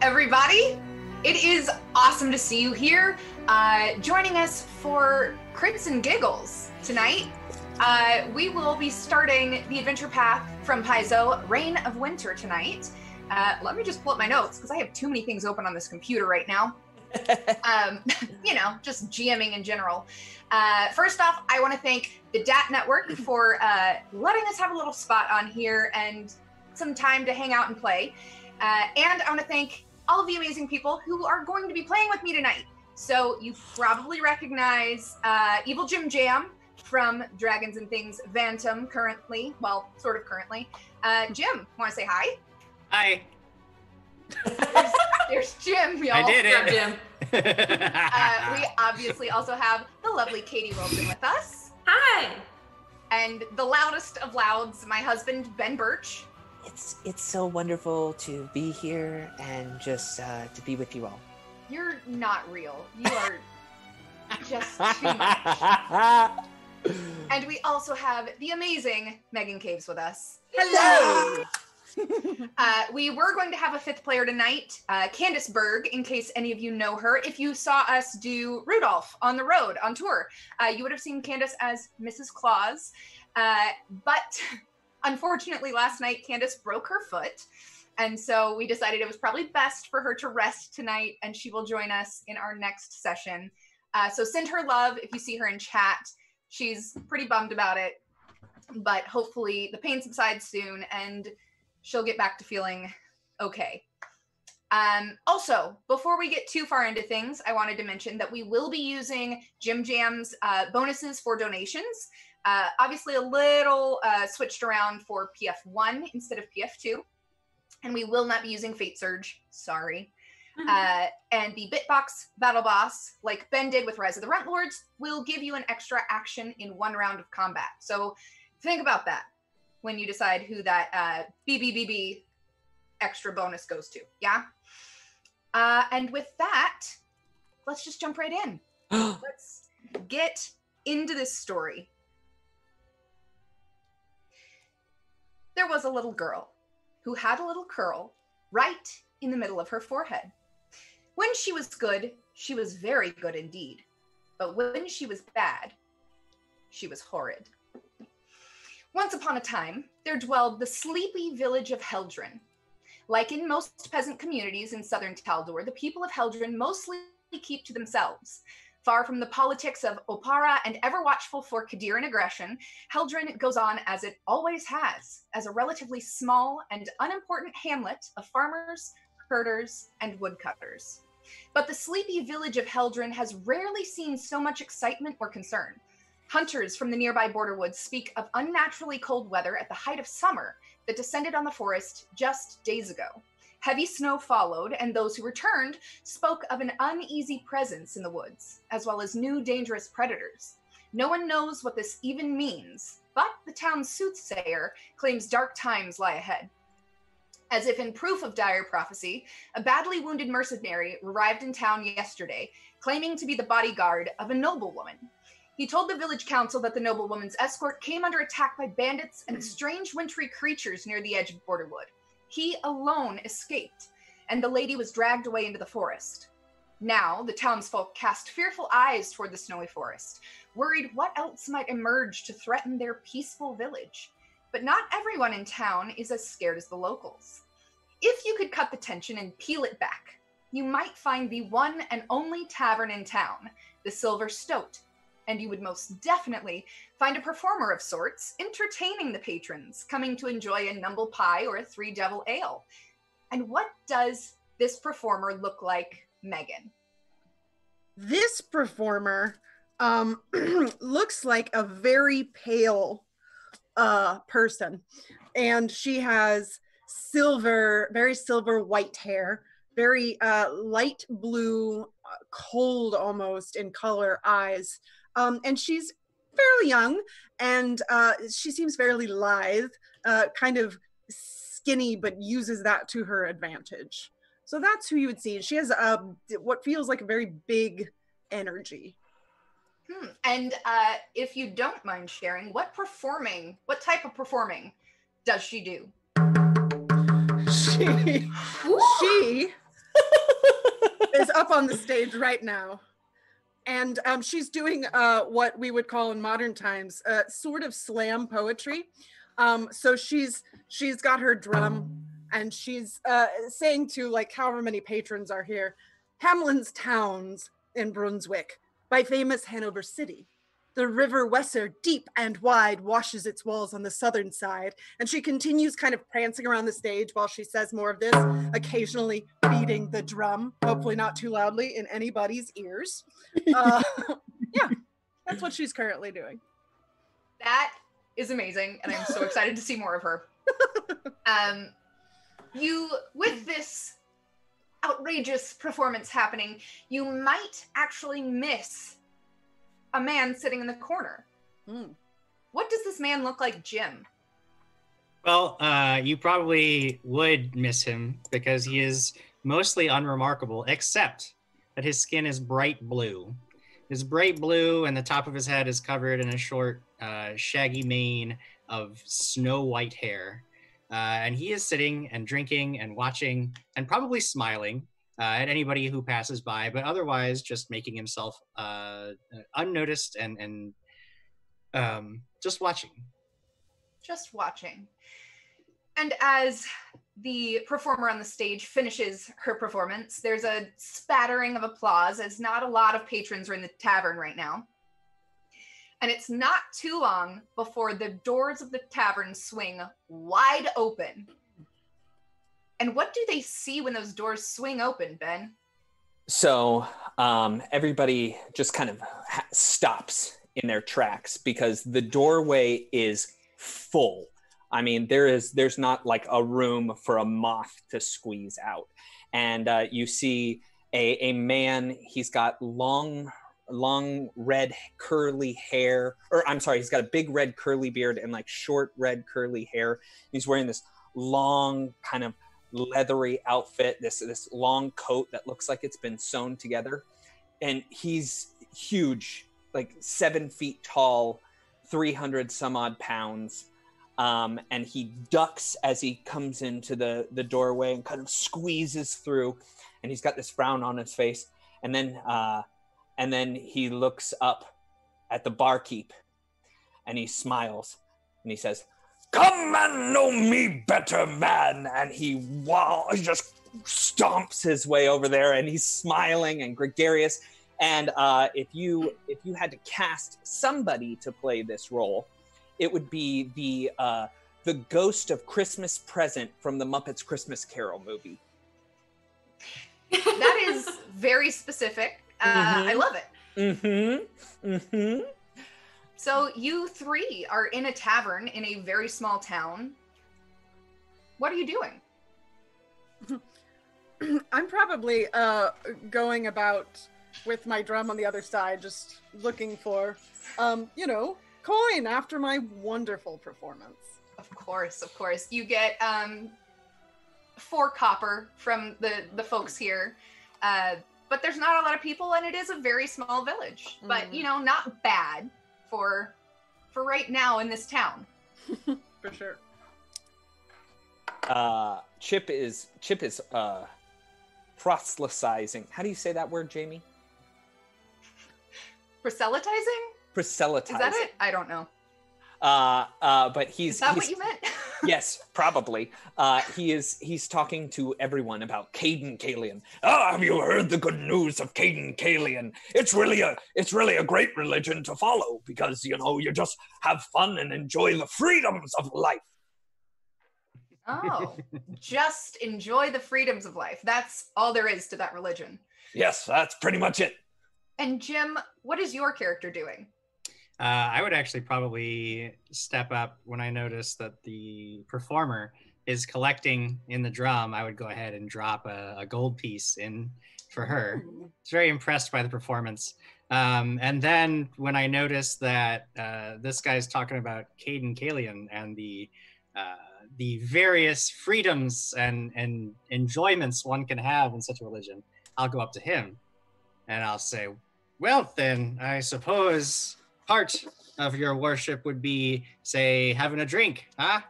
everybody. It is awesome to see you here, joining us for Crits and Giggles tonight. We will be starting the adventure path from Paizo, Reign of Winter tonight. Let me just pull up my notes because I have too many things open on this computer right now. Just GMing in general. First off, I want to thank the DAT Network for letting us have a little spot on here and some time to hang out and play. And I want to thank all of the amazing people who are going to be playing with me tonight. So you probably recognize Evil Jim Jam from Dragons and Things Vantum currently. Well, sort of currently. Jim, want to say hi? Hi. There's Jim, y'all. I did it. Jim. We obviously also have the lovely Katie Wilson with us. Hi. And the loudest of louds, my husband, Ben Birch. It's so wonderful to be here and just to be with you all. You're not real. You are just too much. And we also have the amazing Megan Caves with us. Hello! We were going to have a fifth player tonight, Candace Berg, in case any of you know her. If you saw us do Rudolph on the road, on tour, you would have seen Candace as Mrs. Claus. But unfortunately, last night, Candace broke her foot. And so we decided it was probably best for her to rest tonight, and she will join us in our next session. So send her love if you see her in chat. She's pretty bummed about it, but hopefully the pain subsides soon and she'll get back to feeling okay. Also, before we get too far into things, I wanted to mention that we will be using Jim Jam's bonuses for donations. Obviously a little switched around for PF1 instead of PF2. And we will not be using Fate Surge, sorry. And the Bitbox Battle Boss, like Ben did with Rise of the Rent Lords, will give you an extra action in one round of combat. So think about that when you decide who that BBBB extra bonus goes to, yeah? And with that, let's just jump right in. Let's get into this story. There was a little girl who had a little curl right in the middle of her forehead. When she was good, she was very good indeed. But when she was bad, she was horrid. Once upon a time, there dwelled the sleepy village of Heldren. Like in most peasant communities in southern Taldor, the people of Heldren mostly keep to themselves. Far from the politics of Opara and ever watchful for Kadiran aggression, Heldren goes on as it always has, as a relatively small and unimportant hamlet of farmers, herders, and woodcutters. But the sleepy village of Heldren has rarely seen so much excitement or concern. Hunters from the nearby border woods speak of unnaturally cold weather at the height of summer that descended on the forest just days ago. Heavy snow followed, and those who returned spoke of an uneasy presence in the woods, as well as new dangerous predators. No one knows what this even means, but the town's soothsayer claims dark times lie ahead. As if in proof of dire prophecy, a badly wounded mercenary arrived in town yesterday, claiming to be the bodyguard of a noblewoman. He told the village council that the noblewoman's escort came under attack by bandits and strange wintry creatures near the edge of Borderwood. He alone escaped, and the lady was dragged away into the forest. Now, the townsfolk cast fearful eyes toward the snowy forest, worried what else might emerge to threaten their peaceful village. But not everyone in town is as scared as the locals. If you could cut the tension and peel it back, you might find the one and only tavern in town, the Silver Stoat, and you would most definitely find a performer of sorts entertaining the patrons, coming to enjoy a numble pie or a three-devil ale. And what does this performer look like, Megan? This performer looks like a very pale person, and she has very silver white hair, very light blue, cold almost in color eyes. And she's fairly young, and she seems fairly lithe, kind of skinny, but uses that to her advantage. So that's who you would see. She has what feels like a very big energy. And if you don't mind sharing, what type of performing does she do? She is up on the stage right now. And she's doing what we would call in modern times sort of slam poetry. So she's got her drum and she's saying to like however many patrons are here, Hamlin's towns in Brunswick, by famous Hanover City. The river Weser, deep and wide, washes its walls on the southern side. And she continues kind of prancing around the stage while she says more of this, occasionally beating the drum, hopefully not too loudly in anybody's ears. Yeah, that's what she's currently doing. That is amazing, and I'm so excited to see more of her. With this outrageous performance happening, you might actually miss a man sitting in the corner. What does this man look like, Jim? Well, you probably would miss him because he is mostly unremarkable, except that his skin is bright blue. His bright blue and the top of his head is covered in a short, shaggy mane of snow white hair. And he is sitting and drinking and watching and probably smiling at anybody who passes by, but otherwise just making himself unnoticed and just watching. Just watching. And as the performer on the stage finishes her performance, there's a spattering of applause as not a lot of patrons are in the tavern right now. And it's not too long before the doors of the tavern swing wide open. And what do they see when those doors swing open, Ben? So everybody just kind of stops in their tracks because the doorway is full. I mean, there's not like a room for a moth to squeeze out. And you see a man, he's got long red curly hair, or I'm sorry, he's got a big red curly beard and like short red curly hair. He's wearing this long kind of leathery outfit, this long coat that looks like it's been sewn together. And he's huge, like 7 feet tall, 300 some odd pounds. And he ducks as he comes into the doorway and kind of squeezes through, and he's got this frown on his face. And then he looks up at the barkeep and he smiles and he says, "Come and know me better, man." And he just stomps his way over there and he's smiling and gregarious. And if you had to cast somebody to play this role, it would be the ghost of Christmas Present from the Muppets Christmas Carol movie. That is very specific. I love it. So you three are in a tavern in a very small town. What are you doing? I'm probably going about with my drum on the other side, just looking for, coin after my wonderful performance. Of course. You get 4 copper from the folks here. But there's not a lot of people, and it is a very small village. But, not bad for right now in this town. For sure. Chip is proselytizing. How do you say that word, Jamie? Proselytizing? Proselytizing. Is that it? I don't know. But Is that what you meant? Yes, probably. He's talking to everyone about Caden Kalian. Have you heard the good news of Caden Kalian? It's really a great religion to follow because you just have fun and enjoy the freedoms of life. Oh, just enjoy the freedoms of life. That's all there is to that religion. Yes, that's pretty much it. And Jim, what is your character doing? I would actually probably step up when I notice that the performer is collecting in the drum. I would go ahead and drop a gold piece in for her. I was very impressed by the performance. And then when I noticed that this guy's talking about Caden Kalian and the various freedoms and enjoyments one can have in such a religion, I'll go up to him and I'll say, "Well, then, I suppose part of your worship would be, say, having a drink, huh?"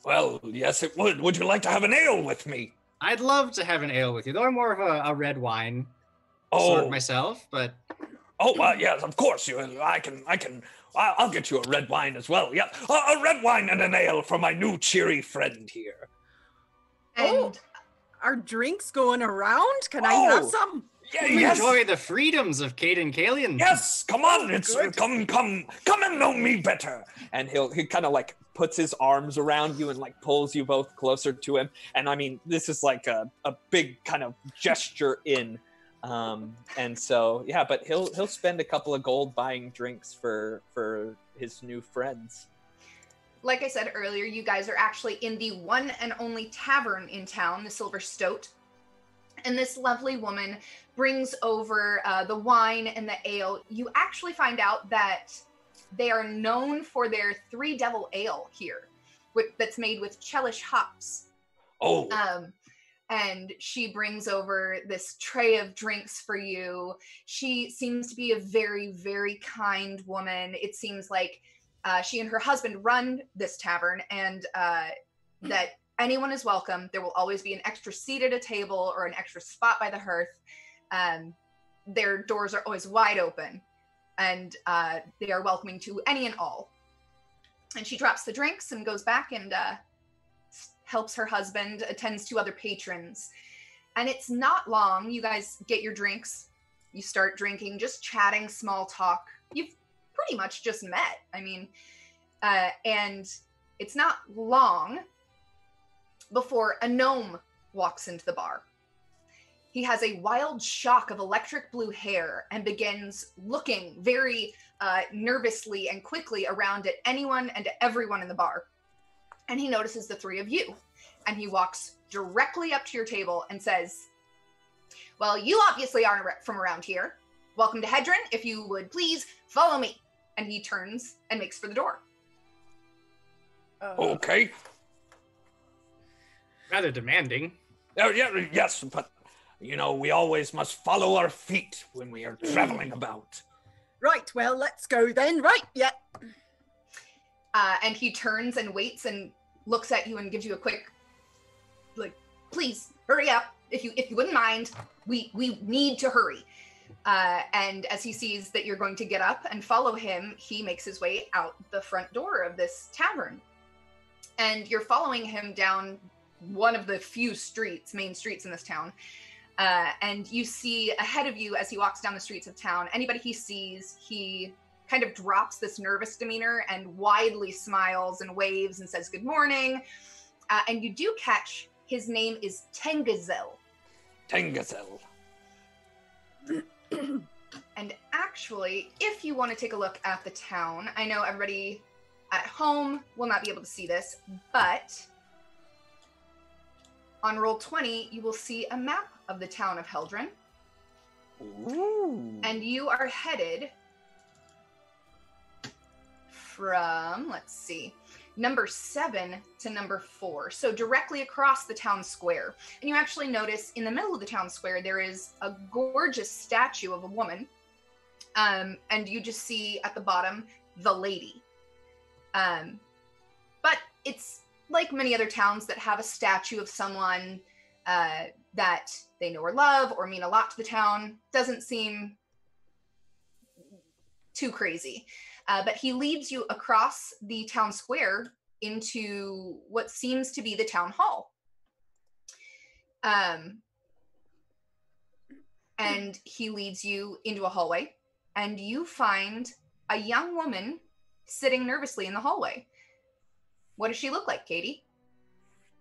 Well, yes, it would. Would you like to have an ale with me? I'd love to have an ale with you, though I'm more of a red wine sort myself, but Yes, of course. I'll get you a red wine as well. Yeah, a red wine and an ale for my new cheery friend here. And are drinks going around? Can I have some? Yeah, yes. Enjoy the freedoms of Caden Kalian. Yes, come on, come and know me better. And he kind of like puts his arms around you and like pulls you both closer to him. And I mean, this is like a big kind of gesture in. And so, yeah, but he'll spend a couple of gold buying drinks for his new friends. Like I said earlier, you guys are actually in the one and only tavern in town, the Silver Stoat. And this lovely woman brings over the wine and the ale. You actually find out that they are known for their Three Devil Ale here, that's made with Chelish hops. And she brings over this tray of drinks for you. She seems to be a very, very kind woman. It seems like she and her husband run this tavern, and that anyone is welcome. There will always be an extra seat at a table or an extra spot by the hearth. Their doors are always wide open, and they are welcoming to any and all. And she drops the drinks and goes back and helps her husband, attends to other patrons. And it's not long. You guys get your drinks. You start drinking, just chatting, small talk. You've pretty much just met. I mean, and it's not long before a gnome walks into the bar. He has a wild shock of electric blue hair and begins looking very nervously and quickly around at anyone and everyone in the bar. And he notices the three of you. And he walks directly up to your table and says, well, you obviously aren't from around here. Welcome to Heldren. If you would please follow me. And he turns and makes for the door. Okay. Rather demanding. Yes, but, we always must follow our feet when we are traveling about. Right, well, let's go then. Right, yeah. And he turns and waits and looks at you and gives you a quick, please hurry up. If you wouldn't mind, we need to hurry. And as he sees that you're going to get up and follow him, he makes his way out the front door of this tavern. And you're following him down one of the few main streets in this town. And you see ahead of you as he walks down the streets of town, anybody he sees, he kind of drops this nervous demeanor and widely smiles and waves and says good morning. And you do catch his name is Tengazel. Tengazel. And actually, if you want to take a look at the town, I know everybody at home will not be able to see this, but on Roll20, you will see a map of the town of Heldren. Ooh. And you are headed from, number 7 to number 4. So directly across the town square. And you actually notice in the middle of the town square, there is a gorgeous statue of a woman. And you just see at the bottom, the lady. But it's like many other towns that have a statue of someone that they know or love or mean a lot to the town. Doesn't seem too crazy. But he leads you across the town square into what seems to be the town hall. And he leads you into a hallway, and you find a young woman sitting nervously in the hallway. What does she look like, Katie?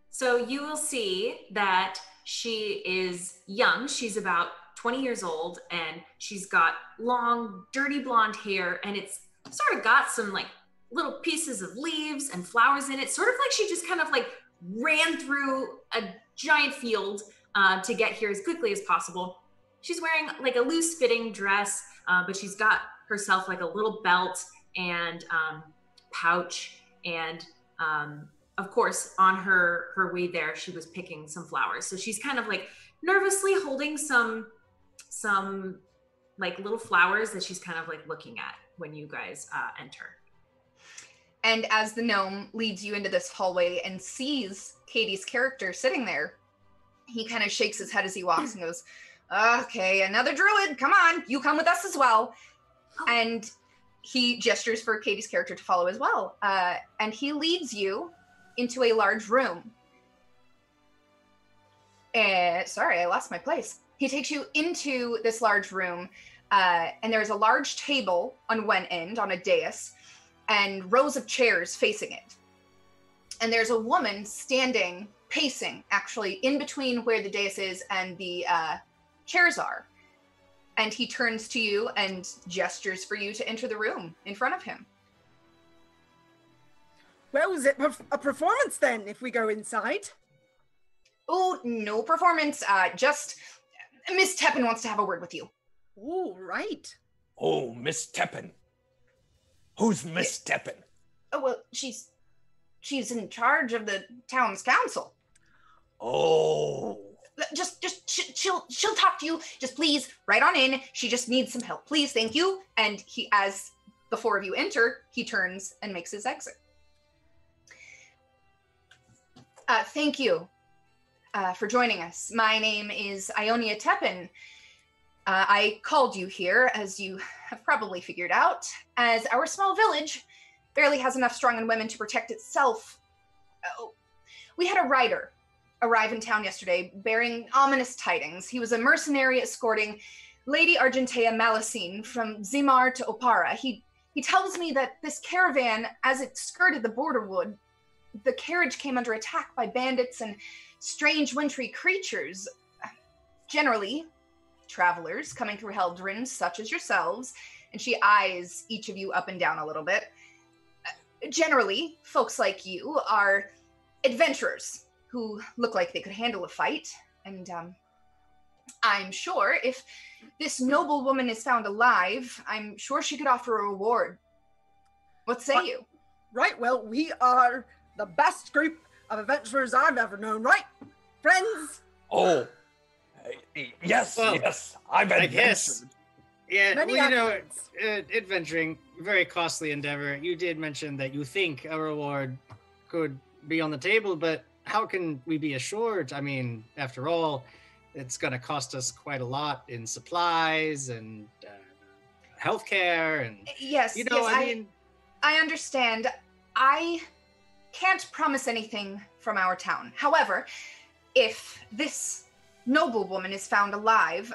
So you will see that she is young. She's about 20 years old, and she's got long, dirty blonde hair, and it's sort of got some little pieces of leaves and flowers in it, sort of like she just kind of ran through a giant field to get here as quickly as possible. She's wearing a loose fitting dress, but she's got herself a little belt and pouch. And of course, on her way there, she was picking some flowers. So she's kind of nervously holding some little flowers that she's kind of looking at when you guys enter. And as the gnome leads you into this hallway and sees Katie's character sitting there, he kind of shakes his head as he walks and goes, Okay, another druid. Come on, you come with us as well. And he gestures for Katie's character to follow as well. And he leads you into a large room. Sorry, I lost my place. He takes you into this large room, and there's a large table on one end, on a dais, and rows of chairs facing it. And there's a woman standing, pacing, actually, in between where the dais is and the chairs are. And he turns to you and gestures for you to enter the room in front of him. Well, is it a performance then, if we go inside? Oh, no performance. Just Miss Teppan wants to have a word with you. Oh, right. Oh, Miss Teppan. Who's Miss Teppan? Oh, well, she's in charge of the town's council. Oh. She'll talk to you. Just please, right on in. She just needs some help. Please, thank you. And he, as the four of you enter, he turns and makes his exit. Thank you for joining us. My name is Ionia Teppan. I called you here, as you have probably figured out, as our small village barely has enough strong women to protect itself. We had a rider arrive in town yesterday bearing ominous tidings. He was a mercenary escorting Lady Argentea Malacine from Zimar to Opara. He tells me that this caravan, as it skirted the border wood, the carriage came under attack by bandits and strange wintry creatures. Generally, travelers coming through Heldren, such as yourselves, and she eyes each of you up and down a little bit. Generally, folks like you are adventurers who look like they could handle a fight, and I'm sure if this noble woman is found alive, I'm sure she could offer a reward. What say you? Right, well, we are the best group of adventurers I've ever known, right? Friends? Oh. Yes, Well, yes. I've I adventured. guess. Yeah, Many well, you know, accidents. adventuring, very costly endeavor. You did mention that you think a reward could be on the table, but how can we be assured? I mean, after all, it's going to cost us quite a lot in supplies and healthcare and Yes, I understand. I can't promise anything from our town. However, if this noblewoman is found alive,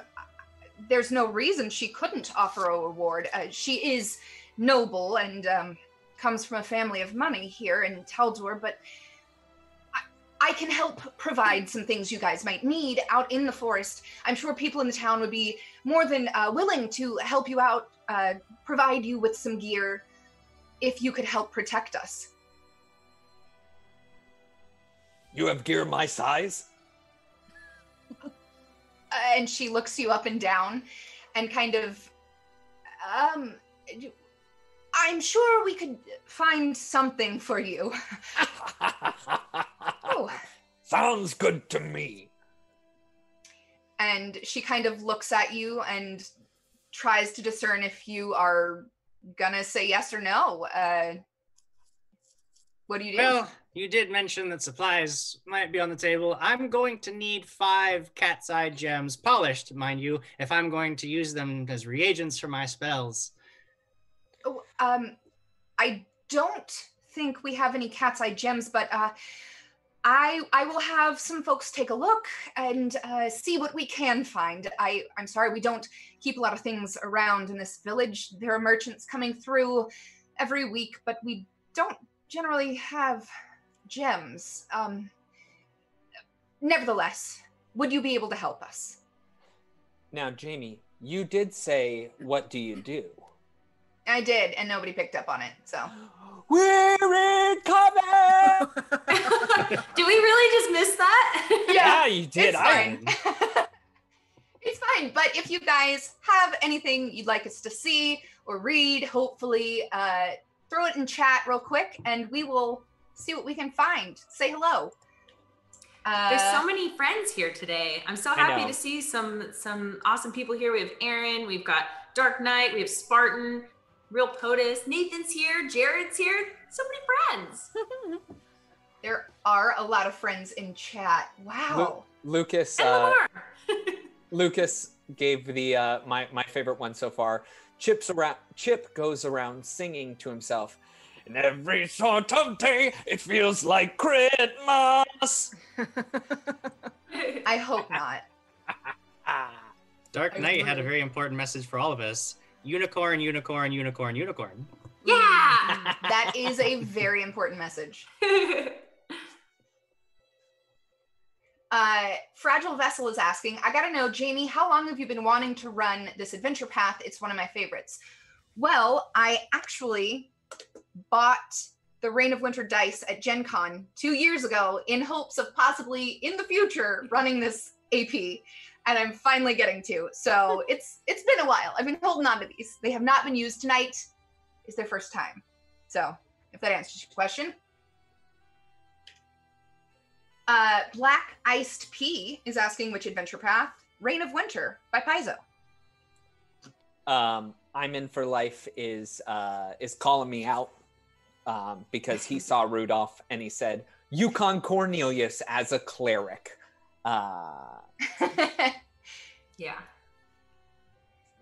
there's no reason she couldn't offer a reward. She is noble and comes from a family of money here in Heldren, but I can help provide some things you guys might need out in the forest. I'm sure people in the town would be more than willing to help you out, provide you with some gear, if you could help protect us. You have gear my size? And she looks you up and down and kind of, I'm sure we could find something for you. Oh. Sounds good to me. And she kind of looks at you and tries to discern if you are gonna say yes or no. What do you do? Well, you did mention that supplies might be on the table. I'm going to need 5 cat's eye gems, polished, mind you, if I'm going to use them as reagents for my spells. Oh, I don't think we have any cat's eye gems, but I will have some folks take a look and see what we can find. I'm sorry, we don't keep a lot of things around in this village. There are merchants coming through every week, but we don't generally have gems. Nevertheless, would you be able to help us? Now, Jamie, you did say, what do you do? I did, and nobody picked up on it, so. We're incoming! Did we really just miss that? Yeah, you did. It's fine. It's fine, but if you guys have anything you'd like us to see or read, hopefully, throw it in chat real quick, and we will see what we can find. Say hello. There's so many friends here today. I'm so happy to see some awesome people here. We have Aaron, we've got Dark Knight, we have Spartan, Real POTUS, Nathan's here, Jared's here. So many friends. There are a lot of friends in chat. Wow. Lucas, And more. Lucas gave the my favorite one so far. Chip goes around singing to himself. And every sort of day, it feels like Christmas. I hope not. Dark Knight had a very important message for all of us. Unicorn, unicorn, unicorn, unicorn. Yeah! That is a very important message. Fragile Vessel is asking, I gotta know, Jamie, how long have you been wanting to run this adventure path? It's one of my favorites. Well, I actually bought the Reign of Winter dice at Gen Con 2 years ago in hopes of possibly in the future running this AP, and I'm finally getting to. So it's been a while. I've been holding on to these. They have not been used. Tonight is their first time. So if that answers your question. Black Iced Pea is asking which adventure path. Reign of Winter by Paizo. I'm in for life is calling me out because he saw Rudolph and he said Yukon Cornelius as a cleric. Yeah.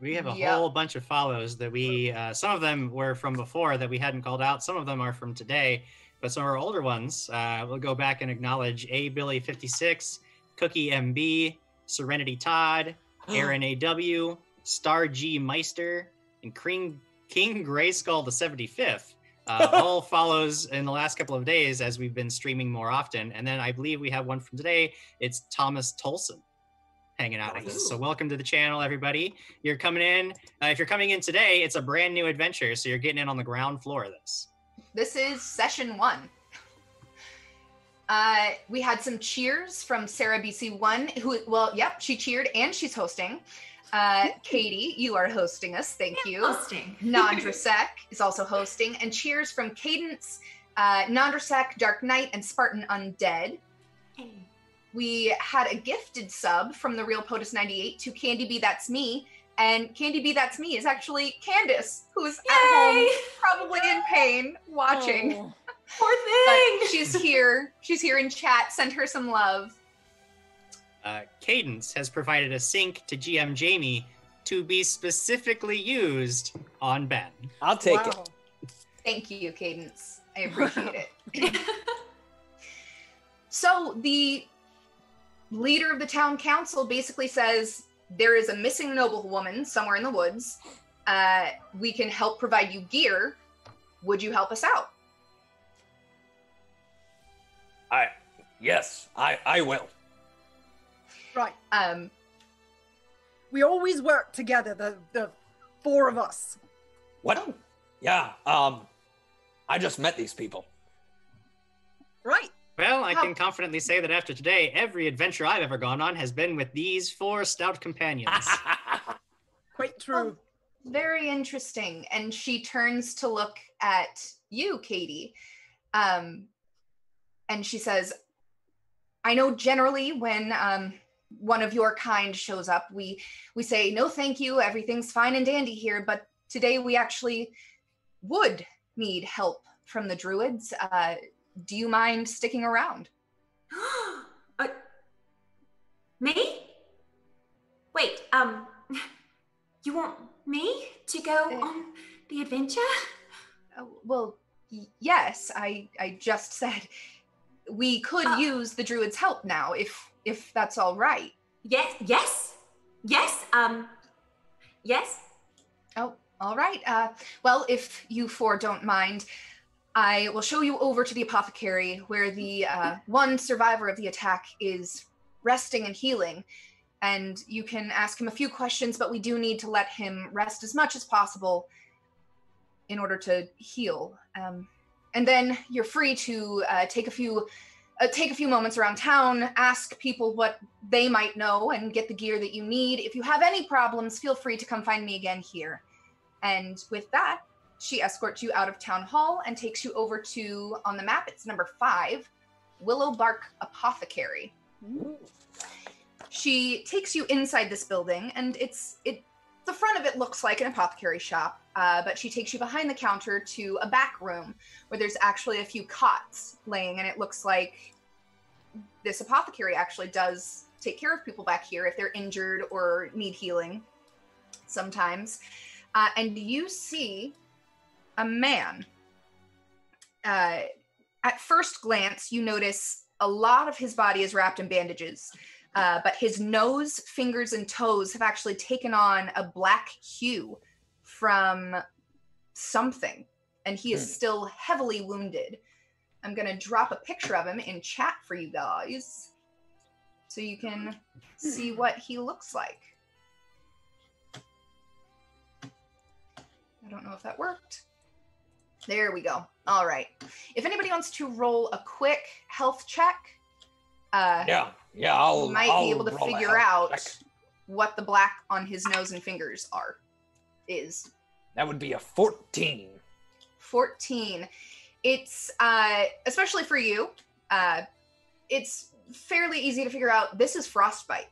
We have a whole bunch of follows that we some of them were from before that we hadn't called out. Some of them are from today. But some of our older ones, we'll go back and acknowledge A. Billy 56, Cookie MB, Serenity Todd, Aaron AW, Star G Meister, and King Grayskull the 75th. All follows in the last couple of days as we've been streaming more often. And then I believe we have one from today. It's Thomas Tolson hanging out with us. So welcome to the channel, everybody. You're coming in. If you're coming in today, it's a brand new adventure. So you're getting in on the ground floor of this. This is session 1. We had some cheers from Sarah BC1, who, well, yep, she cheered and she's hosting. Katie, you are hosting us. Thank you. Hosting. Nandrasek is also hosting. And cheers from Cadence, Nandrasek, Dark Knight, and Spartan Undead. Hey. We had a gifted sub from the Real POTUS 98 to Candy B That's Me. And Candy B That's Me is actually Candace, who's at home, probably in pain, watching. Oh, poor thing. But she's here. She's here in chat. Send her some love. Cadence has provided a sync to GM Jamie to be specifically used on Ben. I'll take it. Thank you, Cadence. I appreciate it. So the leader of the town council basically says, there is a missing noblewoman somewhere in the woods. We can help provide you gear. Would you help us out? Yes, I will. Right. We always work together, the 4 of us. What? Oh. Yeah, I just met these people. Right. Well, I can confidently say that after today, every adventure I've ever gone on has been with these 4 stout companions. Quite true. Oh, very interesting. And she turns to look at you, Katie. And she says, I know generally when one of your kind shows up, we say, no, thank you. Everything's fine and dandy here. But today we actually would need help from the druids. Do you mind sticking around? Me? Wait, you want me to go on the adventure? Well, yes, I just said we could use the druid's help now, if that's all right. Yes. Oh, all right. Well, if you 4 don't mind, I will show you over to the Apothecary, where the one survivor of the attack is resting and healing. And you can ask him a few questions, but we do need to let him rest as much as possible in order to heal. And then you're free to take a few moments around town, ask people what they might know, and get the gear that you need. If you have any problems, feel free to come find me again here. And with that, she escorts you out of Town Hall and takes you over to, on the map, it's number 5, Willow Bark Apothecary. Ooh. She takes you inside this building, and the front of it looks like an apothecary shop, but she takes you behind the counter to a back room where there's actually a few cots laying, and it looks like this apothecary actually does take care of people back here if they're injured or need healing sometimes. And you see a man. At first glance, you notice a lot of his body is wrapped in bandages, but his nose, fingers, and toes have actually taken on a black hue from something, and he is still heavily wounded. I'm going to drop a picture of him in chat for you guys so you can see what he looks like. I don't know if that worked. There we go. All right. If anybody wants to roll a quick health check, I'll you might be able to roll a figure health out check. what the black on his nose and fingers is. That would be a 14. 14. It's, especially for you, it's fairly easy to figure out this is frostbite.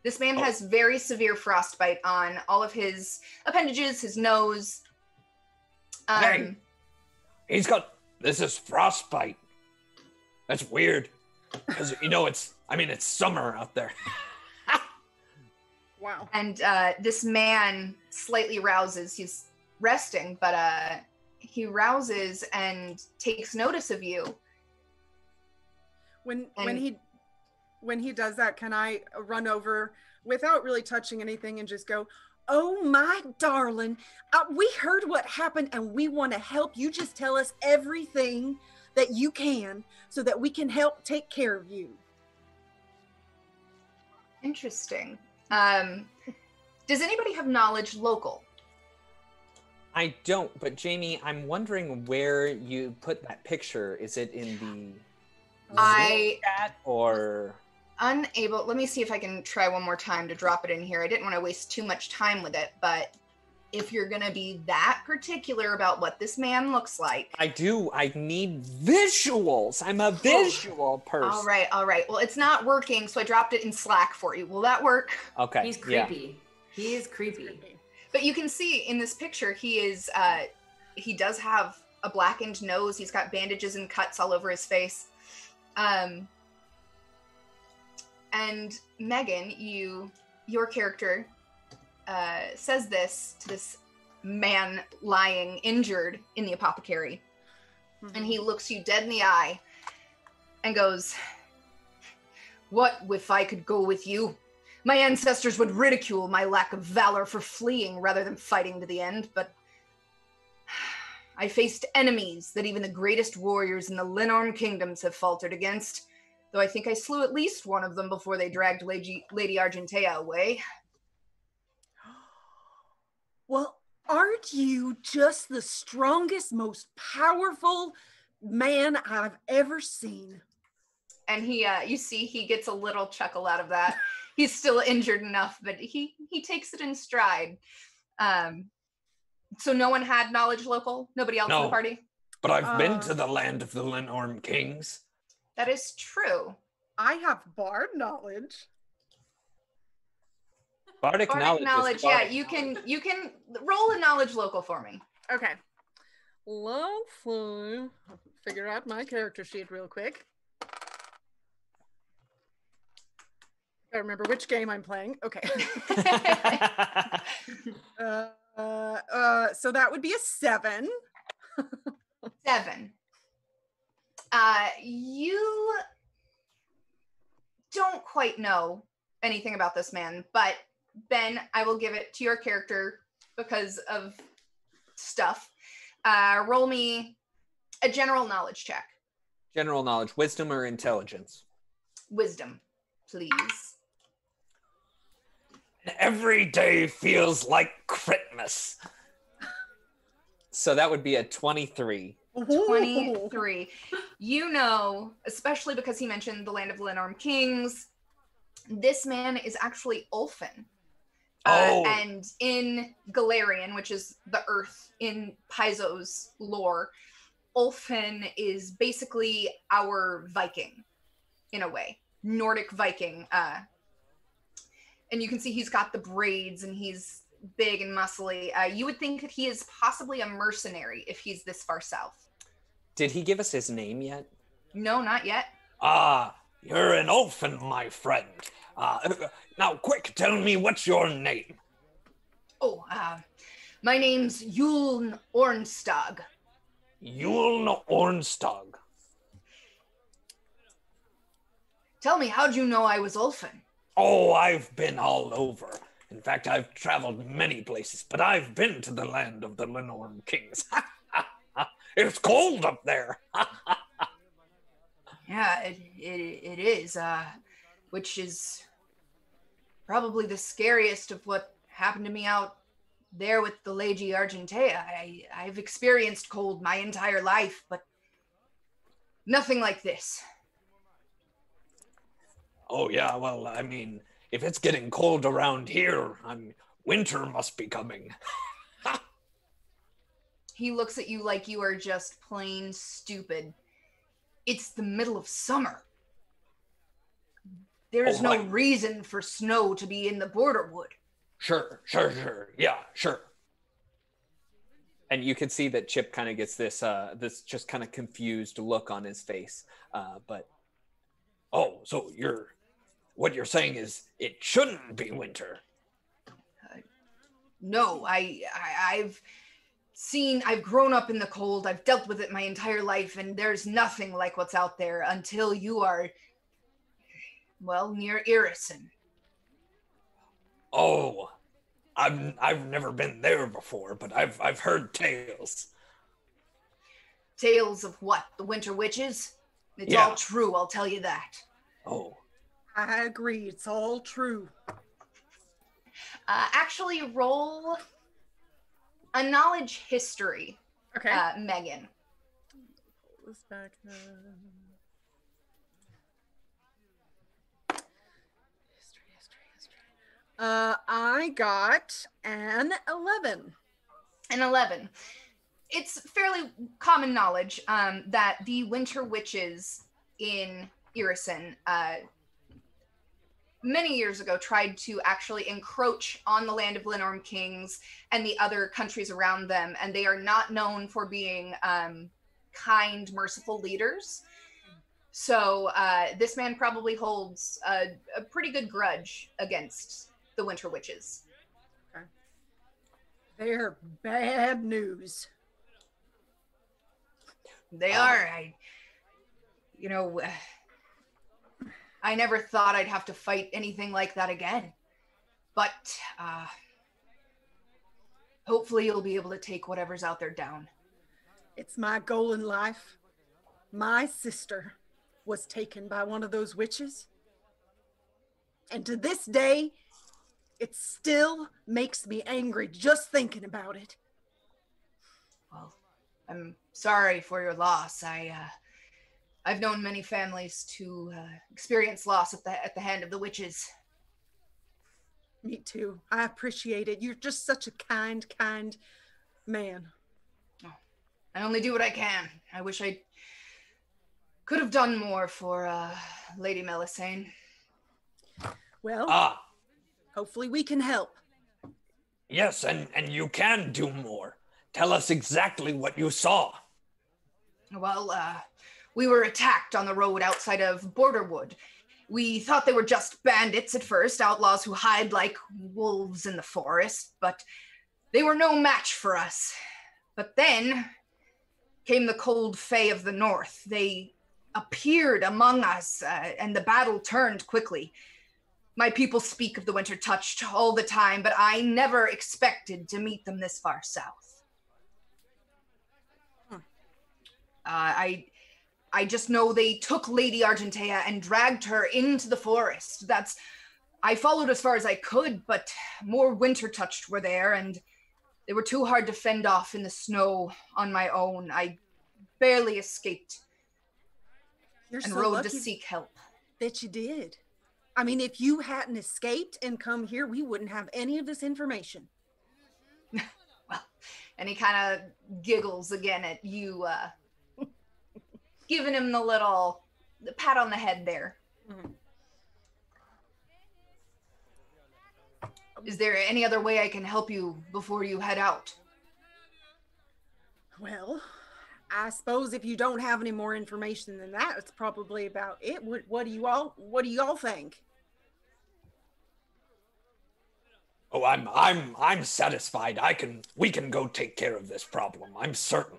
This man has very severe frostbite on all of his appendages, his nose. Hey, this is frostbite. That's weird. Because, it's summer out there. Wow. And this man slightly rouses. He's resting, but he rouses and takes notice of you. When he does that, can I run over without really touching anything and just go, "Oh my darling, we heard what happened and we want to help. You just tell us everything that you can so that we can help take care of you." Interesting. Does anybody have knowledge local? I don't, but Jamie, I'm wondering where you put that picture. Is it in the chat or unable? Let me see if I can try one more time to drop it in here. I didn't want to waste too much time with it, but if you're going to be that particular about what this man looks like. I need visuals. I'm a visual person. All right. Well, it's not working, so I dropped it in Slack for you. Will that work? Okay. He's creepy. Yeah. He is creepy. But you can see in this picture, he does have a blackened nose. He's got bandages and cuts all over his face. And Megan, your character says this to this man lying injured in the apothecary. Mm-hmm. And he looks you dead in the eye and goes, "What if I could go with you? My ancestors would ridicule my lack of valor for fleeing rather than fighting to the end, but I faced enemies that even the greatest warriors in the Lenorm kingdoms have faltered against, though I think I slew at least one of them before they dragged Lady Argentea away." Well, aren't you just the strongest, most powerful man I've ever seen? And you see, he gets a little chuckle out of that. He's still injured enough, but he takes it in stride. So no one had knowledge local? Nobody else in the party? But I've been to the land of the Lenorm kings. That is true. I have bard knowledge. Bardic knowledge. Yeah, you can roll a knowledge local for me. Okay. Lovely. I'll figure out my character sheet real quick. I remember which game I'm playing. Okay. So that would be a 7. 7. You don't quite know anything about this man, but Ben, I will give it to your character because of stuff. Roll me a general knowledge check. General knowledge, wisdom or intelligence? Wisdom, please. Every day feels like Christmas. So that would be a 23. 23. You know, especially because he mentioned the land of the Lenorm kings, this man is actually Ulfin. And in Galarian, which is the earth in Paizo's lore, Ulfin is basically our Viking, in a way. Nordic Viking. And you can see he's got the braids and he's big and muscly. You would think that he is possibly a mercenary if he's this far south. Did he give us his name yet? No, not yet. You're an orphan, my friend. Now, quick, tell me what's your name? Oh, my name's Yuln Ornstag. Yuln Ornstag. Tell me, how'd you know I was Ulfin? Oh, I've been all over. In fact, I've traveled many places, but I've been to the land of the Lenorm Kings. It's cold up there. Yeah, it is, which is probably the scariest of what happened to me out there with the Lady Argentea. I've experienced cold my entire life, but nothing like this. Oh, yeah, well, I mean, if it's getting cold around here, winter must be coming. He looks at you like you are just plain stupid. It's the middle of summer. There's no reason for snow to be in the border wood. Sure. Yeah, sure. And you can see that Chip kind of gets this just kind of confused look on his face. Oh, so what you're saying is it shouldn't be winter. No, I've grown up in the cold. I've dealt with it my entire life, and there's nothing like what's out there until you are, well, near Irison. Oh, I've never been there before, but I've heard tales. Tales of what? The Winter Witches? It's all true, I'll tell you that. Oh. I agree, it's all true. Actually, roll a knowledge history. Okay. Megan. Pull this back. History. I got an 11. An 11. It's fairly common knowledge that the Winter Witches in Irison many years ago tried to actually encroach on the land of Lenorm Kings and the other countries around them, and they are not known for being kind, merciful leaders. So this man probably holds a pretty good grudge against the Winter Witches. Okay. They're bad news. They are. I never thought I'd have to fight anything like that again. But hopefully you'll be able to take whatever's out there down. It's my goal in life. My sister was taken by one of those witches. And to this day, it still makes me angry just thinking about it. Well, I'm sorry for your loss. I've known many families to experience loss at the hand of the witches. Me too. I appreciate it. You're just such a kind man. Oh, I only do what I can. I wish I could have done more for Lady Melisane. Well, hopefully we can help. Yes, and you can do more. Tell us exactly what you saw. Well, we were attacked on the road outside of Borderwood. We thought they were just bandits at first, outlaws who hide like wolves in the forest, but they were no match for us. But then came the cold Fae of the North. They appeared among us, and the battle turned quickly. My people speak of the Winter Touched all the time, but I never expected to meet them this far south. I just know they took Lady Argentea and dragged her into the forest. I followed as far as I could, but more Winter Touched were there, and they were too hard to fend off in the snow on my own. I barely escaped and rode to seek help. That you did. I mean, if you hadn't escaped and come here, we wouldn't have any of this information. Well, and he kind of giggles again at you, giving him the pat on the head there. Mm-hmm. Is there any other way I can help you before you head out? Well, I suppose if you don't have any more information than that, it's probably about it. What do you all think? Oh, I'm satisfied. We can go take care of this problem. I'm certain.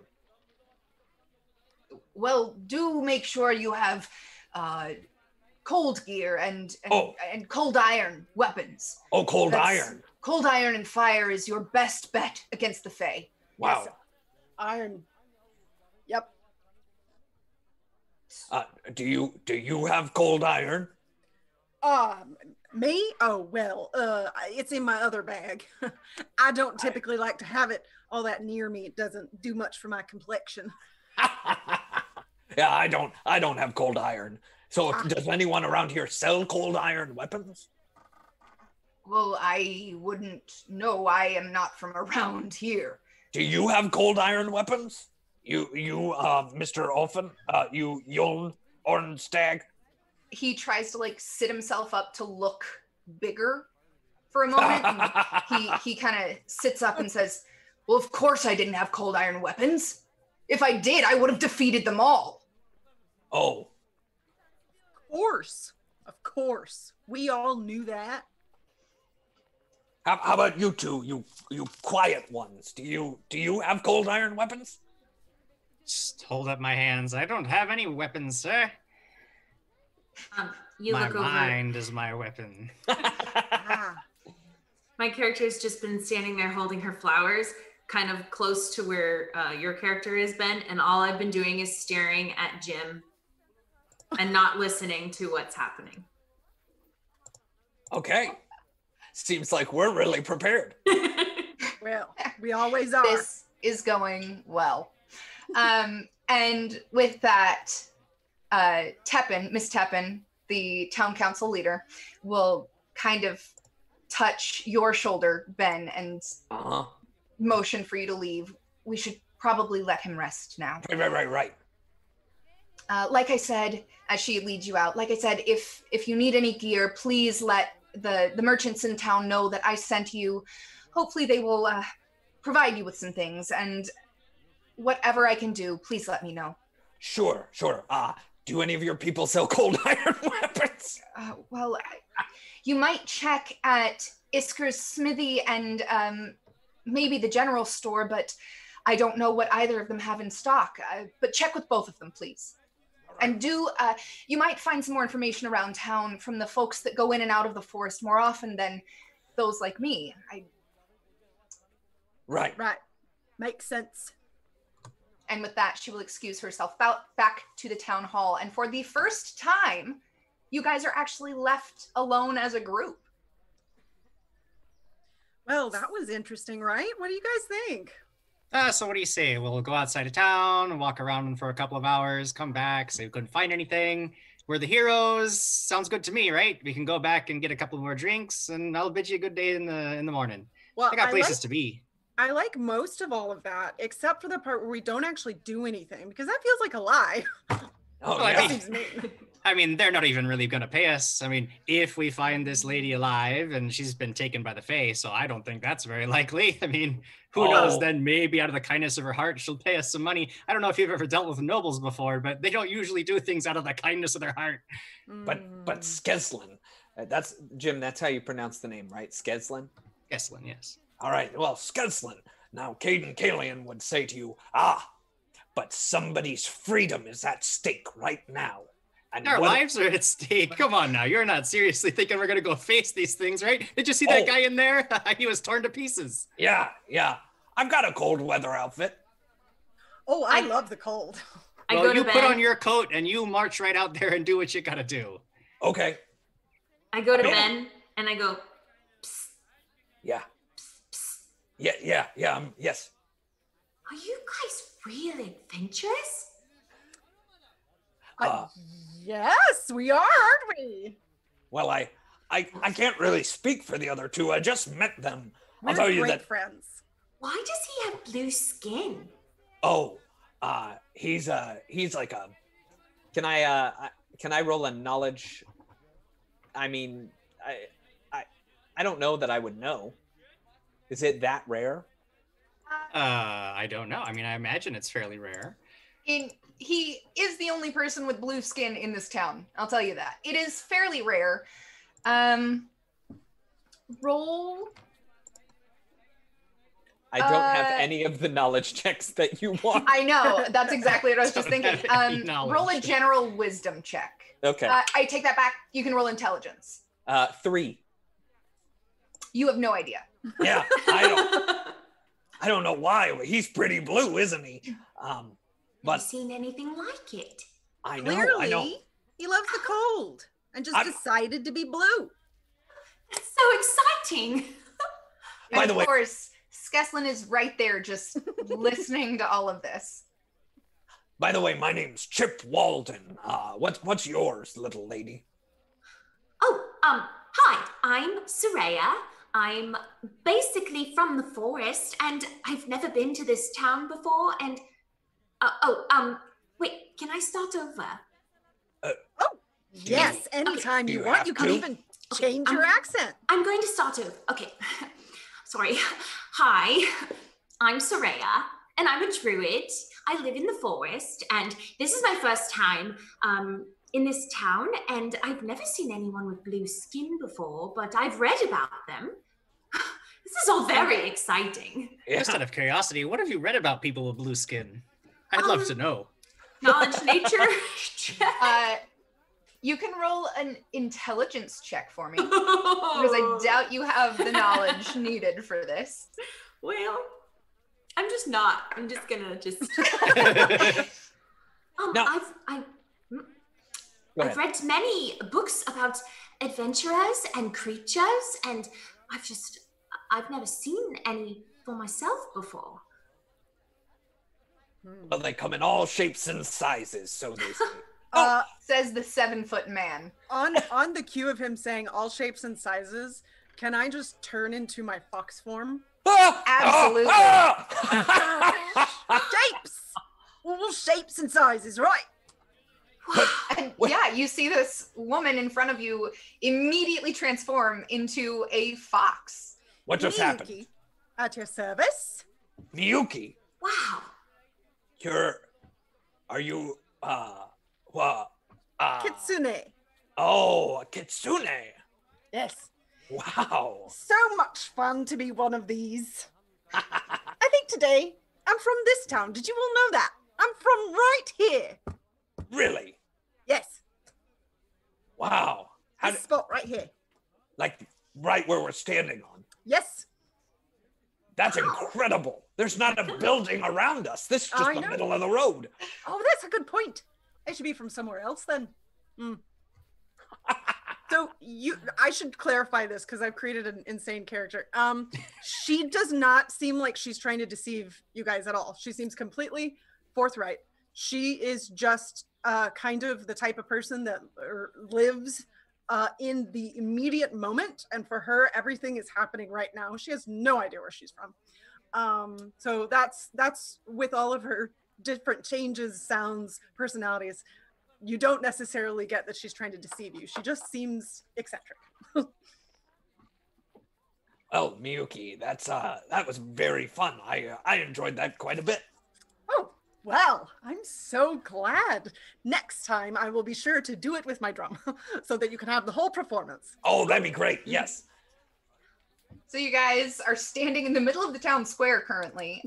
Well, do make sure you have cold gear and cold iron weapons. Oh, cold iron. Cold iron and fire is your best bet against the Fae. Wow. Yes, iron. Yep. Do you have cold iron? Me? Oh, well, it's in my other bag. I don't typically like to have it all that near me. It doesn't do much for my complexion. Yeah, I don't have cold iron. So does anyone around here sell cold iron weapons? Well, I wouldn't know. I am not from around here. Do you have cold iron weapons? You, Mr. Olfen, you Yuln Ornstag? He tries to like sit himself up to look bigger for a moment. And he kind of sits up and says, well, of course I didn't have cold iron weapons. If I did, I would have defeated them all. Oh. Of course. We all knew that. How about you two, you quiet ones? Do you have cold iron weapons? Just hold up my hands. I don't have any weapons, sir. You My look over. mind is my weapon. My character has just been standing there holding her flowers, kind of close to where your character is, Ben, and all I've been doing is staring at Jim and not listening to what's happening. Okay. Seems like we're really prepared. Well, we always are. This is going well. And with that, Miss Teppin, the town council leader, will kind of touch your shoulder, Ben, and motion for you to leave. We should probably let him rest now. Right. Like I said, as she leads you out, like I said, if you need any gear, please let the merchants in town know that I sent you. Hopefully they will provide you with some things, and whatever I can do, please let me know. Sure. Do any of your people sell cold iron weapons? Well, you might check at Isker's Smithy and maybe the general store, but I don't know what either of them have in stock. But check with both of them, please. Right. And you might find some more information around town from the folks that go in and out of the forest more often than those like me. Right. Makes sense. And with that, she will excuse herself back to the town hall. And for the first time, you guys are actually left alone as a group. Well, that was interesting, right? What do you guys think? So what do you say? We'll go outside of town, walk around for a couple of hours, come back, say we couldn't find anything. We're the heroes. Sounds good to me, right? We can go back and get a couple more drinks, and I'll bid you a good day in the morning. Well, I got places to be. I like most of all of that, except for the part where we don't actually do anything, because that feels like a lie. Oh, yeah. I mean, they're not even really going to pay us. I mean, if we find this lady alive and she's been taken by the Fae, so I don't think that's very likely. I mean, who knows? Then maybe out of the kindness of her heart, she'll pay us some money. I don't know if you've ever dealt with nobles before, but they don't usually do things out of the kindness of their heart. But Skeslin, that's Jim. That's how you pronounce the name, right? Skeslin. Skeslin, yes. All right. Well, Skeslin. Now, Caden Kalian would say to you, but somebody's freedom is at stake right now. And our lives are at stake. Come on now. You're not seriously thinking we're going to go face these things, right? Did you see that guy in there? He was torn to pieces. Yeah. I've got a cold weather outfit. Oh, I love the cold. Well, you put on your coat and you march right out there and do what you got to do. Okay. I go to Ben and I go, psst. Yeah. Psst. Yeah. Yes. Are you guys really adventurous? Yes, we are, aren't we? Well, I can't really speak for the other two. I just met them. We're I'll tell you great that. Friends. Why does he have blue skin? Oh, he's like a. Can I roll a knowledge? I mean, I don't know that I would know. Is it that rare? I don't know. I mean, I imagine it's fairly rare. He is the only person with blue skin in this town. I'll tell you that. It is fairly rare. Roll. I don't have any of the knowledge checks that you want. I know. That's exactly what I was just Don't thinking. have any knowledge. Roll a general wisdom check. Okay. I take that back. You can roll intelligence. 3. You have no idea. Yeah, I don't know why. He's pretty blue, isn't he? Have But you seen anything like it? I know. Clearly, he loves the cold and just decided to be blue. That's so exciting. By And the of way- course, Skeslin is right there just listening to all of this. By the way, my name's Chip Walden. What's yours, little lady? Oh, hi, I'm Soraya. I'm basically from the forest, and I've never been to this town before, and wait, can I start over? Yes, anytime Do you you want. have You can to? even change your accent. I'm going to start over. Okay. Sorry. Hi, I'm Soraya, and I'm a druid. I live in the forest, and this is my first time in this town, and I've never seen anyone with blue skin before, but I've read about them. This is all very exciting. Just out of curiosity, what have you read about people with blue skin? I'd love to know. Knowledge nature check. You can roll an intelligence check for me, because I doubt you have the knowledge needed for this. Well, I'm just not. I'm just gonna just. No. Go I've ahead. read many books about adventurers and creatures, and I've never seen any for myself before. Well, they come in all shapes and sizes, so they say. Says the 7-foot man. On the cue of him saying all shapes and sizes, can I just turn into my fox form? Absolutely. Shapes! All shapes and sizes, right? And yeah, you see this woman in front of you immediately transform into a fox. What just happened? Miyuki, at your service. Miyuki, Wow. are you, Kitsune. Oh, a kitsune. Yes. Wow. So much fun to be one of these. I think today I'm from this town. Did you all know that? I'm from right here. Really? Yes. Wow. This spot right here. Like right where we're standing on. Yes. That's incredible. There's not a building around us. This is just I the know. middle of the road. Oh, that's a good point. I should be from somewhere else then. So I should clarify this because I've created an insane character. She does not seem like she's trying to deceive you guys at all. She seems completely forthright. She is just kind of the type of person that lives in the immediate moment, and for her, everything is happening right now. She has no idea where she's from. So that's with all of her different changes, sounds, personalities. You don't necessarily get that she's trying to deceive you. She just seems eccentric. Well, Miyuki, that was very fun. I enjoyed that quite a bit. Oh, well, I'm so glad. Next time I will be sure to do it with my drum so that you can have the whole performance. Oh, that'd be great. Yes. So you guys are standing in the middle of the town square currently,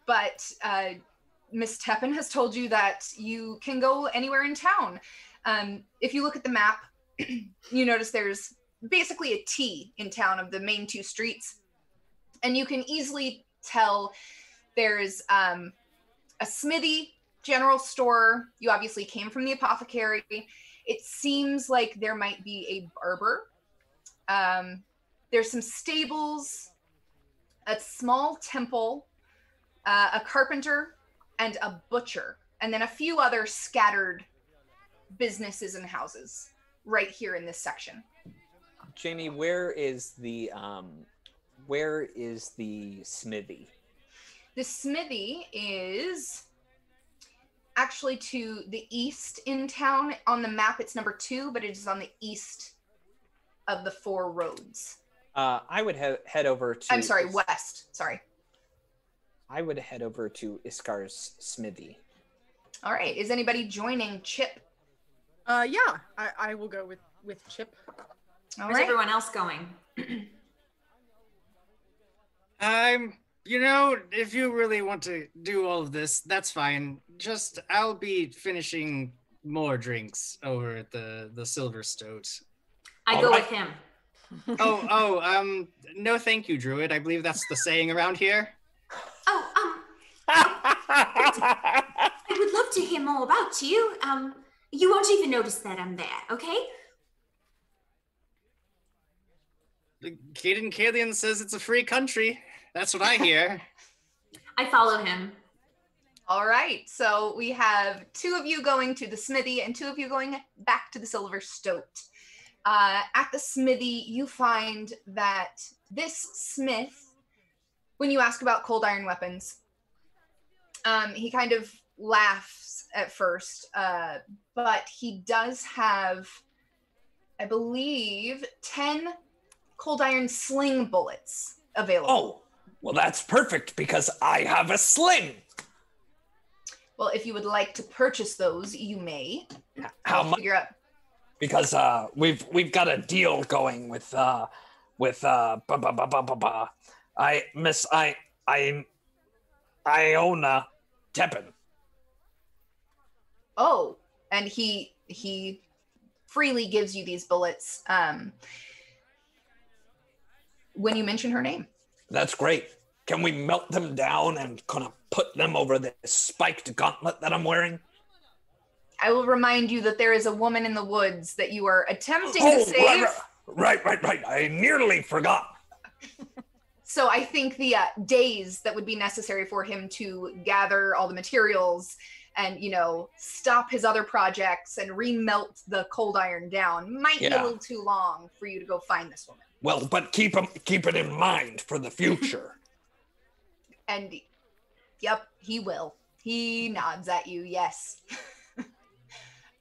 but Miss Teppan has told you that you can go anywhere in town. If you look at the map, you notice there's basically a T in town of the main two streets, and you can easily tell there's a smithy, general store. You obviously came from the Apothecary. It seems like there might be a barber. There's some stables, a small temple, a carpenter, and a butcher, and then a few other scattered businesses and houses right here in this section. Jamie, where is the smithy? The smithy is actually to the east in town. On the map, it's number 2, but it is on the east of the 4 roads. I would head over to. I'm sorry, west. Sorry. I would head over to Iskar's smithy. All right. Is anybody joining Chip? Yeah, I will go with Chip. All Where's right. everyone else going? If you really want to do all of this, that's fine. Just, I'll be finishing more drinks over at the Silver Stoat. I go with him. No thank you, Druid. I believe that's the saying around here. Oh, I would love to hear more about you. You won't even notice that I'm there, okay? Caden Kalian says it's a free country. That's what I hear. I follow him. All right. So we have 2 of you going to the smithy and 2 of you going back to the Silver Stoat. At the smithy, you find that this smith, when you ask about cold iron weapons, he kind of laughs at first, but he does have, I believe, 10 cold iron sling bullets available. Oh, well, that's perfect because I have a sling. Well, if you would like to purchase those, you may. How much? Figure out. Because we've got a deal going with Iona Teppan. Oh, and he freely gives you these bullets when you mention her name. That's great. Can we melt them down and kind of put them over this spiked gauntlet that I'm wearing? I will remind you that there is a woman in the woods that you are attempting to save. Right. I nearly forgot. So I think the days that would be necessary for him to gather all the materials and, stop his other projects and remelt the cold iron down might be a little too long for you to go find this woman. Well, but keep it in mind for the future. And, yep, he will. He nods at you, yes.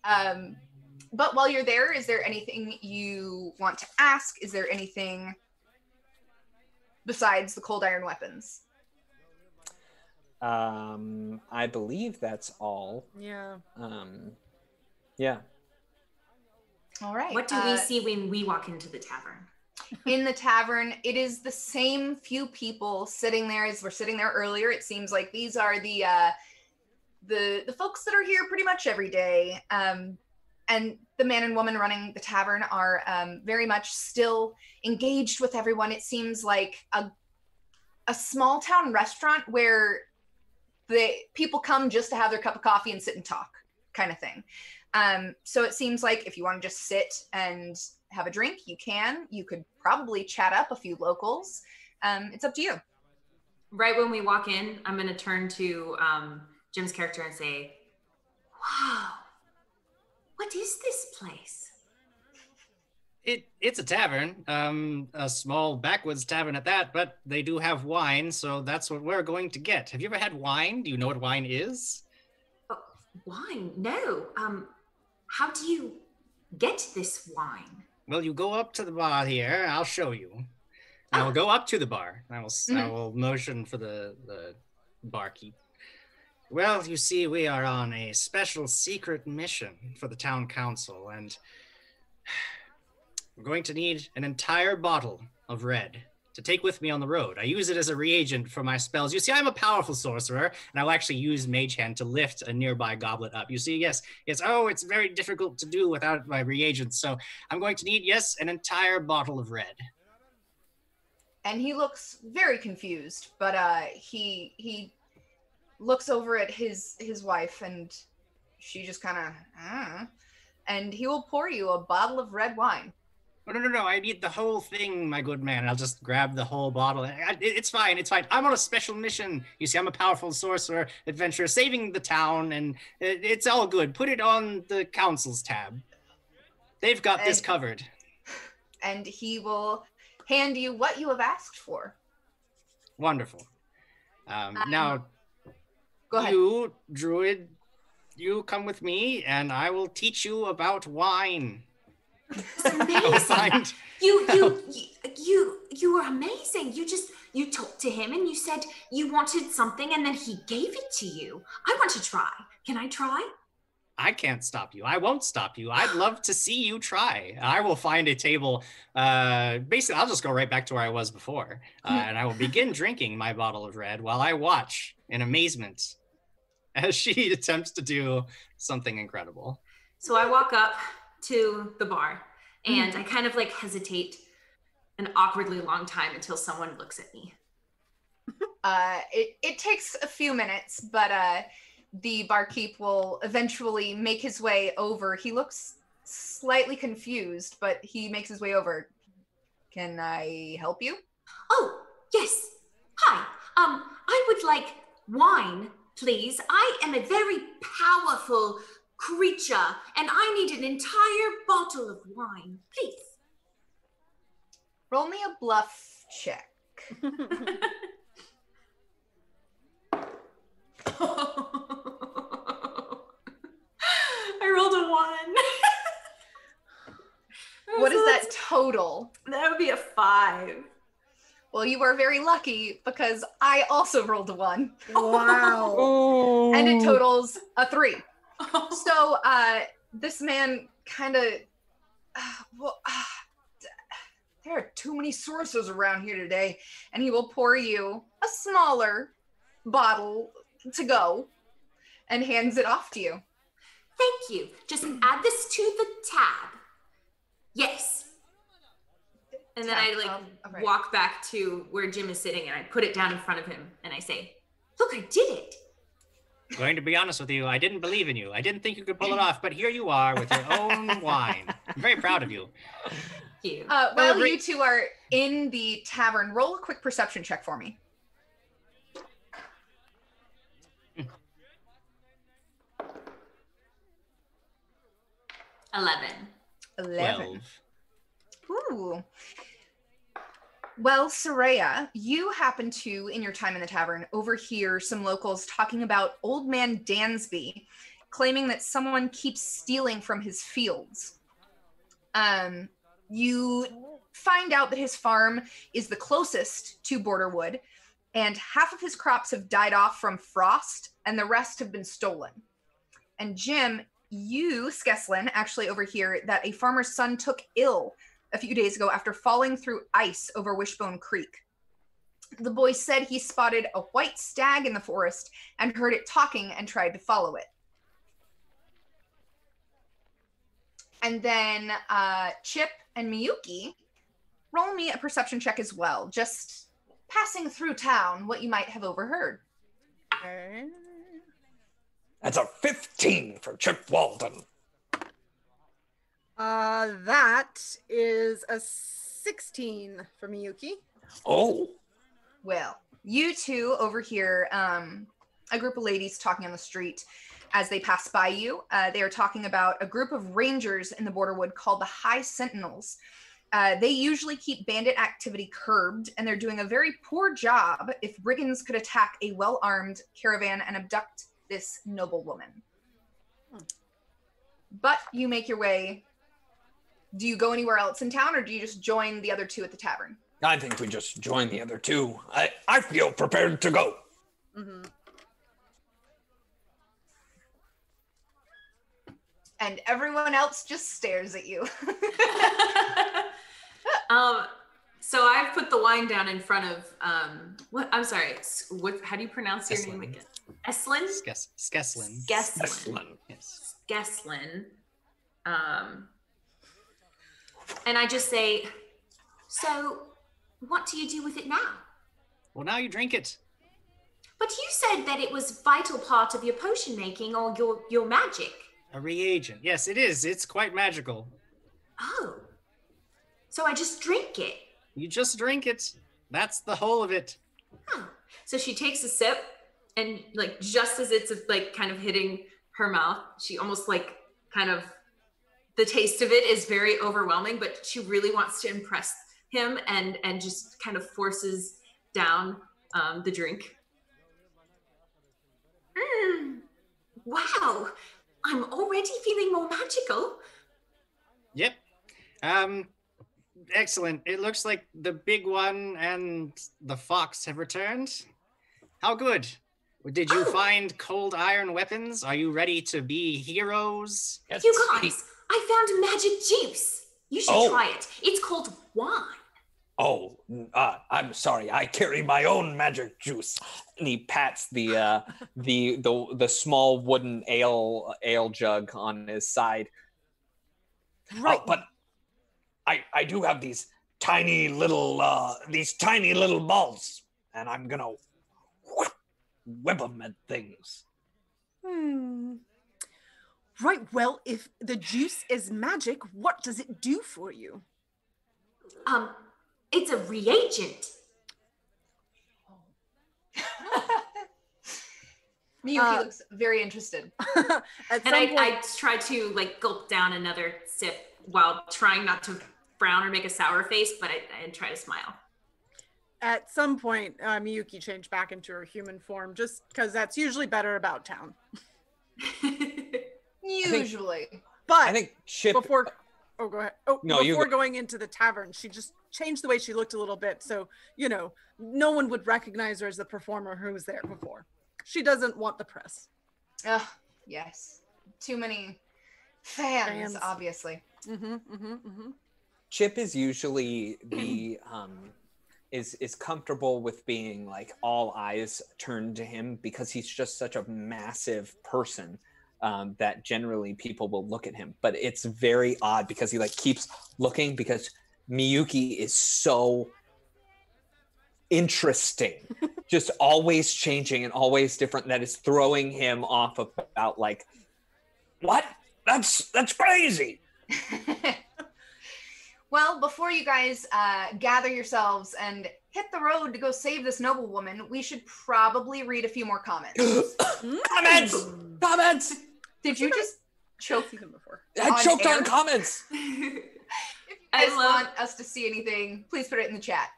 But while you're there, is there anything you want to ask? Is there anything besides the cold iron weapons? I believe that's all. Yeah. Yeah. All right. What do we see when we walk into the tavern? In the tavern, it is the same few people sitting there as were sitting there earlier. It seems like these are the folks that are here pretty much every day. And the man and woman running the tavern are very much still engaged with everyone. It seems like a small town restaurant where the people come just to have their cup of coffee and sit and talk kind of thing. So it seems like if you want to just sit and have a drink, you can. You could probably chat up a few locals. It's up to you. Right when we walk in, I'm going to turn to Jim's character and say, wow, what is this place? It's a tavern, a small backwoods tavern at that, but they do have wine, so that's what we're going to get. Have you ever had wine? Do you know what wine is? Wine? No. How do you get this wine? Well, you go up to the bar here. I'll show you. I will go up to the bar. I will motion for the barkeep. Well, you see, we are on a special secret mission for the town council, and we're going to need an entire bottle of red to take with me on the road. I use it as a reagent for my spells. You see, I'm a powerful sorcerer, and I'll actually use Mage Hand to lift a nearby goblet up. You see, yes, it's very difficult to do without my reagents, so I'm going to need, yes, an entire bottle of red. And he looks very confused, but he looks over at his wife, and she just kind of, and he will pour you a bottle of red wine. Oh, no, I need the whole thing, my good man. I'll just grab the whole bottle. It's fine. I'm on a special mission. You see, I'm a powerful sorcerer, adventurer, saving the town, and it's all good. Put it on the council's tab. They've got this covered. And he will hand you what you have asked for. Wonderful. Now, go ahead. You, Druid, you come with me, and I will teach you about wine. It's amazing. You were amazing. You talked to him and you said you wanted something and then he gave it to you. I want to try. Can I try? I can't stop you. I won't stop you. I'd love to see you try. I will find a table. Basically, I'll just go right back to where I was before. And I will begin drinking my bottle of red while I watch in amazement as she attempts to do something incredible. So I walk up to the bar and I kind of like hesitate an awkwardly long time until someone looks at me. It takes a few minutes, but the barkeep will eventually make his way over. He looks slightly confused, but he makes his way over. Can I help you? Oh, yes. Hi. I would like wine, please. I am a very powerful creature, and I need an entire bottle of wine, please. Roll me a bluff check. I rolled a 1. What is that total? That would be a 5. Well, you are very lucky because I also rolled a 1. Wow. Oh. And it totals a 3. So this man kind of, there are too many sources around here today, and he will pour you a smaller bottle to go and hands it off to you. Thank you. Just add this to the tab. Yes. And then I right. walk back to where Jim is sitting and I put it down in front of him and I say, look, I did it. Going to be honest with you, I didn't believe in you. I didn't think you could pull it off, but here you are with your own wine. I'm very proud of you. Thank you. While you two are in the tavern, roll a quick perception check for me. 11. 11. Ooh. Well, Soraya, you happen to, in your time in the tavern, overhear some locals talking about Old Man Dansby, claiming that someone keeps stealing from his fields. You find out that his farm is the closest to Borderwood, and half of his crops have died off from frost, and the rest have been stolen. And Jim, you, Skeslin, actually overhear that a farmer's son took ill a few days ago after falling through ice over Wishbone Creek. The boy said he spotted a white stag in the forest and heard it talking and tried to follow it. And then Chip and Miyuki, roll me a perception check as well, just passing through town, what you might have overheard. Okay. That's a 15 for Chip Walden. That is a 16 for Miyuki. Oh. Well, you two overhear a group of ladies talking on the street as they pass by you. They are talking about a group of rangers in the Borderwood called the High Sentinels. They usually keep bandit activity curbed, and they're doing a very poor job if brigands could attack a well-armed caravan and abduct this noble woman. But you make your way. Do you go anywhere else in town, or do you just join the other two at the tavern? I think we just join the other two. I feel prepared to go. Mm-hmm. And everyone else just stares at you. So I've put the wine down in front of what? I'm sorry. What? How do you pronounce your name again? Eslin? Skeslin. Skeslin. Yes. Skeslin. And I just say, so what do you do with it now? Well, now you drink it. But you said that it was a vital part of your potion making or your magic. A reagent. Yes, it is. It's quite magical. Oh. So I just drink it. You just drink it. That's the whole of it. Huh. So she takes a sip and like just as it's like kind of hitting her mouth, she almost like kind of the taste of it is very overwhelming, but she really wants to impress him and just kind of forces down the drink. Wow, I'm already feeling more magical. Yep. Excellent. It looks like the big one and the fox have returned. How good. Did you find cold iron weapons? Are you ready to be heroes? Yes. You guys, I found magic juice. You should try it. It's called wine. Oh, I'm sorry. I carry my own magic juice. And he pats the small wooden ale jug on his side. Right. Oh, but I do have these tiny little balls, and I'm gonna whip them at things. Right. Well, if the juice is magic, what does it do for you? It's a reagent. Miyuki looks very interested. I try to like gulp down another sip while trying not to frown or make a sour face, but I try to smile. At some point, Miyuki changed back into her human form, just because that's usually better about town. Usually. But I think Chip. before, oh, go ahead. Oh, No, you before go. going into the tavern, she just changed the way she looked a little bit, so no one would recognize her as the performer who was there before. She doesn't want the press. Ugh, yes. Too many fans. Obviously. Chip is usually the is comfortable with being like all eyes turned to him because he's just such a massive person that generally people will look at him. But it's very odd because he like keeps looking because Miyuki is so interesting, just always changing and always different. That is throwing him off about like, What? That's crazy. Well, before you guys gather yourselves and hit the road to go save this noblewoman, we should probably read a few more comments. Comments. Did you just choke? See them before. I choked air? on comments. If you I guys love- want us to see anything, please put it in the chat.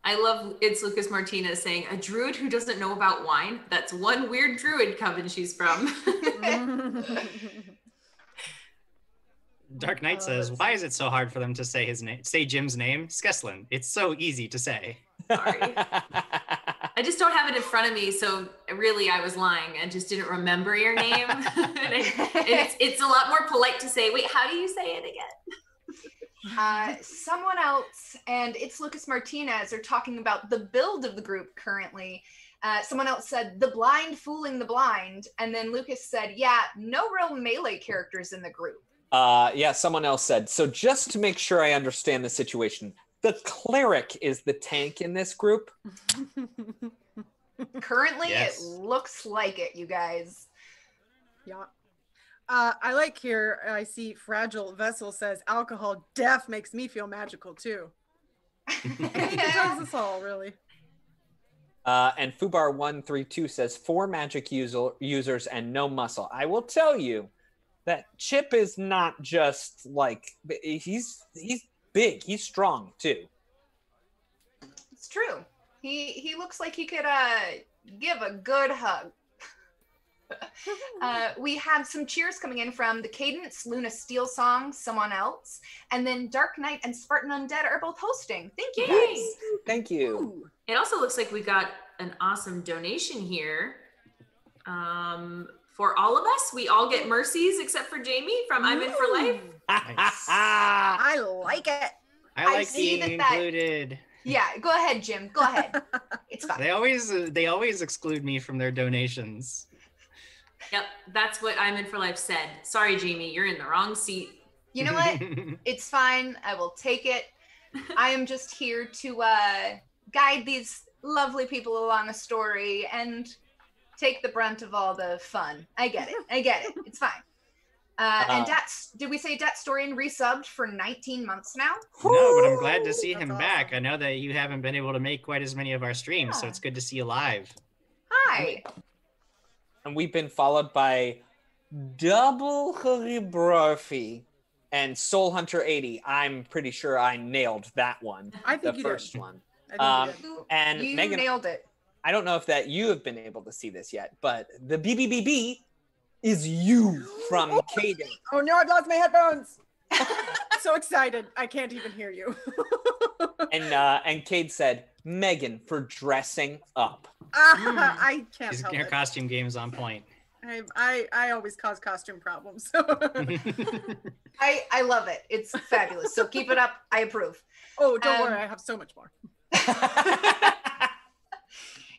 I love it's Lucas Martinez saying, a druid who doesn't know about wine? That's one weird druid coven she's from. Dark Knight says, "Why is it so hard for them to say his name? Say Jim's name, Skeslin. It's so easy to say." Sorry. I just don't have it in front of me, so really I was lying. I just didn't remember your name. It's a lot more polite to say, wait, how do you say it again? Someone else, and it's Lucas Martinez, are talking about the build of the group currently. Someone else said, the blind fooling the blind. And then Lucas said, yeah, no real melee characters in the group. Yeah, someone else said, so just to make sure I understand the situation, the cleric is the tank in this group? Currently, Yes. It looks like it, you guys. Yeah. I like here, I see Fragile Vessel says, alcohol death makes me feel magical too. I think it does us all, really. And Fubar132 says, 4 magic users and no muscle. I will tell you that Chip is not just like, he's big, he's strong too. It's true. He looks like he could give a good hug. We have some cheers coming in from the Cadence, Luna Steel Song, someone else, and then Dark Knight and Spartan Undead are both hosting. Thank you Yay. guys. Thank you. It also looks like we got an awesome donation here. For all of us, we all get mercies except for Jamie from I'm In For Life. Nice. I like it. I I like see being that- included. Yeah, go ahead, Jim. Go ahead. It's fine. They always exclude me from their donations. Yep, that's what I'm In For Life said. Sorry, Jamie, you're in the wrong seat. You know what? It's fine. I will take it. I am just here to guide these lovely people along a story and take the brunt of all the fun. I get it. It's fine. And did we say Datstorian resubbed for 19 months now? No, but I'm glad to see That's him awesome. back. I know that you haven't been able to make quite as many of our streams, so Yeah. it's good to see you live. Hi. And we've been followed by Double Hurry and Soul Hunter 80. I'm pretty sure I nailed that one. I think the you first did. one. I think you did. You, And you Megan, nailed it. I don't know if that you have been able to see this yet, but the BBBB is you from Caden. Oh no, I've lost my headphones. so excited. I can't even hear you. And Cade said, Megan for dressing up. I can't help Your it. costume game is on point. I always cause costume problems. I love it. It's fabulous. So keep it up. I approve. Oh, don't worry. I have so much more.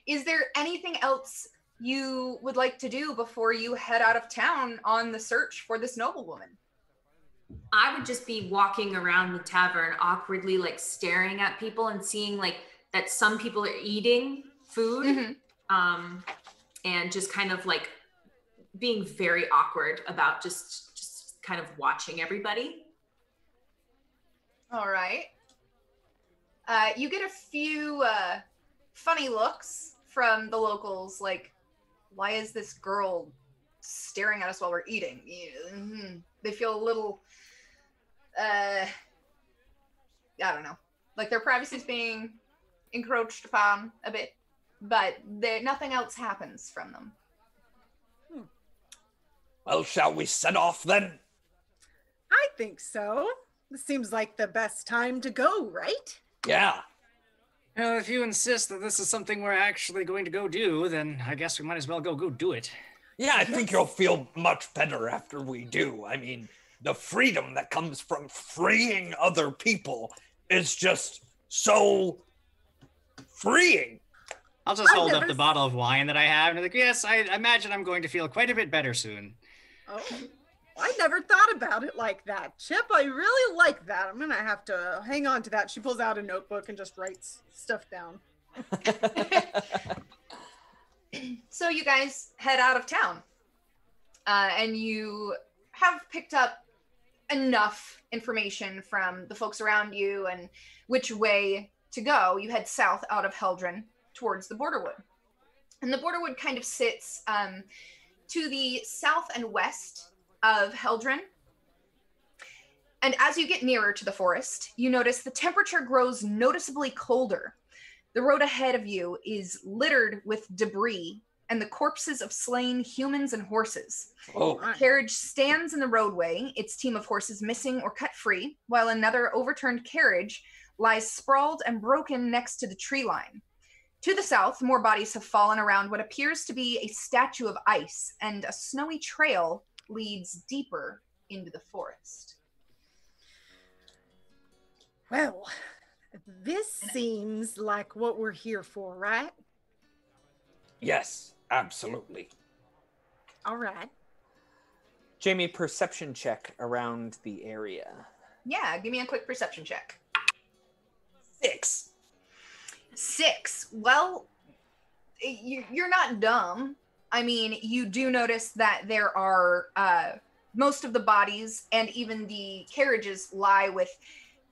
Is there anything else you would like to do before you head out of town on the search for this noblewoman? I would just be walking around the tavern awkwardly, like staring at people and seeing like that some people are eating food, and just kind of like being very awkward about just kind of watching everybody. All right. You get a few funny looks from the locals, like, why is this girl staring at us while we're eating? They feel a little, I don't know, like their privacy is being encroached upon a bit, but nothing else happens from them. Well, shall we set off then? I think so. This seems like the best time to go, right? Yeah. Well, if you insist that this is something we're actually going to go do, then I guess we might as well go do it. Yeah, I think you'll feel much better after we do. I mean, the freedom that comes from freeing other people is just so freeing. I'll just hold up the bottle of wine that I have and be like, yes, I imagine I'm going to feel quite a bit better soon. Oh, I never thought about it like that. Chip, I really like that. I'm going to have to hang on to that. She pulls out a notebook and just writes stuff down. So you guys head out of town, and you have picked up enough information from the folks around you and which way to go. You head south out of Heldren towards the Borderwood. And the Borderwood kind of sits to the south and west of Heldren. And as you get nearer to the forest, you notice the temperature grows noticeably colder. The road ahead of you is littered with debris and the corpses of slain humans and horses. Oh. A carriage stands in the roadway, its team of horses missing or cut free, while another overturned carriage lies sprawled and broken next to the tree line. To the south, more bodies have fallen around what appears to be a statue of ice, and a snowy trail leads deeper into the forest. Well, this seems like what we're here for, right? Yes, absolutely. All right. Jamie, perception check around the area. Yeah, give me a quick perception check. 6. Well, you're not dumb. I mean, you do notice that there are most of the bodies and even the carriages lie with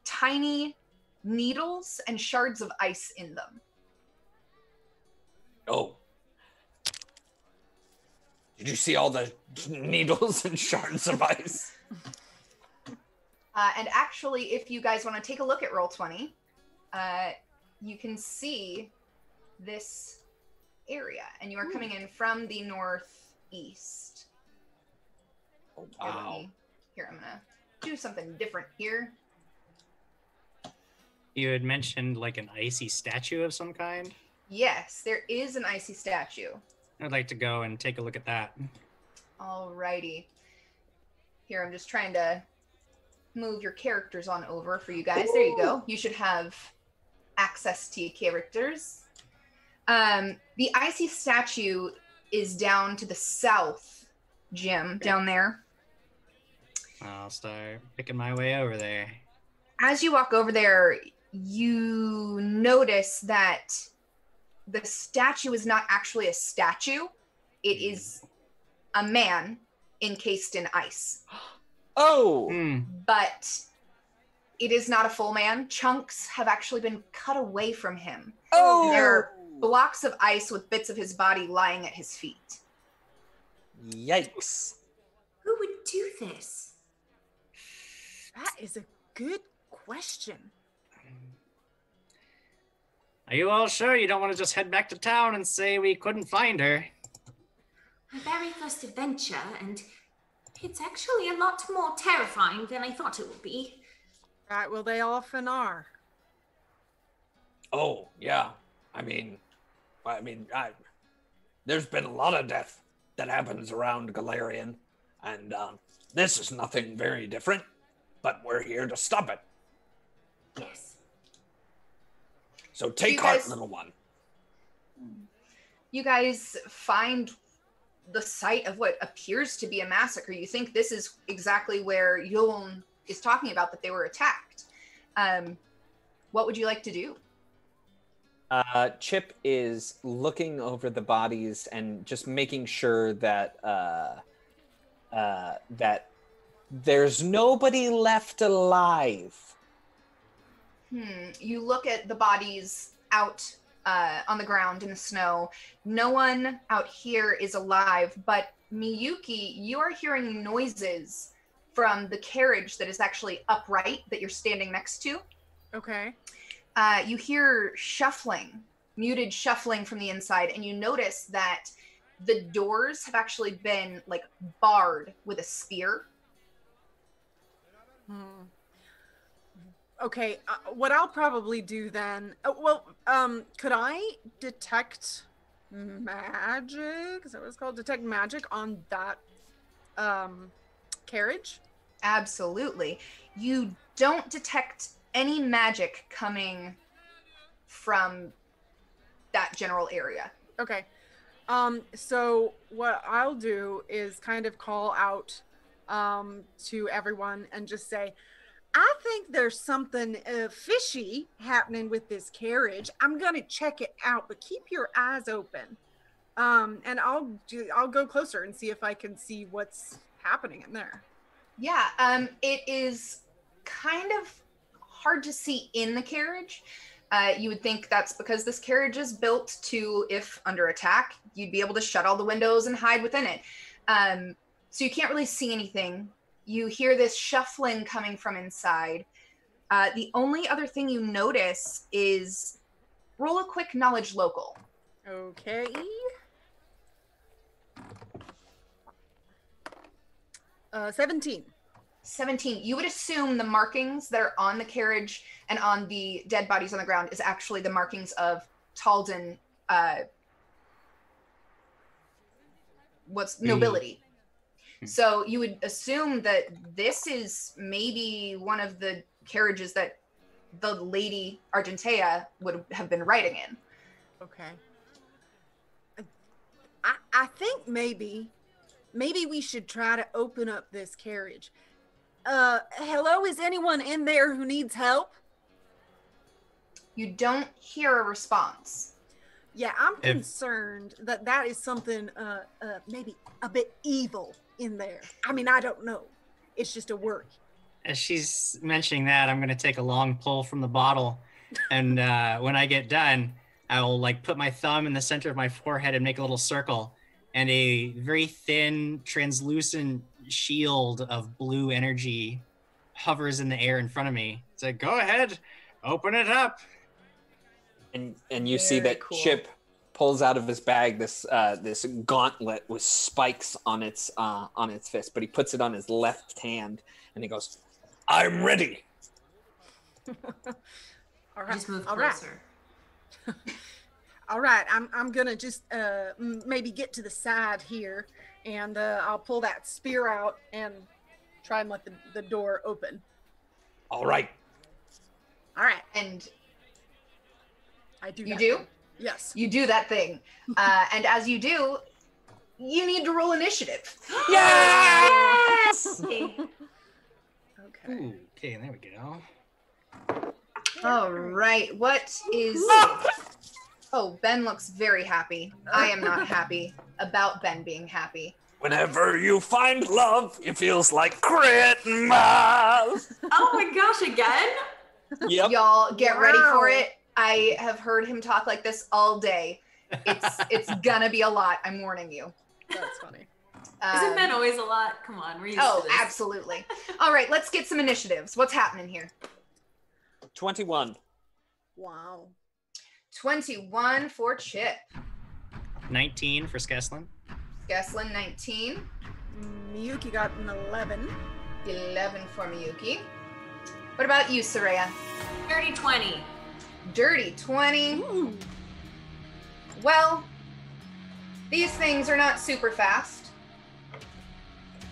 tiny needles and shards of ice in them. Oh. Did you see all the needles and shards of ice? And actually, if you guys want to take a look at Roll20, you can see this area, and you are coming in from the northeast. Oh, wow. Here, I'm gonna do something different here. You had mentioned like an icy statue of some kind. Yes, there is an icy statue. I'd like to go and take a look at that. Alrighty. Here, I'm just trying to move your characters on over for you guys. There you go. You should have access to your characters. The icy statue is down to the south, Jim, down there. I'll start picking my way over there. As you walk over there, you notice that the statue is not actually a statue. It is a man encased in ice. Oh! But it is not a full man. Chunks have actually been cut away from him. Oh! There are blocks of ice with bits of his body lying at his feet. Yikes. Who would do this? That is a good question. Are you all sure you don't want to just head back to town and say we couldn't find her? My very first adventure, and it's actually a lot more terrifying than I thought it would be. Right, well, they often are. Oh, yeah. There's been a lot of death that happens around Galarian, and this is nothing very different, but we're here to stop it. Yes. So take heart, little one. You guys find the site of what appears to be a massacre. You think this is exactly where Yuln is talking about, that they were attacked. What would you like to do? Chip is looking over the bodies and just making sure that that there's nobody left alive. You look at the bodies out on the ground in the snow. No one out here is alive, but Miyuki, you are hearing noises from the carriage that is actually upright that you're standing next to. Okay. You hear shuffling, muted shuffling from the inside, and you notice that the doors have actually been like barred with a spear. Okay, what I'll probably do then, could I detect magic? Is that what it's called? Detect magic on that carriage? Absolutely. You don't detect any magic coming from that general area. Okay. So what I'll do is kind of call out to everyone and just say, I think there's something fishy happening with this carriage. I'm gonna check it out, but keep your eyes open. And I'll go closer and see if I can see what's happening in there. Yeah, it is kind of hard to see in the carriage. You would think that's because this carriage is built to, if under attack, you'd be able to shut all the windows and hide within it. So you can't really see anything. You hear this shuffling coming from inside. The only other thing you notice is roll a quick knowledge local. Okay. Uh, 17. 17. You would assume the markings that are on the carriage and on the dead bodies on the ground is actually the markings of Talden, nobility. So you would assume that this is maybe one of the carriages that the Lady Argentea would have been riding in. Okay. I think maybe we should try to open up this carriage. Hello, is anyone in there who needs help? You don't hear a response. Yeah, I'm concerned that is something maybe a bit evil in there. I mean, I don't know. It's just a worry. As she's mentioning that, I'm going to take a long pull from the bottle. And when I get done, I will put my thumb in the center of my forehead and make a little circle. And a very thin, translucent shield of blue energy hovers in the air in front of me. It's like, go ahead, open it up. And you see that cool. Chip pulls out of his bag this gauntlet with spikes on its fist, but he puts it on his left hand and he goes, I'm ready. All right. Just move closer. Right. All right, I'm gonna just maybe get to the side here, and I'll pull that spear out and try and let the door open. All right. All right. And I do. You do? Thing. Yes. You do that thing. And as you do, you need to roll initiative. Yes! Okay. Ooh, okay, there we go. All right. What is... Oh, Ben looks very happy. I am not happy about Ben being happy. Whenever you find love, it feels like Christmas. Oh my gosh, again? Yep. Y'all get ready for it. I have heard him talk like this all day. It's gonna be a lot. I'm warning you. That's funny. Isn't Ben always a lot? Come on, we're used to this. Absolutely. All right, let's get some initiatives. What's happening here? 21. Wow. 21 for Chip. 19 for Skeslin. Skeslin, 19. Miyuki got an 11. 11 for Miyuki. What about you, Soraya? Dirty 20. Dirty 20. Ooh. Well, these things are not super fast.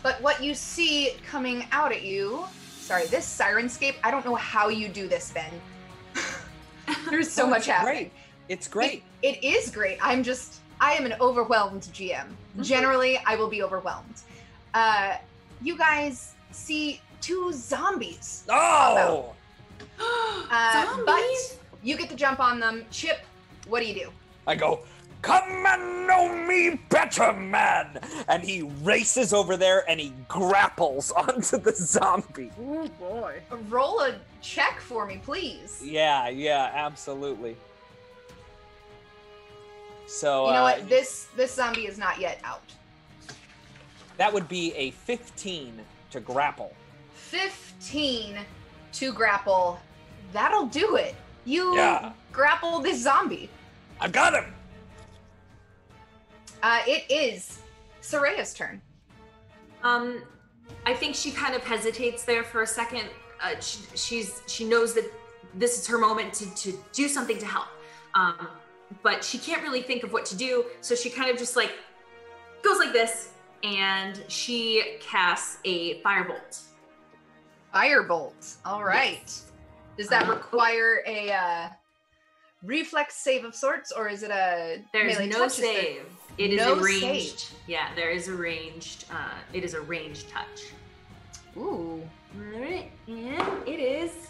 But what you see coming out at you... Sorry, this Sirenscape, I don't know how you do this, Ben. There's so much happening. Great. It's great. It is great. I am an overwhelmed GM. Mm-hmm. Generally, I will be overwhelmed. You guys see 2 zombies. Oh! Zombies? But you get to jump on them. Chip, what do? I go, come and know me better, man! And he races over there and he grapples onto the zombie. Oh boy. Roll a check for me, please. Yeah, absolutely. So You know what? This zombie is not yet out. that would be a 15 to grapple. 15 to grapple. That'll do it. You Yeah. grapple this zombie. I've got him! It is Soraya's turn. I think she kind of hesitates there for a second. She knows that this is her moment to do something to help. But she can't really think of what to do, so she kind of just like goes like this, and she casts a firebolt. Firebolt. All right. Yes. Does that require a reflex save of sorts, or is it a There's melee no touch? save. It is No a ranged. save. Yeah, there is a ranged. It is a ranged touch. Ooh. All right, and it is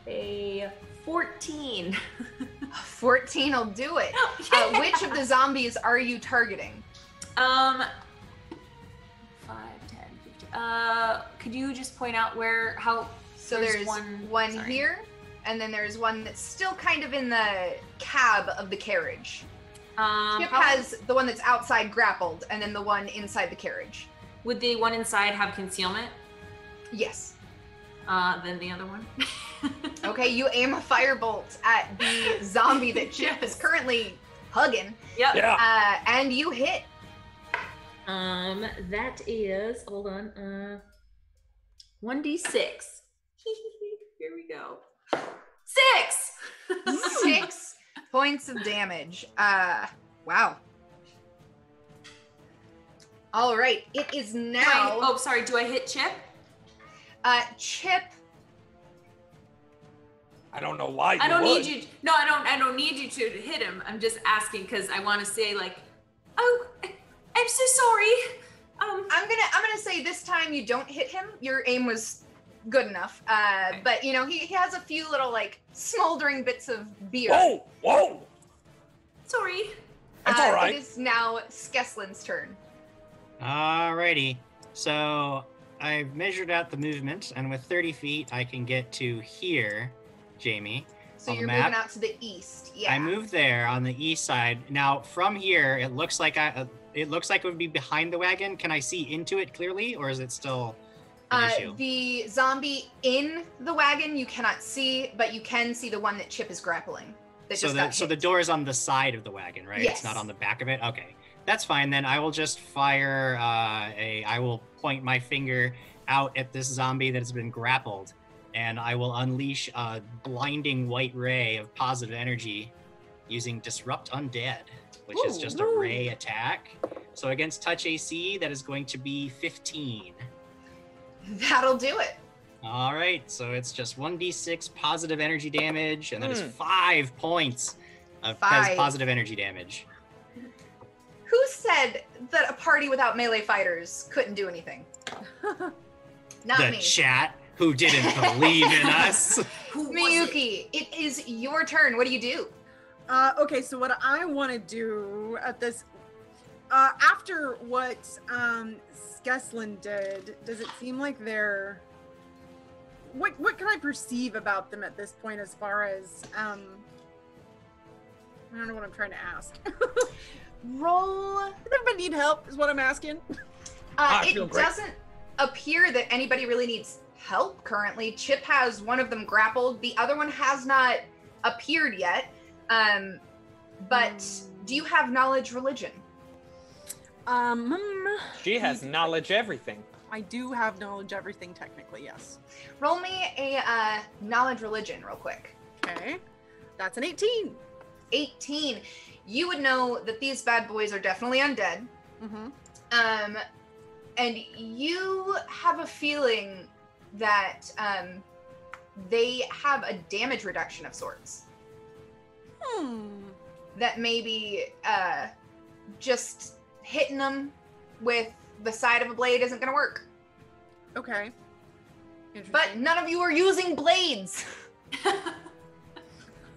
a 14. 14 will do it. Yeah. Which of the zombies are you targeting? 5, 10, 15. Could you just point out how? So there's one sorry. here, and then there's one that's still kind of in the cab of the carriage. Chip has the one that's outside grappled, and then the one inside the carriage. Would the one inside have concealment? Yes. Then the other one. Okay, you aim a firebolt at the zombie that Chip is currently hugging. Yep. Yeah. And you hit. That is, hold on, 1d6. Here we go. 6! 6 points of damage. Wow. All right, it is now. Sorry, do I hit Chip? Chip. I don't know why you I don't would. need you. No, I don't need you to hit him. I'm just asking because I want to say like, oh, I'm so sorry. I'm gonna say this time you don't hit him. Your aim was good enough. Okay. But you know he has a few little like smoldering bits of beer. Whoa! Sorry. That's all right. It is now Skeslin's turn. Alrighty. So I've measured out the movement, and with 30 feet, I can get to here, Jamie. So on the you're map. moving out to the east. Yeah. I moved there on the east side. Now from here, it looks like it would be behind the wagon. Can I see into it clearly, or is it still an issue? The zombie in the wagon you cannot see, but you can see the one that Chip is grappling. So the door is on the side of the wagon, right? Yes. It's not on the back of it. Okay, that's fine. Then I will just fire I will point my finger out at this zombie that has been grappled, and I will unleash a blinding white ray of positive energy using Disrupt Undead, which is just a ray attack. So against touch AC, that is going to be 15. That'll do it. All right, so it's just 1d6 positive energy damage, and that is 5 points of 5. positive energy damage. Who said that a party without melee fighters couldn't do anything? Not The me. chat who didn't believe in us. Who was it? Miyuki, it is your turn. What do you do? Okay, so what I want to do at this, after what Skeslin did, does it seem like they're, what can I perceive about them at this point as far as, I don't know what I'm trying to ask. Roll. Does everybody need help is what I'm asking? It feel great. doesn't appear that anybody really needs help currently. Chip has one of them grappled. The other one has not appeared yet. But do you have knowledge religion? She has knowledge everything. I do have knowledge everything technically, yes. Roll me a knowledge religion real quick. Okay. That's an 18. 18. You would know that these bad boys are definitely undead. Mm-hmm. And you have a feeling that they have a damage reduction of sorts. That maybe just hitting them with the side of a blade isn't going to work. Okay. But none of you are using blades.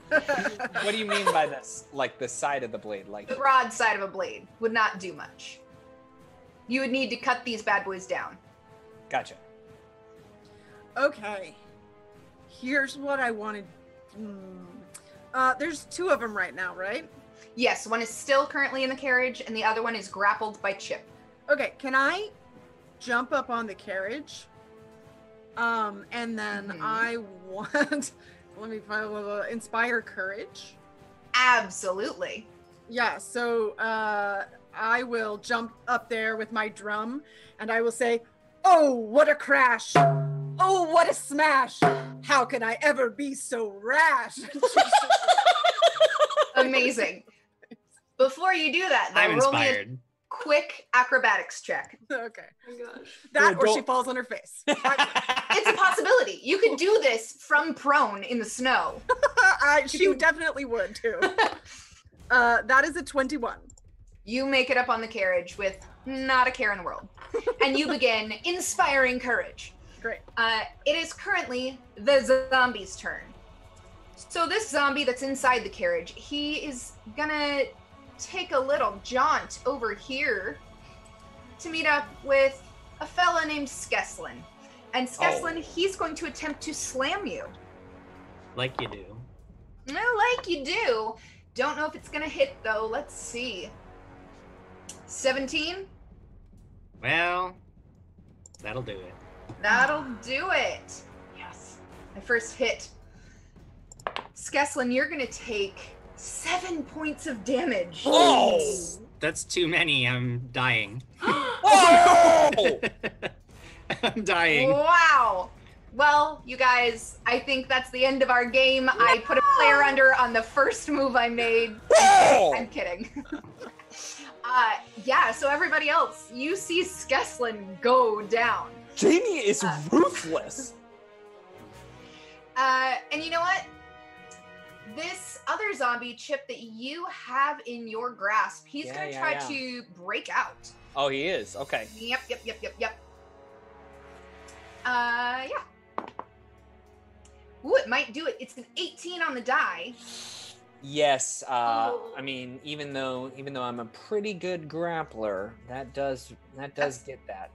What do you mean by this? Like the side of the blade? Like The broad side of a blade would not do much. You would need to cut these bad boys down. Gotcha. Okay. Here's what I wanted. There's 2 of them right now, right? Yes, one is still currently in the carriage, and the other one is grappled by Chip. Okay, can I jump up on the carriage? And then I want... Let me find a little inspire courage. Absolutely. Yeah, so I will jump up there with my drum and I will say, "Oh, what a crash! Oh, what a smash! How can I ever be so rash?" Amazing. Before you do that, though, I'm roll me a inspired. quick acrobatics check. Okay. Oh my gosh. That or don't- she falls on her face. It's a possibility. You could do this from prone in the snow. She definitely would too. That is a 21. You make it up on the carriage with not a care in the world. And you begin inspiring courage. Great. It is currently the zombie's turn. So this zombie that's inside the carriage, he is gonna take a little jaunt over here to meet up with a fella named Skeslin. And Skeslin, he's going to attempt to slam you. Like you do. Well, like you do. Don't know if it's gonna hit though. Let's see. 17? Well, that'll do it. That'll do it. Yes. My first hit. Skeslin, you're gonna take 7 points of damage. Oh! That's too many. I'm dying. Oh! I'm dying. Wow. Well, you guys, I think that's the end of our game. I put a player under on the first move I made. Oh! I'm kidding. Yeah, so everybody else, you see Skeslin go down. Jamie is ruthless. And you know what? This other zombie, Chip, that you have in your grasp, he's going to try to break out. Oh, he is. Okay. Yep. Yeah. Ooh, it might do it. It's an 18 on the die. Yes. I mean, even though I'm a pretty good grappler, that does get that.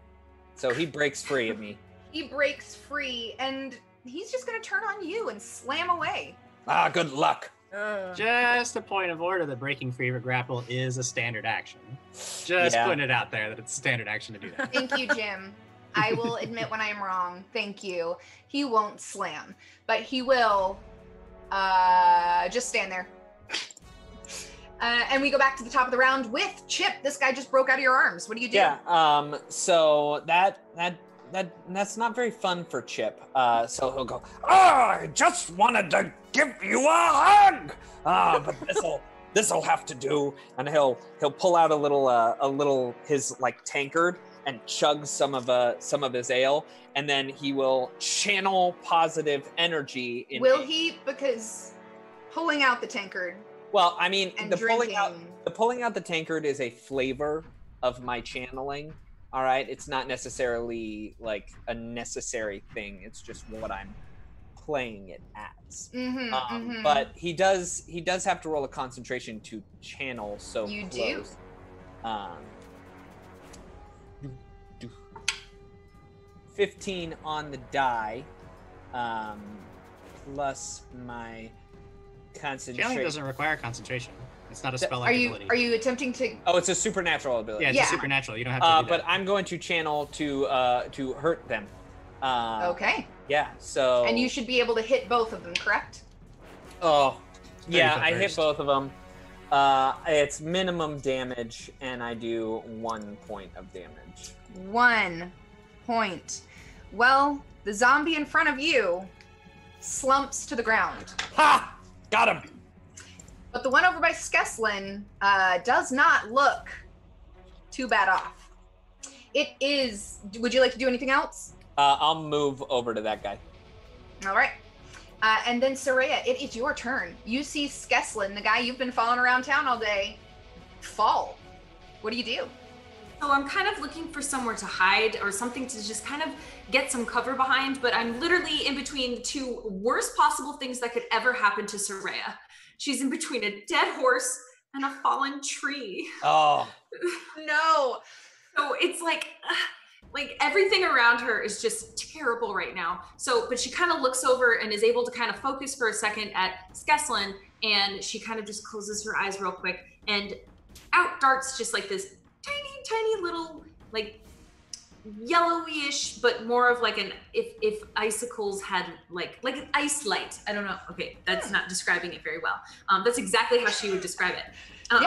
So he breaks free of me. He breaks free, and he's just going to turn on you and slam away. Ah, good luck. Just a point of order, the breaking free of a grapple is a standard action. Just putting it out there that it's a standard action to do that. Thank you, Jim. I will admit when I am wrong. Thank you. He won't slam, but he will just stand there. And we go back to the top of the round with Chip. This guy just broke out of your arms. What do you do? Yeah. So that's not very fun for Chip. So he'll go, I just wanted to give you a hug. But this'll have to do. and he'll pull out a little his like tankard and chug some of his ale, and then he will channel positive energy. Will he? Because pulling out the tankard. Well, I mean, And the pulling drinking. out the tankard is a flavor of my channeling. All right, it's not necessarily like a necessary thing. It's just what I'm playing it as. But he does have to roll a concentration to channel. So You close. Do. 15 on the die, plus my concentration. Channeling doesn't require concentration. It's not a spell-like ability. Are you attempting to? Oh, it's a supernatural ability. Yeah, it's Yeah. a supernatural. You don't have to do But that. I'm going to channel to hurt them. Okay. Yeah. So. And you should be able to hit both of them, correct? Oh. Yeah, 30 I hit first. both of them. It's minimum damage, and I do 1 point of damage. 1 point. Well, the zombie in front of you slumps to the ground. Ha! Got him. But the one over by Skeslin does not look too bad off. It is... Would you like to do anything else? I'll move over to that guy. All right. And then Soraya, it is your turn. You see Skeslin, the guy you've been following around town all day, fall. What do you do? So I'm kind of looking for somewhere to hide or something to just kind of get some cover behind, but I'm literally in between the two worst possible things that could ever happen to Soraya. She's in between a dead horse and a fallen tree. Oh. No. So it's like everything around her is just terrible right now. So, but she kind of looks over and is able to kind of focus for a second at Skeslin, and she kind of just closes her eyes real quick, and out darts just like this tiny little, like, yellowish, but more of like an, if icicles had like an ice light. I don't know. Okay, that's not describing it very well. That's exactly how she would describe it. And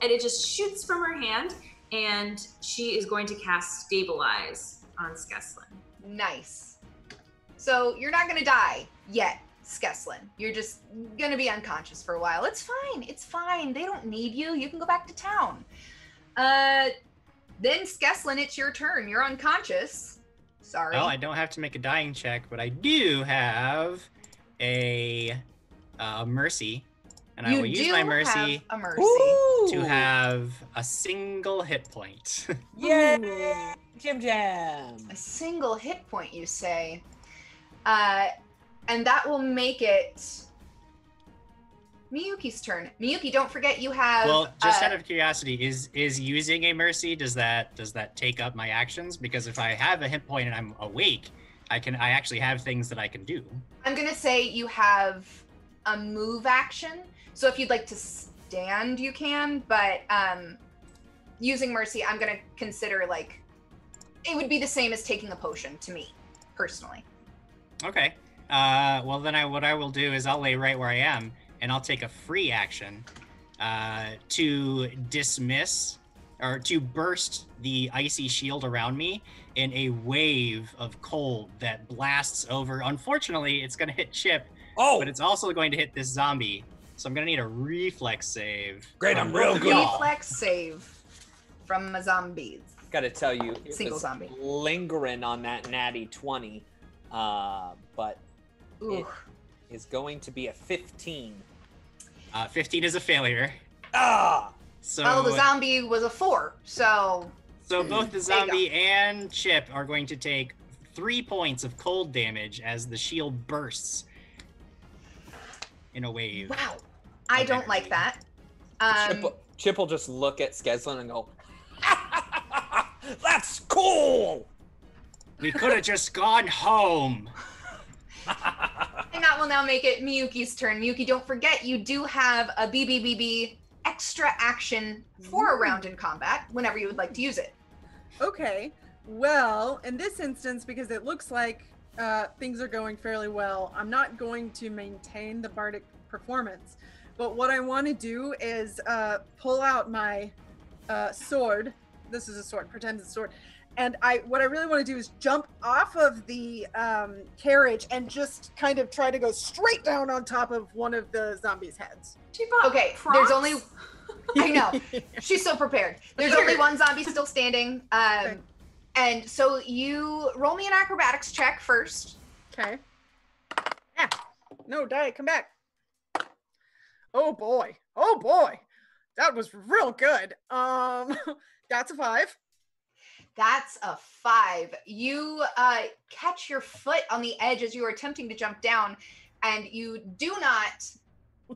it just shoots from her hand, and she is going to cast Stabilize on Skeslin. Nice. So you're not going to die yet, Skeslin. You're just going to be unconscious for a while. It's fine. It's fine. They don't need you. You can go back to town. Then Skeslin, it's your turn. You're unconscious. Sorry. Well, I don't have to make a dying check, but I do have a mercy. And I will use my mercy, a mercy. to have a single hit point. Yay! Jim Jam! A single hit point, you say. And that will make it Miyuki's turn. Miyuki, don't forget you have... Well, just out of curiosity, is using a mercy, does that take up my actions? Because if I have a hit point and I'm awake, I actually have things that I can do. I'm going to say you have a move action. So if you'd like to stand, you can, but using mercy, I'm going to consider like, it would be the same as taking a potion to me, personally. Okay. Well, then what I will do is I'll lay right where I am, and I'll take a free action to dismiss or to burst the icy shield around me in a wave of cold that blasts over. Unfortunately, it's going to hit Chip, but it's also going to hit this zombie. So I'm going to need a reflex save. Great, I'm real good. Reflex save from a zombie. Got to tell you, it Single was zombie. lingering on that natty 20, but Ooh. it is going to be a 15. 15 is a failure. So, Well, the zombie was a 4, so... So both the zombie and Chip are going to take 3 points of cold damage as the shield bursts in a wave. Wow. I don't like that. Chip will just look at Skeslin and go, That's cool! We could have just gone home. And that will now make it Miyuki's turn. Miyuki, don't forget, you do have a BBBB extra action for a round in combat whenever you would like to use it. Okay. Well, in this instance, because it looks like things are going fairly well, I'm not going to maintain the bardic performance. But what I want to do is pull out my sword. This is a sword, pretend it's a sword. And what I really want to do is jump off of the carriage and just kind of try to go straight down on top of one of the zombies' heads. Okay, there's only... I know. She's so prepared. There's only one zombie still standing. Okay. And so you roll me an acrobatics check first. Okay. Yeah. No, die, come back. Oh boy. Oh boy. That was real good. That's a 5. That's a 5. You catch your foot on the edge as you are attempting to jump down, and you do not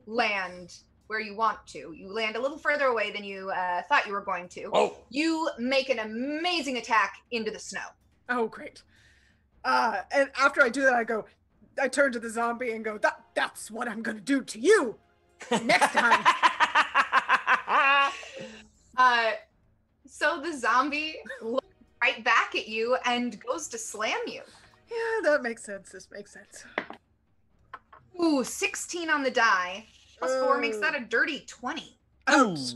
land where you want to. You land a little further away than you thought you were going to. Oh. You make an amazing attack into the snow. Oh, great. And after I do that, I turn to the zombie and go, that's what I'm going to do to you next time. So the zombie looks right back at you and goes to slam you. Yeah, that makes sense. This makes sense. Ooh, 16 on the die. Plus 4 makes that a dirty 20. Ouch.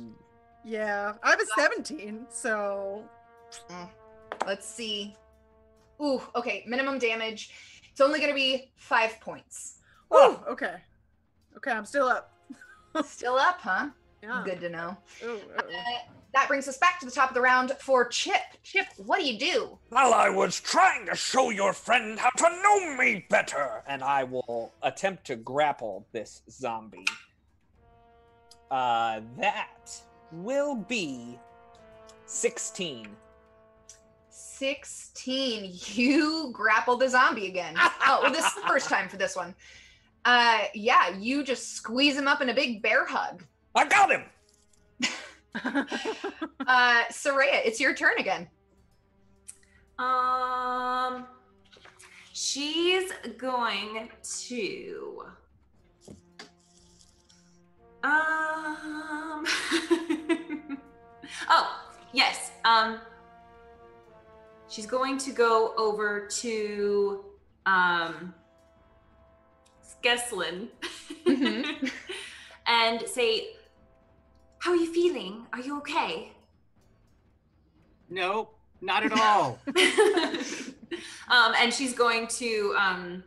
Yeah, I have a 17, so... Let's see. Ooh, okay, minimum damage. It's only going to be 5 points. Oh, okay. Okay, I'm still up. Still up, huh? Yeah. Good to know. Ooh, That brings us back to the top of the round for Chip. Chip, what do you do? Well, I was trying to show your friend how to know me better. And I will attempt to grapple this zombie. That will be 16. 16. You grapple the zombie again. Oh, well, this is the first time for this one. Yeah, you just squeeze him up in a big bear hug. I got him. Soraya, it's your turn again. She's going to oh, yes. She's going to go over to Skeslin and say, "How are you feeling? Are you okay?" No, not at all. And she's going to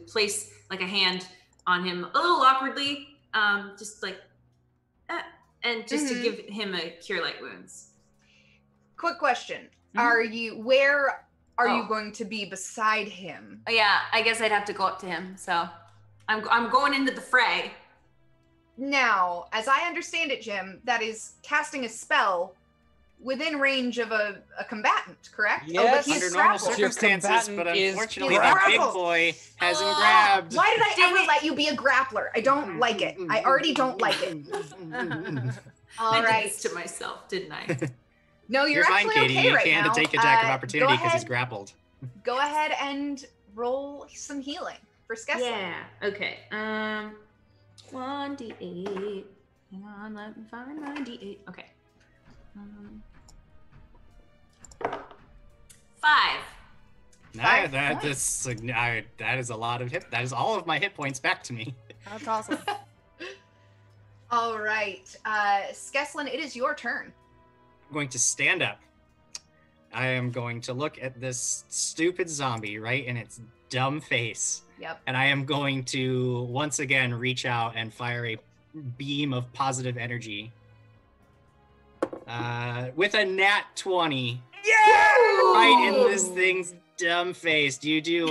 place like a hand on him a little awkwardly, just like, and just to give him a cure light wounds. Quick question. Where are you going to be beside him? Oh, yeah, I guess I'd have to go up to him. So I'm going into the fray. Now, as I understand it, Jim, that is casting a spell within range of a combatant, correct? Yes. But he's Under normal grappled. circumstances, but is unfortunately that big grappled. boy has him grabbed. Why did I ever let you be a grappler? I don't like it. I already don't like it. All I right. did this to myself, didn't I? No, you're fine, actually Katie. okay You right can't now. take attack of Go opportunity because he's ahead- grappled. Go ahead and roll some healing for Skeslin. Yeah. Okay. 1d8. Hang on, let me find my d8. Okay. 5. Five That is a lot of hit. That is all of my hit points back to me. that's awesome. All right. Skeslin, it is your turn. I'm going to stand up. I am going to look at this stupid zombie right in its dumb face. Yep. And I am going to once again reach out and fire a beam of positive energy. With a nat 20. Yeah! Right in this thing's dumb face. Do you do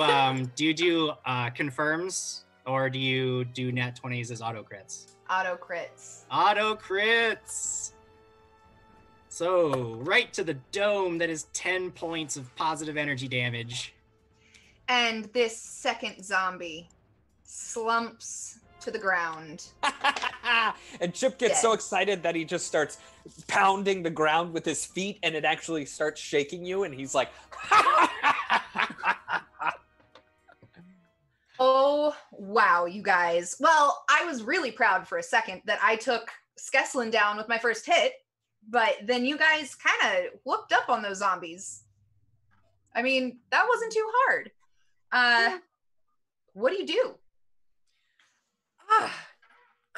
confirms or do you do nat 20s as auto crits? Auto crits. Auto crits. So right to the dome, that is 10 points of positive energy damage. And this second zombie slumps to the ground. And Chip gets so Dead. excited that he just starts pounding the ground with his feet, and it actually starts shaking you, and he's like, Oh, wow, you guys. Well, I was really proud for a second that I took Skeslin down with my first hit, but then you guys kind of whooped up on those zombies. I mean, that wasn't too hard. What do you do?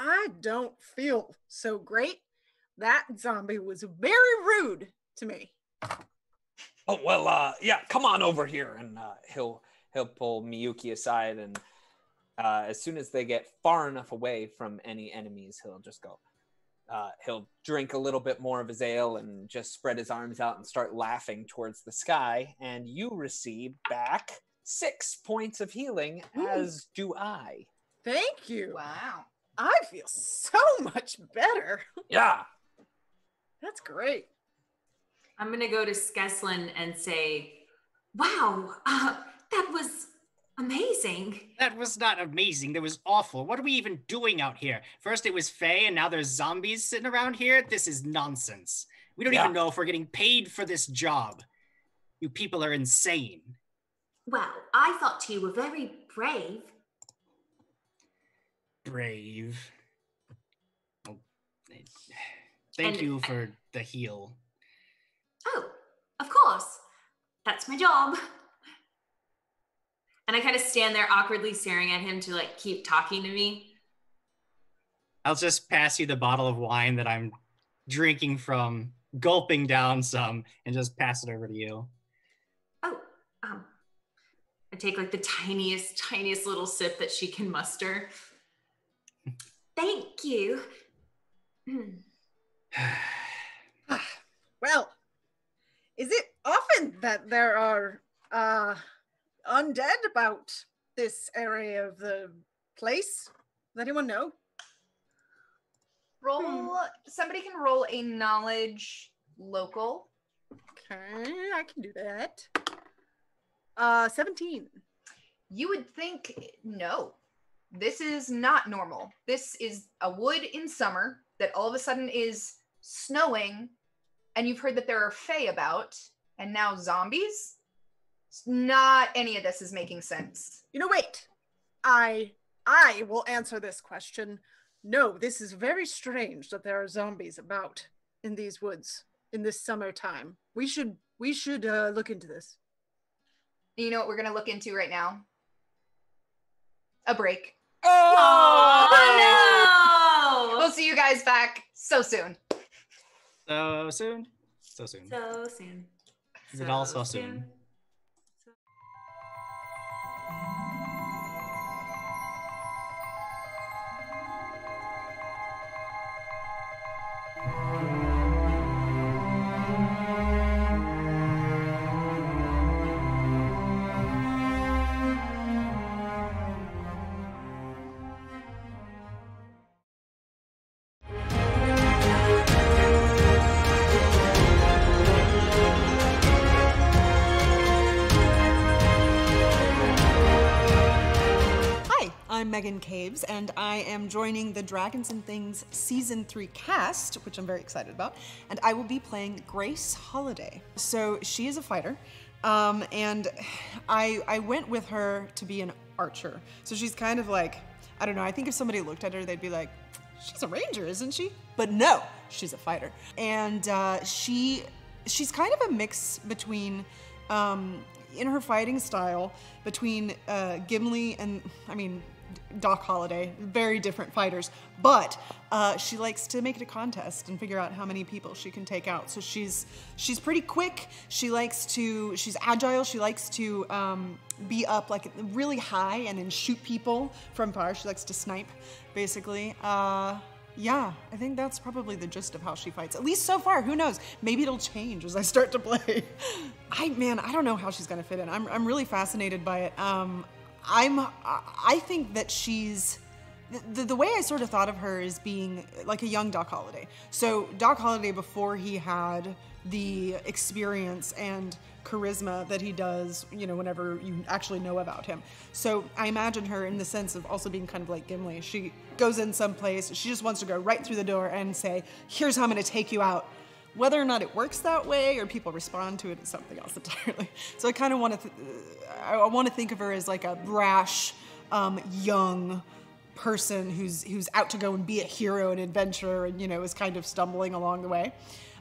I don't feel so great. That zombie was very rude to me. Oh, well, yeah, come on over here. and he'll pull Miyuki aside, and as soon as they get far enough away from any enemies, he'll just go. He'll drink a little bit more of his ale and just spread his arms out and start laughing towards the sky. And you receive back 6 points of healing, as do I. Thank you. Wow. I feel so much better. Yeah. That's great. I'm going to go to Skeslin and say, wow, that was amazing. That was not amazing. That was awful. What are we even doing out here? First it was Fae, and now there's zombies sitting around here. This is nonsense. We don't even know if we're getting paid for this job. You people are insane. Well, I thought you were very brave. Brave. Well, thank And- you for the heal. Oh, of course. That's my job. And I kind of stand there awkwardly staring at him to like keep talking to me. I'll just pass you the bottle of wine that I'm drinking from gulping down some and just pass it over to you. Oh, I take like the tiniest little sip that she can muster. Thank you. Well, is it often that there are undead about this area of the place? Does anyone know? Somebody can roll a knowledge local. Okay, I can do that. 17. You would think no. This is not normal. This is a wood in summer that all of a sudden is snowing, and you've heard that there are fae about, and now zombies? Not any of this is making sense. Wait. I will answer this question. No, this is very strange that there are zombies about in these woods in this summertime. We should look into this. You know what we're going to look into right now? A break. Oh, no! We'll see you guys back so soon. So soon? So soon. So soon. Is it all so soon? I'm Megan Caves, and I am joining the Dragons and Things Season 3 cast, which I'm very excited about, and I will be playing Grace Holiday. So she is a fighter, and I went with her to be an archer. So she's kind of like, I don't know, I think if somebody looked at her, they'd be like, she's a ranger, isn't she? But no, she's a fighter. And she's kind of a mix between, in her fighting style, between Gimli and, Doc Holliday, very different fighters, but she likes to make it a contest and figure out how many people she can take out. So she's pretty quick. She's agile. She likes to be up like really high and then shoot people from far. She likes to snipe, basically. Yeah, I think that's probably the gist of how she fights. At least so far, who knows? Maybe it'll change as I start to play. I don't know how she's gonna fit in. I'm really fascinated by it. I think that she's, the way I sort of thought of her is being like a young Doc Holliday. So Doc Holliday, before he had the experience and charisma that he does, whenever you actually know about him. So I imagine her in the sense of also being kind of like Gimli. She goes in someplace, she just wants to go right through the door and say, here's how I'm gonna take you out. Whether or not it works that way or people respond to it is something else entirely. So I kind of want to think of her as like a brash, young person who's out to go and be a hero and adventurer and, is kind of stumbling along the way.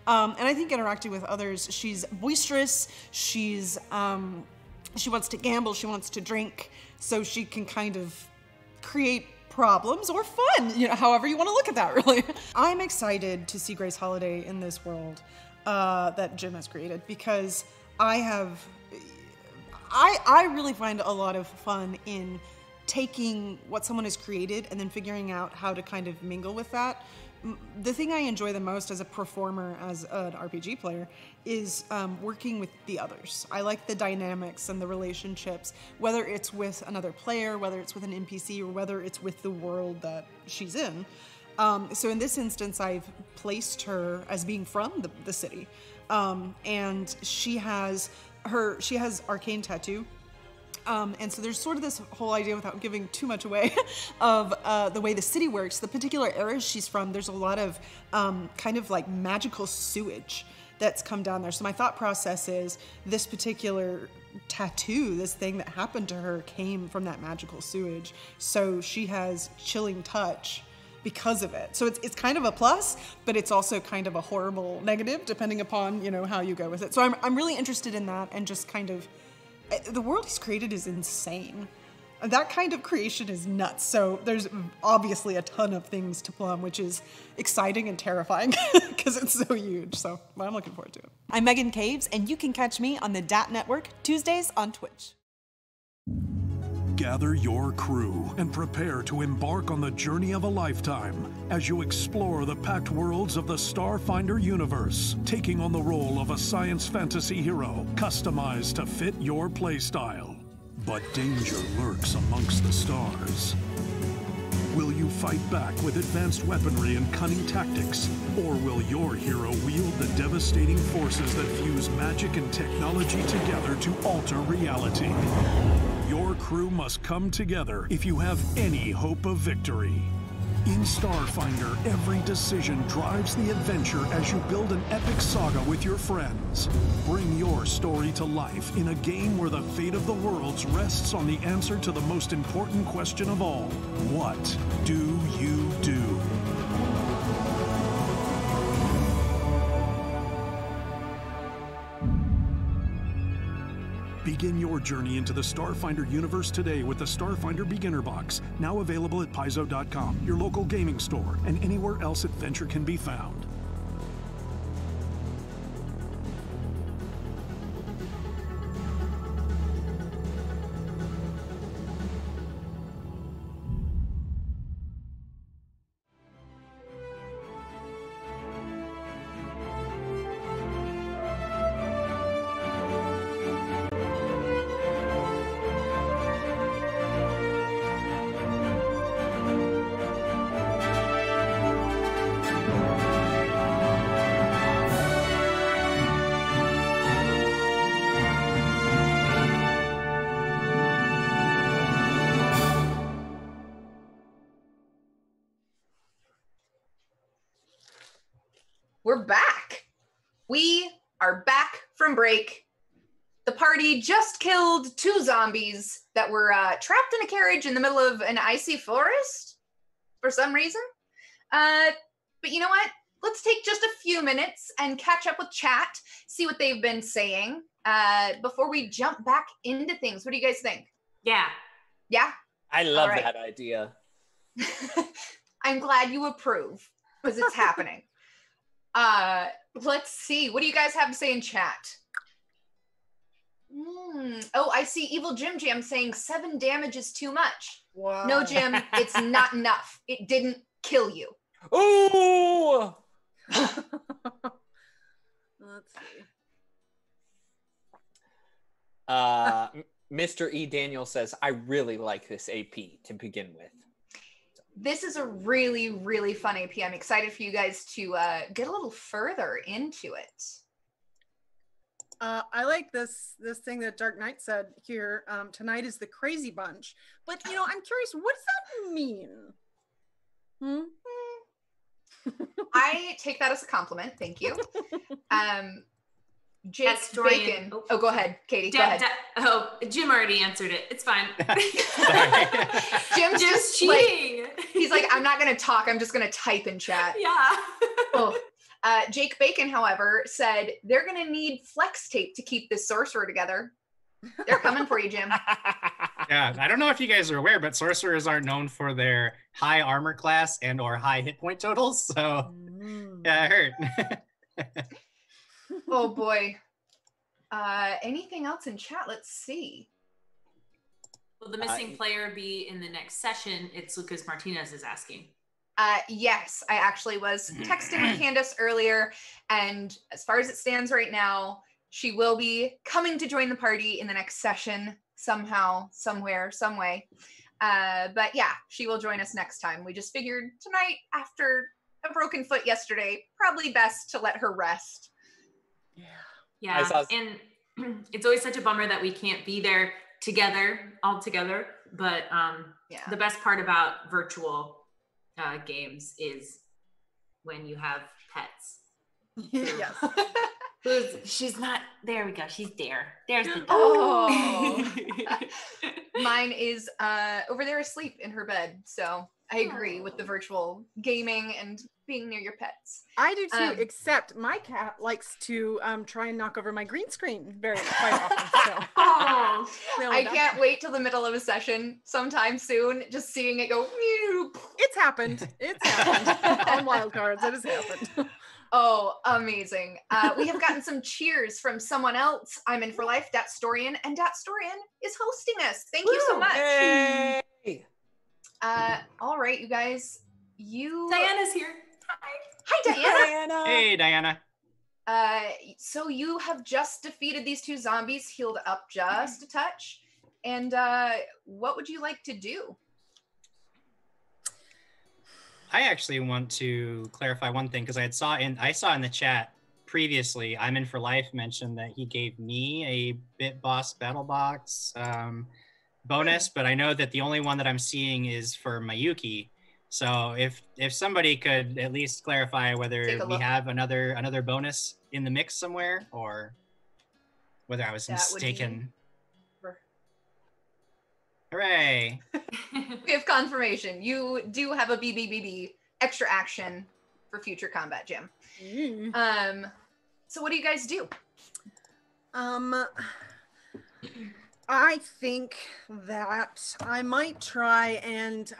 And I think interacting with others, she's boisterous, she wants to gamble, she wants to drink, so she can kind of create problems or fun, however you want to look at that, really. I'm excited to see Grace Holiday in this world that Jim has created, because I really find a lot of fun in taking what someone has created and then figuring out how to kind of mingle with that. The thing I enjoy the most as a performer, as an RPG player, is working with the others. I like the dynamics and the relationships, whether it's with another player, whether it's with an NPC, or whether it's with the world that she's in. So in this instance, I've placed her as being from the city. And she has arcane tattoo. And so there's sort of this whole idea, without giving too much away, of the way the city works. The particular area she's from, there's a lot of kind of like magical sewage that's come down there. So my thought process is this particular tattoo, this thing that happened to her, came from that magical sewage. So she has chilling touch because of it. So it's kind of a plus, but it's also kind of a horrible negative, depending upon, how you go with it. So I'm really interested in that, and just kind of, the world he's created is insane. That kind of creation is nuts. So there's obviously a ton of things to plumb, which is exciting and terrifying because it's so huge. So I'm looking forward to it. I'm Megan Caves, and you can catch me on the DAT Network Tuesdays on Twitch. Gather your crew and prepare to embark on the journey of a lifetime as you explore the packed worlds of the Starfinder universe, taking on the role of a science fantasy hero customized to fit your playstyle. But danger lurks amongst the stars. Will you fight back with advanced weaponry and cunning tactics? Or will your hero wield the devastating forces that fuse magic and technology together to alter reality? Your crew must come together if you have any hope of victory. In Starfinder, every decision drives the adventure as you build an epic saga with your friends. Bring your story to life in a game where the fate of the worlds rests on the answer to the most important question of all. What do you do? Begin your journey into the Starfinder universe today with the Starfinder Beginner Box, now available at Paizo.com, your local gaming store, and anywhere else adventure can be found. We're back. We are back from break. The party just killed 2 zombies that were trapped in a carriage in the middle of an icy forest for some reason. But you know what? Let's take just a few minutes and catch up with chat, see what they've been saying before we jump back into things. What do you guys think? Yeah. Yeah? I love that idea. I'm glad you approve because it's happening. Let's see. What do you guys have to say in chat? Oh, I see Evil Jim Jam saying 7 damage is too much. Wow. No, Jim, it's not enough. It didn't kill you. Ooh! Let's see. Mr. E. Daniel says, I really like this AP to begin with. This is a really, really fun AP. I'm excited for you guys to get a little further into it. I like this thing that Dark Knight said here. Tonight is the crazy bunch. But, you know, I'm curious, what does that mean? I take that as a compliment. Thank you. Jake Historian. Bacon. Oh, go ahead, Katie. Go ahead. Jim already answered it. It's fine. Jim's just cheating. He's like, I'm not going to talk. I'm just going to type in chat. Yeah. Jake Bacon, however, said they're going to need flex tape to keep this sorcerer together. They're coming for you, Jim. Yeah, I don't know if you guys are aware, but sorcerers are known for their high armor class and or high hit point totals. So, yeah, I heard. Oh boy. Anything else in chat? Let's see. Will the missing player be in the next session? It's Lucas Martinez is asking. Yes, I actually was texting with Candace earlier, and as far as it stands right now, she will be coming to join the party in the next session somehow, somewhere, some way. But yeah, she will join us next time. We just figured tonight, after a broken foot yesterday, probably best to let her rest. Yeah, and it's always such a bummer that we can't be there all together. But the best part about virtual games is when you have pets. Yes. She's not, there we go, she's there. There's the dog. Oh. Mine is over there asleep in her bed. So I agree with the virtual gaming and being near your pets. I do too, except my cat likes to try and knock over my green screen quite often. So. I can't wait till the middle of a session sometime soon, just seeing it go. Meow. It's happened. It's happened. On wild cards, it has happened. Oh, amazing. We have gotten some cheers from someone else. I'm in for life, Datstorian, and Datstorian is hosting us. Thank you so much. Hey! All right, you guys. Diana's here. Hi, Diana. Hey, Diana. So you have just defeated these two zombies, healed up just a touch. And what would you like to do? I actually want to clarify one thing because I saw in the chat previously, I'm in for life mentioned that he gave me a Bit Boss Battle Box bonus, but I know that the only one that I'm seeing is for Mayuki. So if somebody could at least clarify whether we have another bonus in the mix somewhere or whether I was mistaken. Hooray! We have confirmation. You do have a BBBB extra action for future combat, Jim. So what do you guys do? I think that I might try and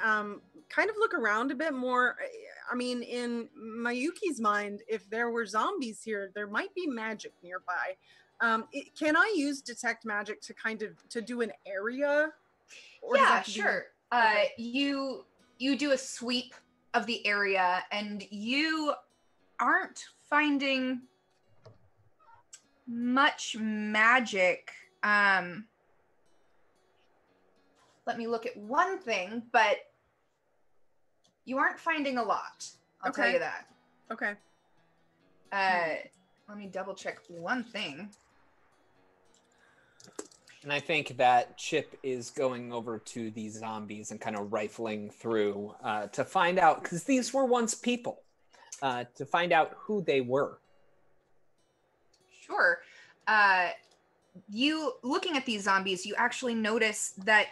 kind of look around a bit more. I mean, in Mayuki's mind, if there were zombies here, there might be magic nearby. Can I use detect magic to do an area? Or yeah, sure. Okay. You do a sweep of the area and you aren't finding much magic. Let me look at one thing, but you aren't finding a lot. I'll tell you that. Okay. Let me double check one thing. And I think that Chip is going over to these zombies and kind of rifling through to find out, because these were once people, to find out who they were. Sure. You looking at these zombies, you actually notice that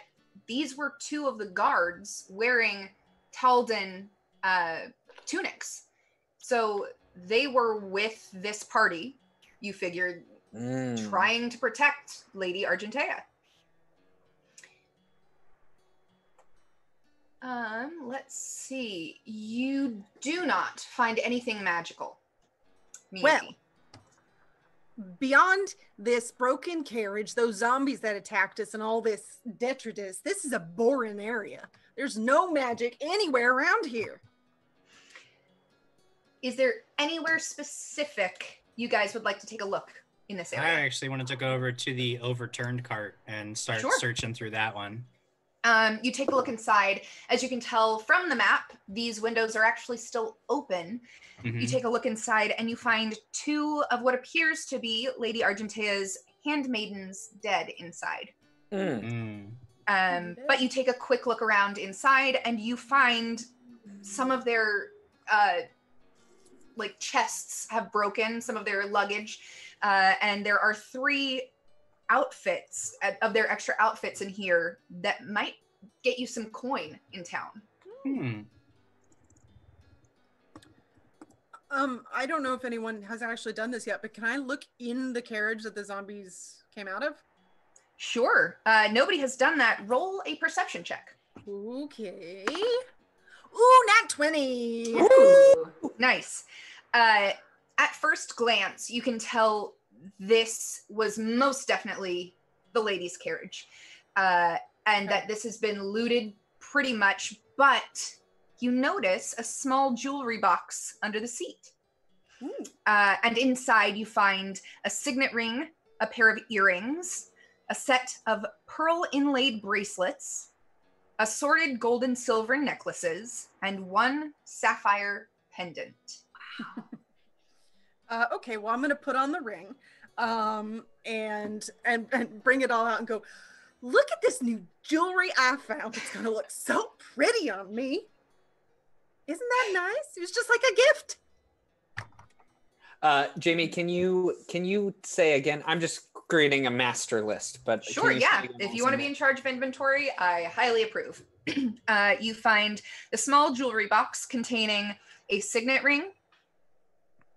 these were two of the guards wearing Heldren tunics. So they were with this party, you figured, trying to protect Lady Argentea. Let's see. You do not find anything magical. Miyuki. Well, beyond this broken carriage, those zombies that attacked us and all this detritus, this is a boring area. There's no magic anywhere around here. Is there anywhere specific you guys would like to take a look in this area? I actually wanted to go over to the overturned cart and start searching through that one. You take a look inside. As you can tell from the map, these windows are actually still open. Mm-hmm. You take a look inside and you find two of what appears to be Lady Argentea's handmaidens dead inside. But you take a quick look around inside and you find some of their chests have broken, some of their luggage, and there are three outfits of their extra outfits in here that might get you some coin in town. I don't know if anyone has actually done this yet, but can I look in the carriage that the zombies came out of? Sure. Nobody has done that. Roll a perception check. Okay. Ooh, nat 20. Ooh, nice. At first glance, you can tell this was most definitely the lady's carriage, and that this has been looted pretty much, but you notice a small jewelry box under the seat. And inside you find a signet ring, a pair of earrings, a set of pearl inlaid bracelets, assorted gold and silver necklaces, and one sapphire pendant. Okay, well, I'm going to put on the ring and bring it all out and go, look at this new jewelry I found. It's going to look so pretty on me. Isn't that nice? It was just like a gift. Jamie, can you say again? I'm just creating a master list, but sure, yeah. If you want to be in charge of inventory, I highly approve. You find the small jewelry box containing a signet ring,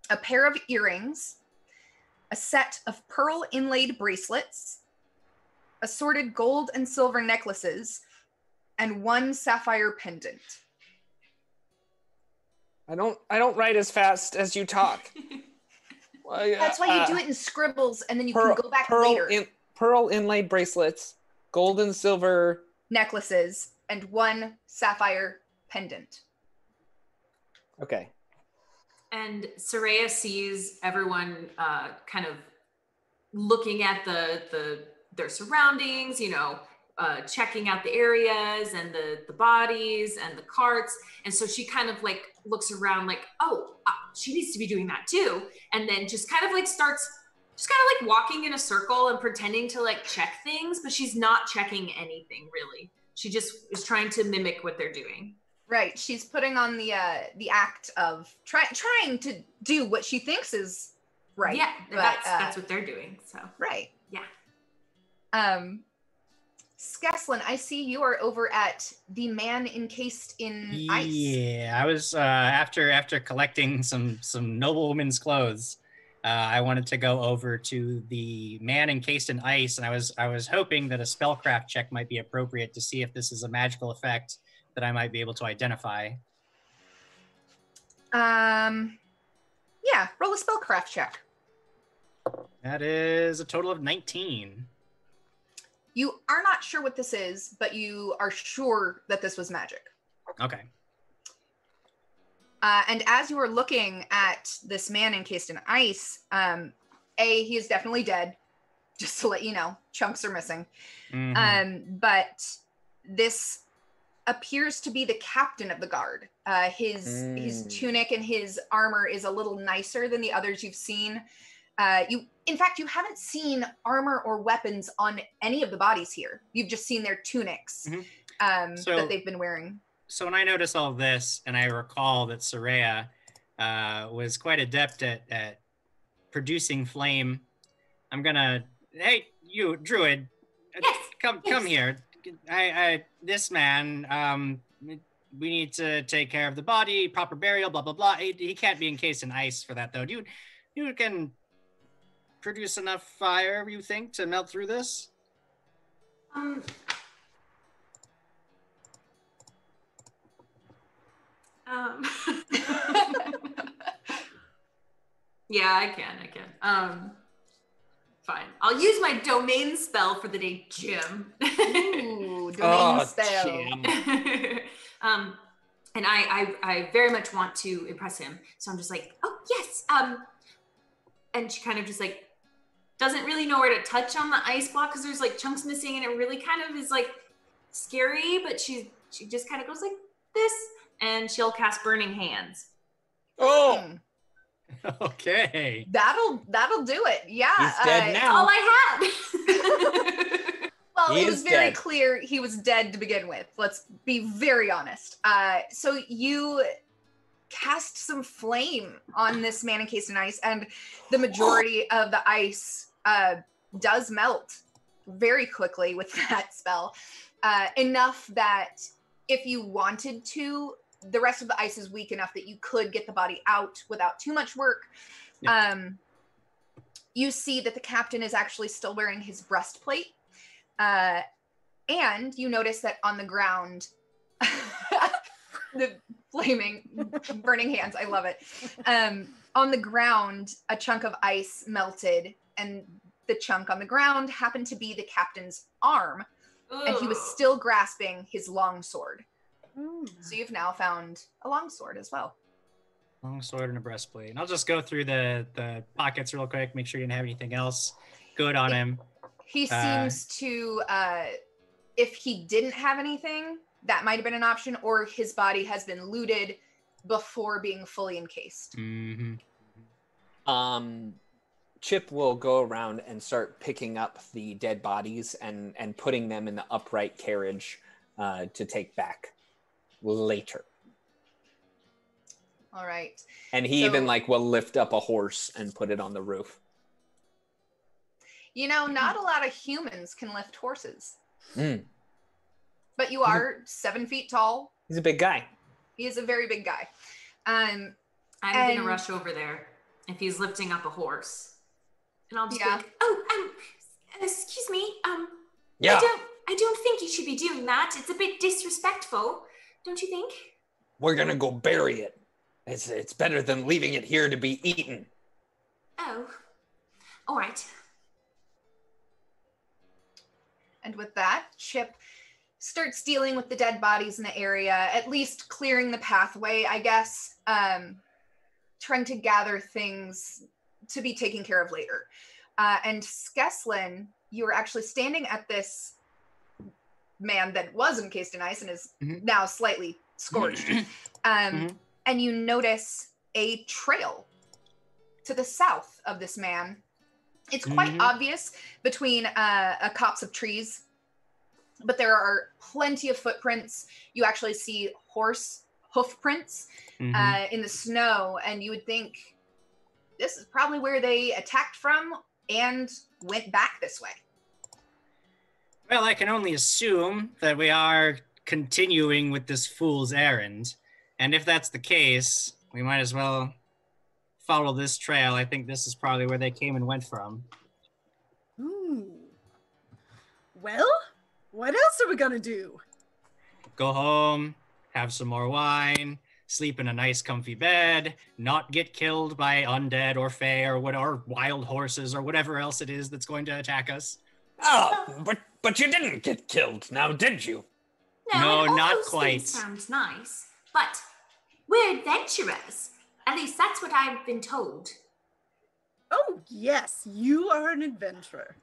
a pair of earrings, a set of pearl inlaid bracelets, assorted gold and silver necklaces, and one sapphire pendant. I don't write as fast as you talk. That's why you do it in scribbles, and then you can go back later. Pearl inlaid bracelets, gold and silver necklaces, and one sapphire pendant. Okay. And Soraya sees everyone kind of looking at their surroundings, checking out the areas and the bodies and the carts. And so she kind of like looks around like, she needs to be doing that too. And then just kind of like starts just kind of like walking in a circle and pretending to like check things, but she's not checking anything really. She just is trying to mimic what they're doing. Right. She's putting on the act of trying to do what she thinks is right. Yeah, but, that's what they're doing. So right. Yeah. Skeslin, I see you are over at the man encased in ice. Yeah, I was after collecting some noblewoman's clothes. I wanted to go over to the man encased in ice, and I was hoping that a spellcraft check might be appropriate to see if this is a magical effect that I might be able to identify. Yeah, roll a spellcraft check. That is a total of 19. You are not sure what this is, but you are sure that this was magic. Okay. And as you are looking at this man encased in ice, he is definitely dead. Just to let you know, chunks are missing. Mm-hmm. But this appears to be the captain of the guard. His tunic and his armor is a little nicer than the others you've seen. In fact, you haven't seen armor or weapons on any of the bodies here. You've just seen their tunics that they've been wearing. So when I notice all of this, and I recall that Soraya was quite adept at producing flame, I'm gonna, hey, you, Druid, yes, come here. This man, we need to take care of the body, proper burial, blah, blah, blah. He can't be encased in ice for that, though. You can produce enough fire, you think, to melt through this? Yeah, I can. Fine. I'll use my domain spell for the day, Jim. Ooh, domain spell. Jim. And I very much want to impress him. So I'm just like, oh, yes. And she kind of just like, doesn't really know where to touch on the ice block because there's like chunks missing and it really kind of is like scary, but she just kind of goes like this and she'll cast Burning Hands. Oh, okay. That'll do it. Yeah. He's dead now. That's all I had. Well, He it was is very dead. clear he was dead to begin with. Let's be very honest. So you cast some flame on this man encased in ice, and the majority of the ice does melt very quickly with that spell. Enough that if you wanted to, the rest of the ice is weak enough that you could get the body out without too much work. Yeah. You see that the captain is actually still wearing his breastplate. And you notice that on the ground, the flaming, burning hands, I love it. On the ground, a chunk of ice melted, and the chunk on the ground happened to be the captain's arm, and he was still grasping his longsword. So you've now found a longsword as well. Longsword and a breastplate. And I'll just go through the pockets real quick, make sure you didn't have anything else good on him. He seems to, if he didn't have anything, that might have been an option, or his body has been looted before being fully encased. Mm-hmm. Chip will go around and start picking up the dead bodies and putting them in the upright carriage to take back later. All right. And he even like will lift up a horse and put it on the roof. You know, not a lot of humans can lift horses. Mm. But you are 7 feet tall. He's a big guy. He is a very big guy. I'm gonna rush over there if he's lifting up a horse, and I'll just be like, "Oh, excuse me. Yeah. I don't think you should be doing that. It's a bit disrespectful, don't you think?" We're gonna go bury it. It's better than leaving it here to be eaten. Oh, all right. And with that, Chip starts dealing with the dead bodies in the area, at least clearing the pathway, I guess, trying to gather things to be taken care of later. And Skeslin, you were actually standing at this man that was encased in ice and is now slightly scorched. And you notice a trail to the south of this man. It's quite obvious between a copse of trees, but there are plenty of footprints. You actually see horse hoof prints in the snow, and you would think this is probably where they attacked from and went back this way. Well, I can only assume that we are continuing with this fool's errand. And if that's the case, we might as well follow this trail. I think this is probably where they came and went from. Ooh. Well, what else are we gonna do? Go home, have some more wine, sleep in a nice comfy bed, not get killed by undead or fae or wild horses or whatever else it is that's going to attack us. Oh, but you didn't get killed, now did you? No, and all not those quite. things sounds nice, but we're adventurers. At least that's what I've been told. Oh, yes, you are an adventurer.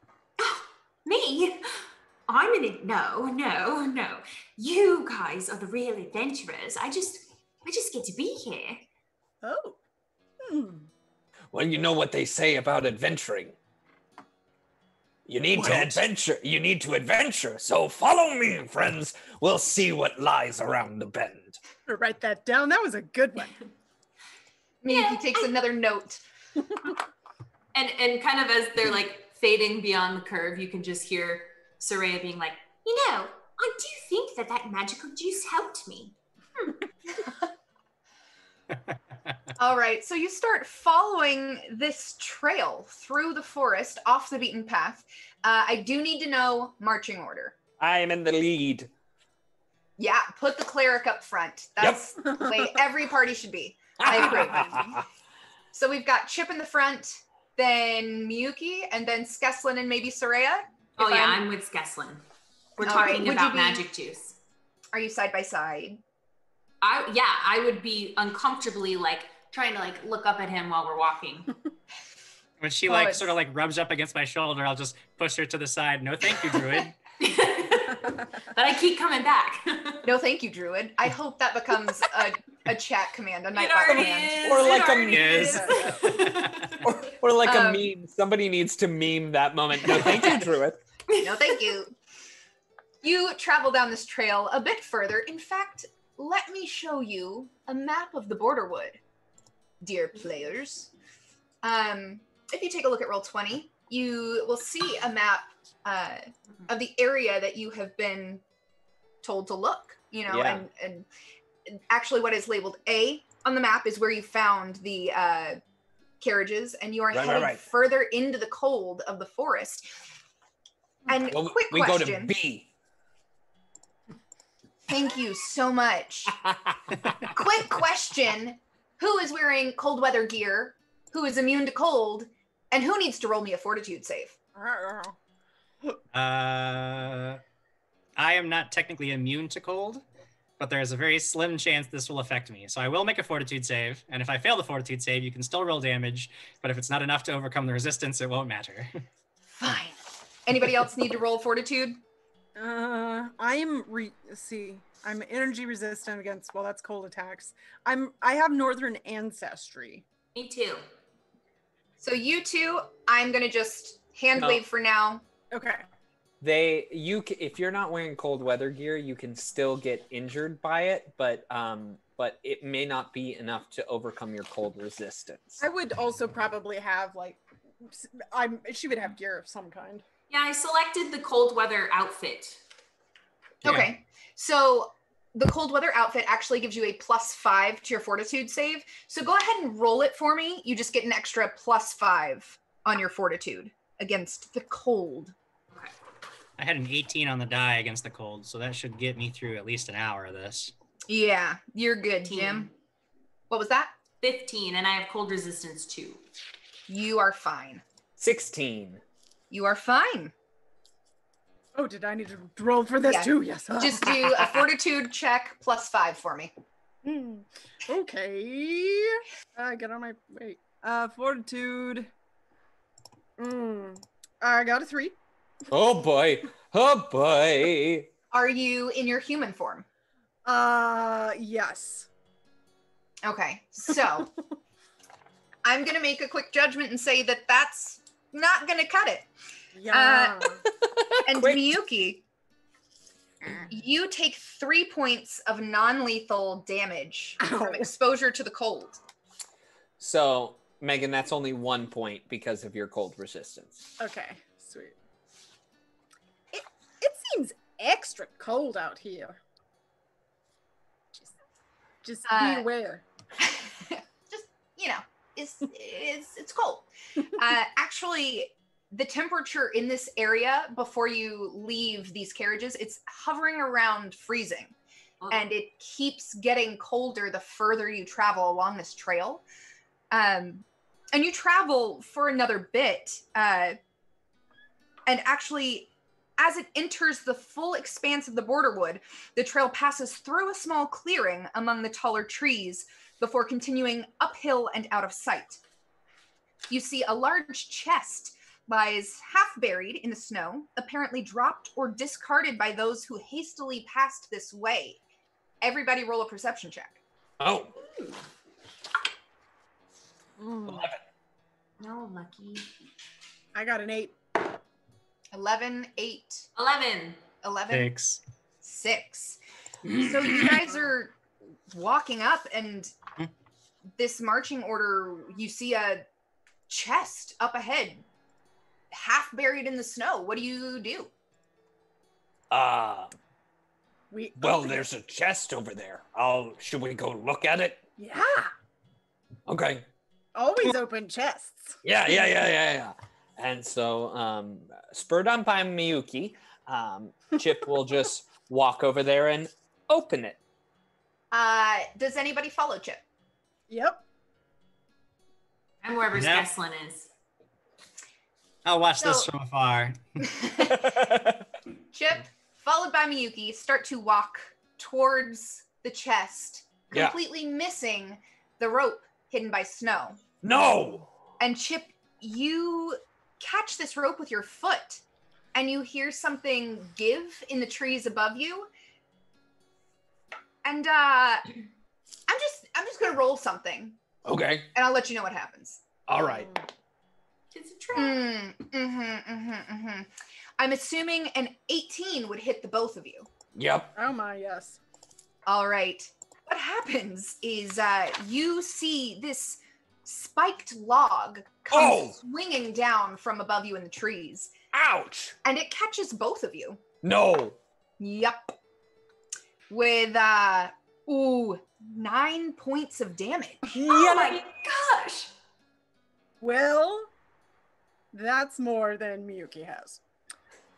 Me? No. You guys are the real adventurers. I just get to be here. Oh. Well, you know what they say about adventuring. You need to adventure. You need to adventure. So follow me, friends. We'll see what lies around the bend. Write that down. That was a good one. He takes another note. And kind of as they're like fading beyond the curve, you can just hear Soraya being like, I do think that magical juice helped me. All right, so you start following this trail through the forest off the beaten path. I do need to know marching order. I am in the lead. Yeah, put the cleric up front. That's the way every party should be. I agree. So we've got Chip in the front, then Miyuki, and then Skeslin and maybe Soraya. Oh yeah, I'm with Skeslin. We're talking about magic juice. Are you side by side? I would be uncomfortably trying to look up at him while we're walking. When she sort of rubs up against my shoulder, I'll just push her to the side. No, thank you, Druid. But I keep coming back. No, thank you, Druid. I hope that becomes a chat command, a nightbot command. Or like a meme. Somebody needs to meme that moment. No, thank you, Druid. No, thank you. You travel down this trail a bit further. In fact, let me show you a map of the Borderwood, dear players. If you take a look at Roll20, you will see a map of the area that you have been told to look, and actually what is labeled A on the map is where you found the carriages, and you are headed further into the cold of the forest. And quick we question. Go to B. Thank you so much. Quick question. Who is wearing cold weather gear? Who is immune to cold? And who needs to roll me a fortitude save? I am not technically immune to cold, but there's a very slim chance this will affect me. So I will make a fortitude save. And if I fail the fortitude save, you can still roll damage. But if it's not enough to overcome the resistance, it won't matter. Fine. Anybody else need to roll fortitude? I'm energy resistant against, that's cold attacks. I have northern ancestry. Me too. So you two, I'm gonna just hand wave for now. Okay. If you're not wearing cold weather gear, you can still get injured by it, but it may not be enough to overcome your cold resistance. I would also probably have she would have gear of some kind. Yeah, I selected the cold weather outfit. Yeah. Okay, so the cold weather outfit actually gives you a +5 to your fortitude save. So go ahead and roll it for me. You just get an extra +5 on your fortitude against the cold. I had an 18 on the die against the cold, so that should get me through at least an hour of this. Yeah, you're good, Jim. What was that? 15, and I have cold resistance 2. You are fine. 16. You are fine. Oh, did I need to roll for this Yeah. too? Yes. Just do a fortitude check +5 for me. Okay. I got on my wait. Fortitude. I got a 3. Oh boy. Oh boy. Are you in your human form? Yes. Okay, so I'm gonna make a quick judgment and say that that's not gonna cut it. Yeah. And Quick. Miyuki, you take 3 points of non-lethal damage Ow. from exposure to the cold. So, Megan, that's only 1 point because of your cold resistance. Okay. Sweet. It seems extra cold out here. Just be aware. Just, it's cold. Actually, the temperature in this area before you leave these carriages, it's hovering around freezing. And it keeps getting colder the further you travel along this trail. And you travel for another bit. And actually, as it enters the full expanse of the borderwood, the trail passes through a small clearing among the taller trees before continuing uphill and out of sight. You see a large chest lies half buried in the snow, apparently dropped or discarded by those who hastily passed this way. Everybody roll a perception check. Oh, 11. No, lucky. I got an 8. 11, 8, 11. 11, 6. 6. So you guys are walking up, and this marching order, you see a chest up ahead, half buried in the snow. What do you do? well, open it. there's a chest over there. Should we go look at it? Yeah. Okay. Always open chests. Yeah. And so, spurred on by Miyuki, Chip will just walk over there and open it. Does anybody follow Chip? Yep. I'm wherever Yeah. Skeslin is. I'll watch this So- from afar. Chip, followed by Miyuki, start to walk towards the chest, Yeah. completely missing the rope hidden by snow. No. And Chip, you catch this rope with your foot, and you hear something give in the trees above you. And I'm just gonna roll something, Okay. and I'll let you know what happens. All right. It's a trap. I'm assuming an 18 would hit the both of you. Yep. Oh my, yes. All right. What happens is you see this spiked log come Oh! swinging down from above you in the trees, Ouch. and it catches both of you. No. Yep. With 9 points of damage. Oh my gosh. Well, that's more than Miyuki has.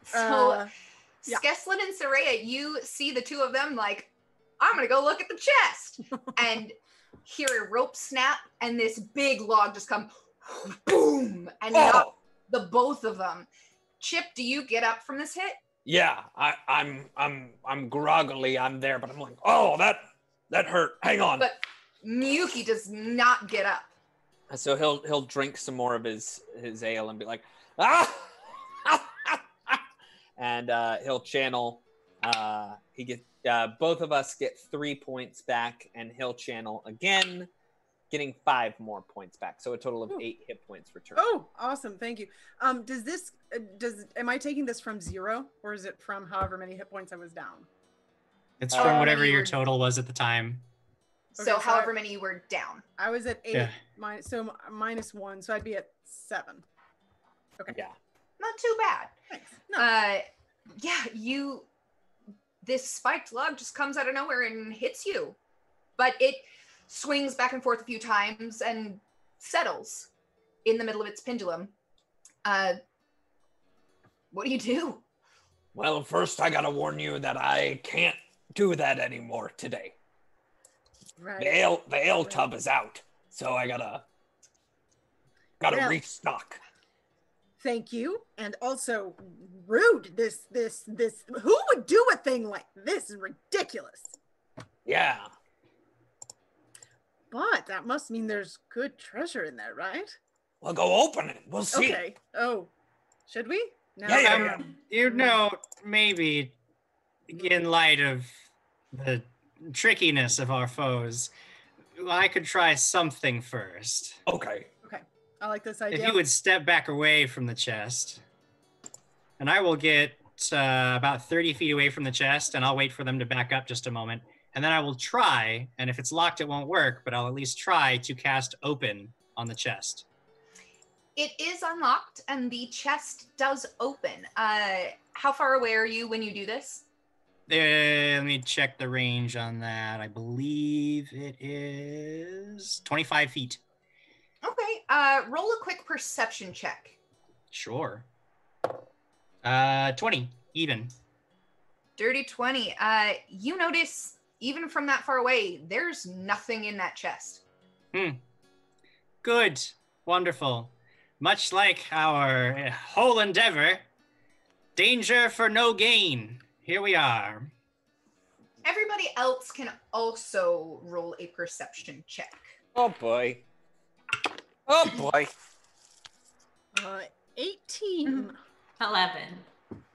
So yeah. Skeslin and Soraya, you see the two of them like, I'm gonna go look at the chest, and hear a rope snap, and this big log just come boom and knock the both of them. Chip, do you get up from this hit? Yeah. I'm groggily. I'm there, but I'm like, oh, that hurt. Hang on. But Miyuki does not get up. So he'll drink some more of his ale and be like, ah! And he'll channel. He gets both of us get 3 points back, and he'll channel again, getting 5 more points back. So a total of 8 hit points returned. Oh, awesome. Thank you. Am I taking this from 0, or is it from however many hit points I was down? It's from whatever you your were- total was at the time. So Okay, so however many you were down. I was at 8, Yeah. minus 1, so I'd be at 7. Okay. Yeah. Not too bad. Thanks. No. Yeah, this spiked log just comes out of nowhere and hits you. But it swings back and forth a few times and settles in the middle of its pendulum. What do you do? Well, first I gotta warn you that I can't do that anymore today. Right. The ale tub is out, so I gotta Well, restock. Thank you. And also, rude. This. Who would do a thing like this? Is ridiculous. Yeah. But that must mean there's good treasure in there, right? Well, go open it. We'll see. Okay. Oh, should we? No. Yeah. You know, maybe in light of the trickiness of our foes, I could try something first. Okay. I like this idea. If you would step back away from the chest, and I will get about 30 feet away from the chest, and I'll wait for them to back up just a moment, and then I will try, and if it's locked, it won't work, but I'll at least try to cast open on the chest. It is unlocked, and the chest does open. How far away are you when you do this? Let me check the range on that. I believe it is 25 feet. Okay, roll a quick perception check. Sure. 20, even. Dirty 20. You notice, even from that far away, there's nothing in that chest. Good. Wonderful. Much like our whole endeavor, danger for no gain. Here we are. Everybody else can also roll a perception check. Oh boy. Oh boy. 18. 11.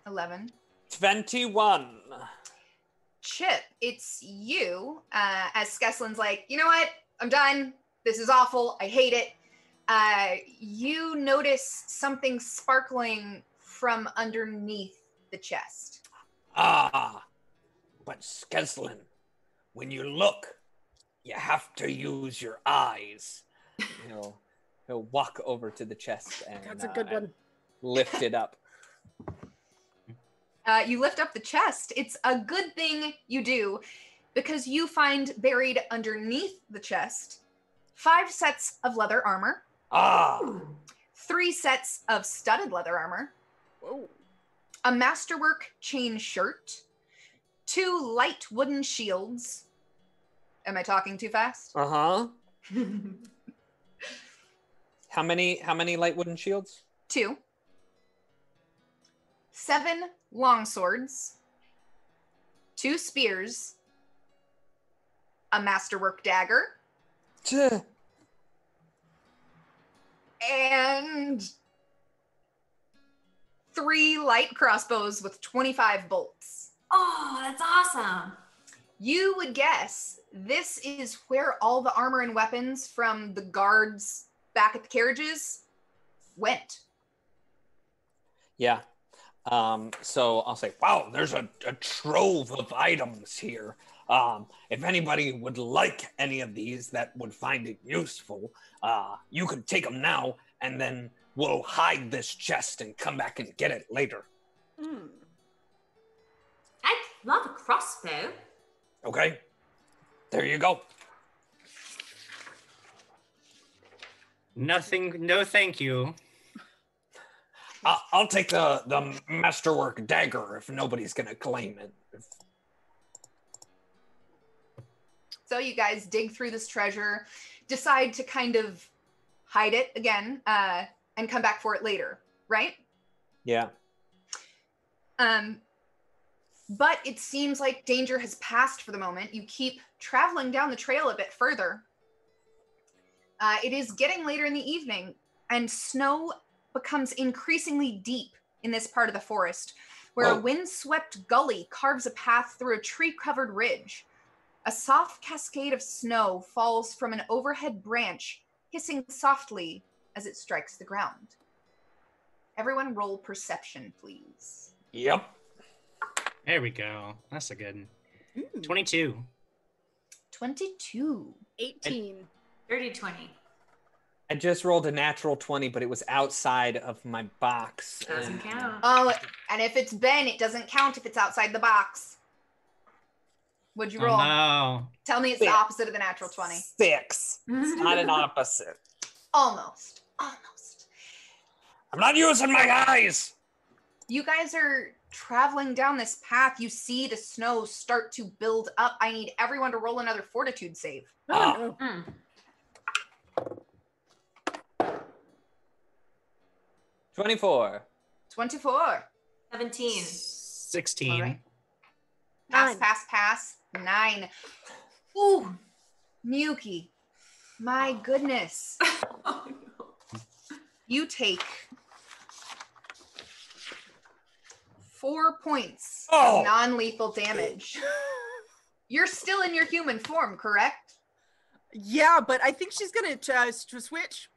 11. 21. Chip, it's you. As Skeslin's like, you know what? I'm done. This is awful. I hate it. You notice something sparkling from underneath the chest. Ah, but Skeslin, when you look, you have to use your eyes. He'll walk over to the chest and That's a good one. lift it up. You lift up the chest. It's a good thing you do, because you find buried underneath the chest 5 sets of leather armor. 3 sets of studded leather armor. Whoa. A masterwork chain shirt. 2 light wooden shields. Am I talking too fast? Uh-huh. How many light wooden shields? 2. 7 long swords. 2 spears. A masterwork dagger. And 3 light crossbows with 25 bolts. Oh, that's awesome. You would guess this is where all the armor and weapons from the guards back at the carriages went. Yeah. So I'll say, Wow, there's a trove of items here. If anybody would like any of these that would find it useful, you could take them now, and then we'll hide this chest and come back and get it later. I'd love a crossbow. Okay? There you go. Nothing, no thank you. I'll take the masterwork dagger if nobody's gonna claim it. So you guys dig through this treasure, decide to kind of hide it again, and come back for it later, right? yeah. But it seems like danger has passed for the moment. You keep traveling down the trail a bit further. It is getting later in the evening, and snow becomes increasingly deep in this part of the forest, where a windswept gully carves a path through a tree-covered ridge. A soft cascade of snow falls from an overhead branch, hissing softly as it strikes the ground. Everyone roll perception, please. Yep. There we go. That's a good 22. 22. 18. Dirty 20. I just rolled a natural 20, but it was outside of my box. Doesn't count. Oh, and if it's Ben, it doesn't count if it's outside the box. What'd you roll? No. Tell me it's the opposite of the natural 20. 6. It's not an opposite. Almost. I'm not using my eyes. You guys are traveling down this path. You see the snow start to build up. I need everyone to roll another fortitude save. 24. 24. 17. 16. All right. 9. Pass. 9. Ooh, Miyuki. My goodness. Oh, no. You take 4 points of non-lethal damage. You're still in your human form, correct? Yeah, but I think she's gonna switch.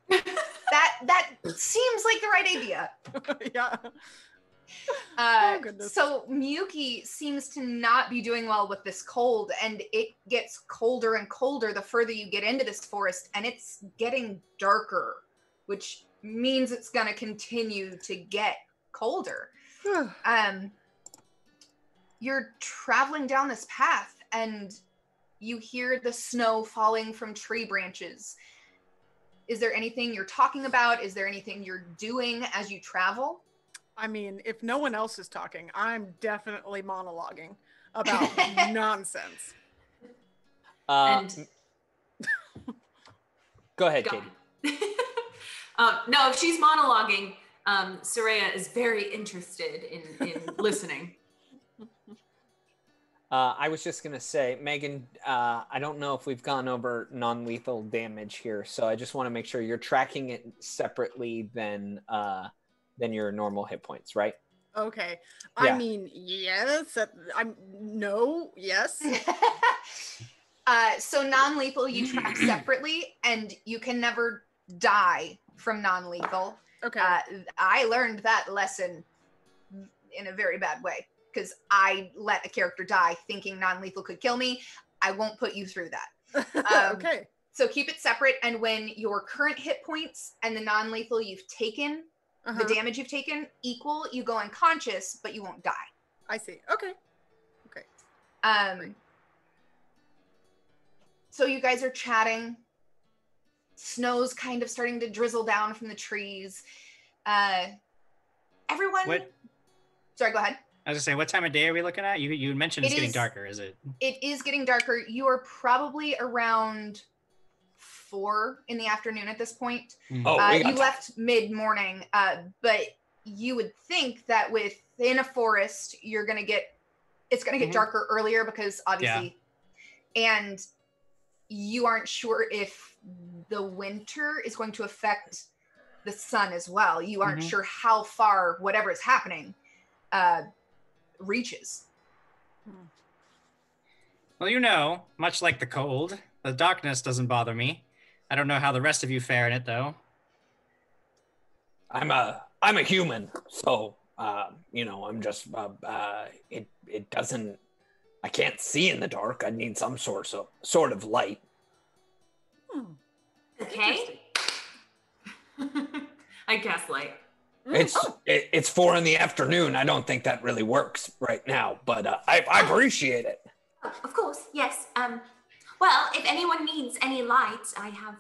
That seems like the right idea. Yeah. Oh, goodness. So Miyuki seems to not be doing well with this cold, and it gets colder and colder the further you get into this forest, and it's getting darker, which means it's going to continue to get colder. You're traveling down this path, and you hear the snow falling from tree branches. Is there anything you're talking about? Is there anything you're doing as you travel? I mean, if no one else is talking, I'm definitely monologuing about nonsense. And Go ahead, Katie. No, if she's monologuing, Soraya is very interested in listening. I was just gonna say, Megan, I don't know if we've gone over non-lethal damage here, so I just want to make sure you're tracking it separately than your normal hit points, right? Okay. Yeah. I mean, yes. Yes. So non-lethal you track separately, and you can never die from non-lethal. Okay. I learned that lesson in a very bad way, because I let a character die thinking non-lethal could kill me. I won't put you through that. Okay. So keep it separate, and when your current hit points and the non-lethal you've taken, the damage you've taken equal, you go unconscious, but you won't die. I see. Okay. So you guys are chatting. Snow's kind of starting to drizzle down from the trees. Everyone. What? Sorry, go ahead. I was gonna say, what time of day are we looking at? You mentioned it's getting darker. Is it? It is getting darker. You are probably around 4 in the afternoon at this point. We You got left mid-morning, but you would think that within a forest, it's going to get darker earlier, because obviously, and you aren't sure if the winter is going to affect the sun as well. You aren't sure how far whatever is happening reaches. Well, much like the cold, the darkness doesn't bother me. I don't know how the rest of you fare in it, though. I'm a human, so I'm just it doesn't. I can't see in the dark. I need some sort of light. Okay. I guess light. It's 4 in the afternoon. I don't think that really works right now, but I appreciate it. Oh, of course, yes. Well, if anyone needs any light, I have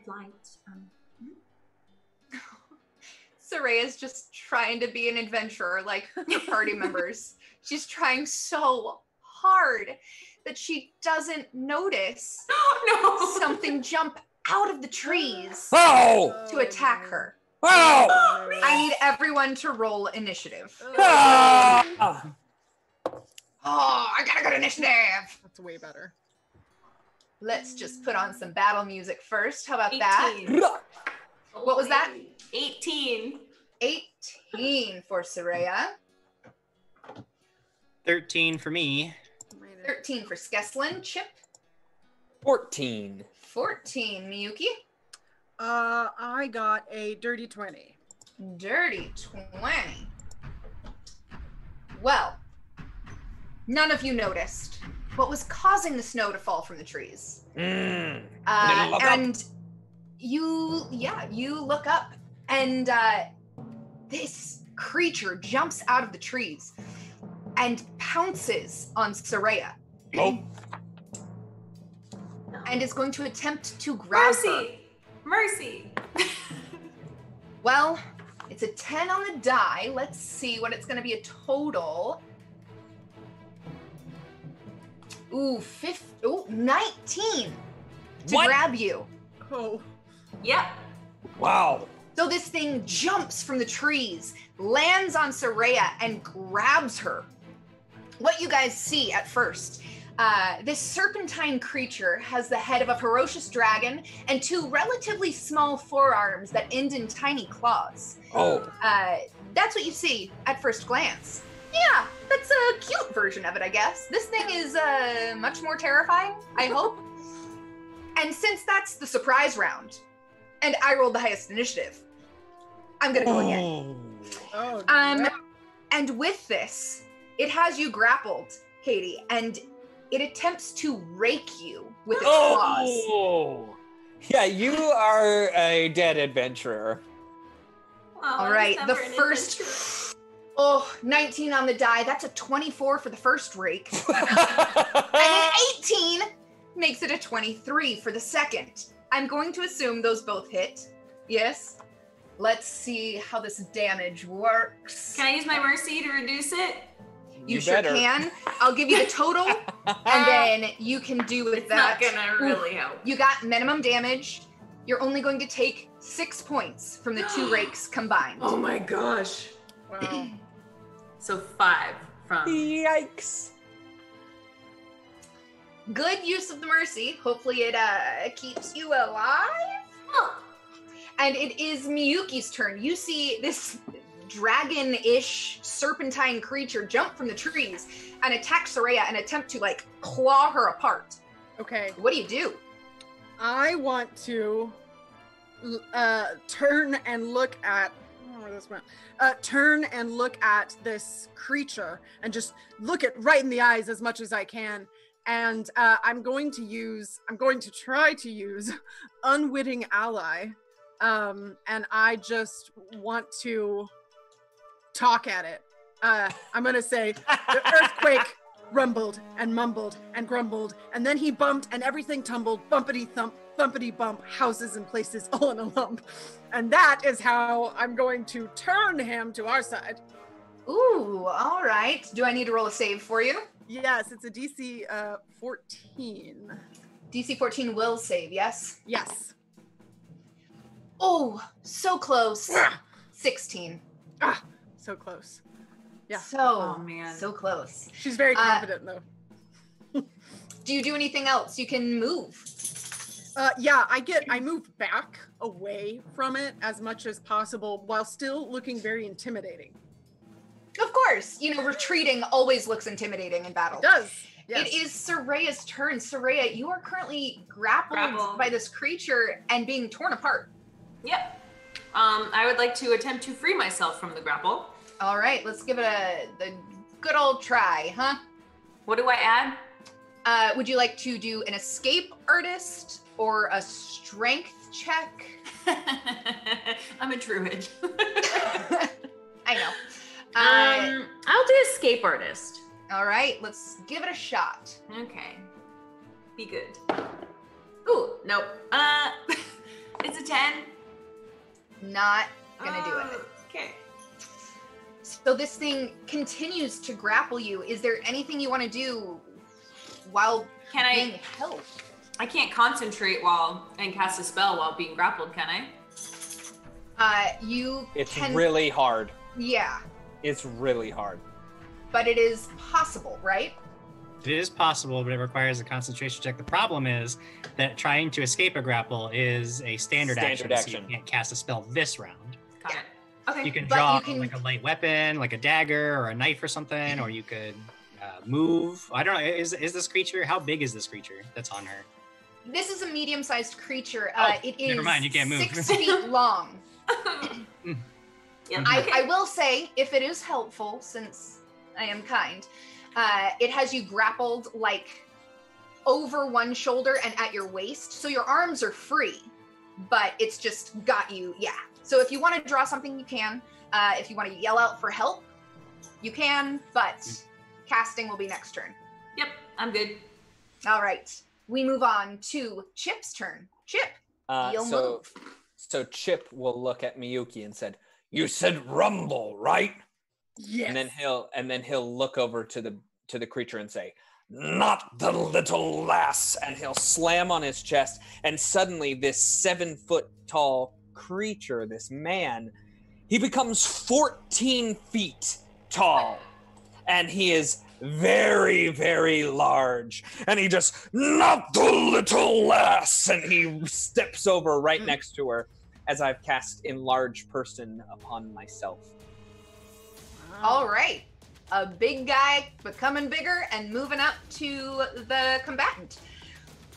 light. Soraya's just trying to be an adventurer like her party members. She's trying so hard that she doesn't notice something jump out of the trees to attack her. I need everyone to roll initiative. I got a good initiative. That's way better. Let's just put on some battle music first. How about 18. that? What was that? 18. 18 for Soraya. 13 for me. 13 for Skeslin. Chip. 14. 14. Miyuki. I got a dirty 20. Dirty 20. Well, none of you noticed what was causing the snow to fall from the trees. And You look up, and this creature jumps out of the trees and pounces on Soraya. Oh. And is going to attempt to grab her. Mercy! Well, it's a 10 on the die. Let's see what it's going to be a total. Ooh, 19 to grab you. Oh. Yep. Wow. So this thing jumps from the trees, lands on Soraya, and grabs her. What you guys see at first, this serpentine creature has the head of a ferocious dragon and 2 relatively small forearms that end in tiny claws. Oh. That's what you see at first glance. Yeah, that's a cute version of it, I guess. This thing is much more terrifying, I hope. And since that's the surprise round, and I rolled the highest initiative, I'm gonna go again. Oh, and with this, it has you grappled, Katie, and it attempts to rake you with its claws. Oh, yeah, you are a dead adventurer. All right, the first, 19 on the die. That's a 24 for the first rake. And an 18 makes it a 23 for the second. I'm going to assume those both hit. Yes. Let's see how this damage works. Can I use my mercy to reduce it? You sure can. I'll give you the total, and then you can do with that. It's not gonna really help. You got minimum damage. You're only going to take 6 points from the 2 rakes combined. Oh my gosh. Wow. So 5 from... Yikes. Good use of the mercy. Hopefully it keeps you alive. Oh. And it is Miyuki's turn. You see this dragon-ish serpentine creature jump from the trees and attack Soraya and attempt to claw her apart. Okay. What do you do? I want to turn and look at turn and look at this creature and just look it right in the eyes as much as I can. And I'm going to try to use Unwitting Ally. And I just want to talk at it. I'm going to say, the earthquake rumbled and mumbled and grumbled, and then he bumped and everything tumbled, bumpity thump, bumpity bump, houses and places all in a lump. And that is how I'm going to turn him to our side. Ooh, all right. Do I need to roll a save for you? Yes, it's a DC 14. DC 14 will save, yes? Yes. Oh, so close. 16. Ah, so close. Yeah. So, man. So close. She's very confident, though. Do you do anything else? You can move. Yeah, I move back away from it as much as possible while still looking very intimidating. Of course. Retreating always looks intimidating in battle. It does. Yes. It is Soraya's turn. Soraya, you are currently grappled by this creature and being torn apart. Yep. I would like to attempt to free myself from the grapple. All right, let's give it the good old try, huh? What do I add? Would you like to do an escape artist or a strength check? I'm a druid. I know. I'll do escape artist. All right, let's give it a shot. Okay. Be good. Ooh, nope. It's a 10. Not gonna do it. Okay. So this thing continues to grapple you. Is there anything you want to do while being held? I can't concentrate and cast a spell while being grappled, can I? It's really hard. Yeah. It's really hard. But it is possible, right? It is possible, but it requires a concentration check. The problem is that trying to escape a grapple is a standard action. So you can't cast a spell this round. Got it. Okay. You can draw like a light weapon, like a dagger or a knife or something, or you could move. I don't know. Is this creature? How big is this creature that's on her? This is a medium-sized creature. It is never mind. You can't move. 6 feet long. Yeah, I will say, if it is helpful, since I am kind, it has you grappled over one shoulder and at your waist, so your arms are free. but it's just got you. Yeah. So if you want to draw something, you can. If you want to yell out for help, you can, but casting will be next turn. Yep, I'm good. All right. We move on to Chip's turn. Chip, you'll move. So Chip will look at Miyuki and said, You said rumble, right? Yes. and then he'll look over to the creature and say, Not the little lass. and he'll slam on his chest, and suddenly this 7 foot tall creature, this man, he becomes 14 feet tall, and he is very, very large, and he just, Not the little lass, and he steps over right next to her as I've cast Enlarge Person upon myself. All right. A big guy becoming bigger and moving up to the combatant.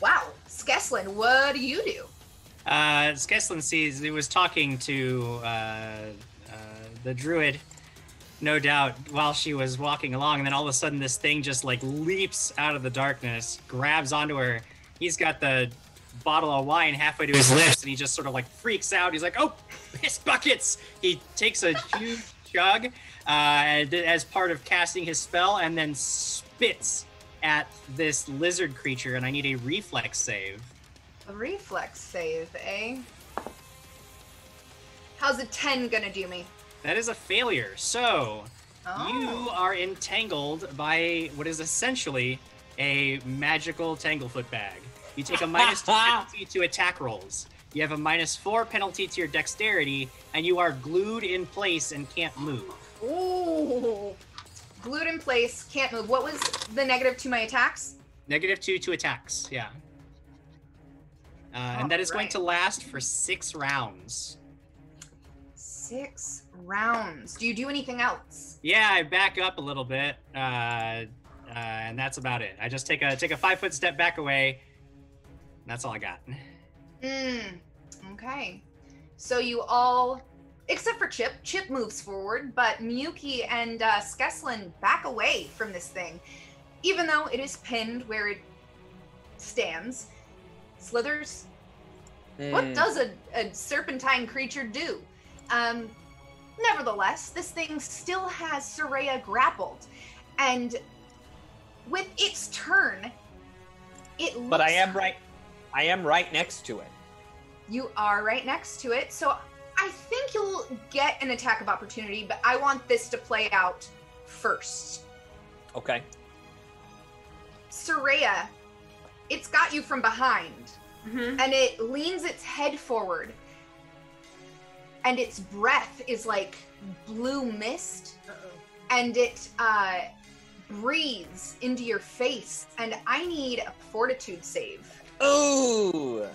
Wow. Skeslin, what do you do? Skeslin sees, he was talking to the druid, no doubt, while she was walking along, and then all of a sudden this thing just like leaps out of the darkness, grabs onto her. He's got the bottle of wine halfway to his lips, and he just sort of like freaks out. He's like, oh, piss buckets! He takes a huge chug as part of casting his spell, and then spits at this lizard creature, and I need a reflex save. A reflex save, eh? How's a 10 gonna do me? That is a failure. So you Oh. are entangled by what is essentially a magical Tanglefoot bag. You take a -2 penalty to attack rolls. You have a -4 penalty to your dexterity, and you are glued in place and can't move. Ooh. Glued in place, can't move. What was the negative to my attacks? -2 to attacks, yeah. And that is going Alright. to last for 6 rounds. 6 rounds. Do you do anything else? Yeah, I back up a little bit, and that's about it. I just take a 5-foot step back away. And that's all I got. Okay. So you all, except for Chip. Chip moves forward, but Miyuki and Skeslin back away from this thing. Even though it is pinned where it stands. Slithers. What does a serpentine creature do? Nevertheless, this thing still has Soraya grappled. And with its turn, it looks... But I am right next to it. You are right next to it, so I think you'll get an attack of opportunity, but I want this to play out first. Okay. Soraya, it's got you from behind, and it leans its head forward, and its breath is like blue mist, and it breathes into your face, and I need a fortitude save. Ooh!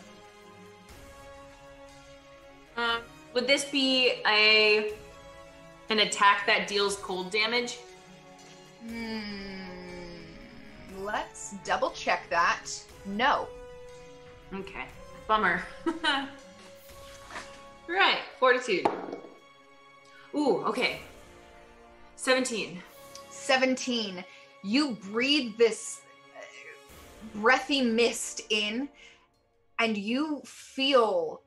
Would this be an attack that deals cold damage? Let's double check that. No. Okay. Bummer. Right. Fortitude. Ooh, okay. 17. 17. You breathe this breathy mist in, and you feel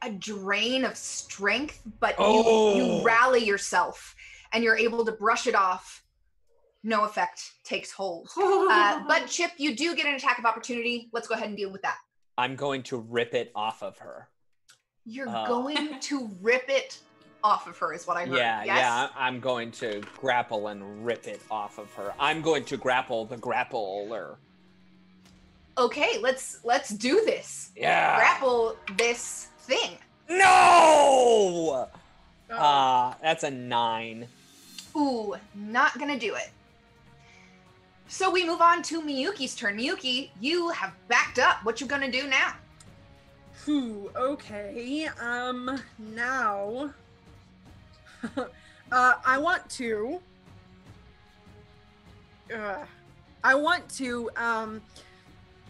a drain of strength, but you rally yourself, and you're able to brush it off. No effect takes hold. But Chip, you do get an attack of opportunity. Let's go ahead and deal with that. I'm going to rip it off of her. You're going to rip it off of her, is what I heard. Yeah, yes? yeah. I'm going to grapple and rip it off of her. I'm going to grapple the grappler. Okay, let's do this. Yeah. Grapple this thing. No! That's a 9. Ooh, not gonna do it. So we move on to Miyuki's turn. Miyuki, you have backed up. What you gonna do now? Okay. Now I want to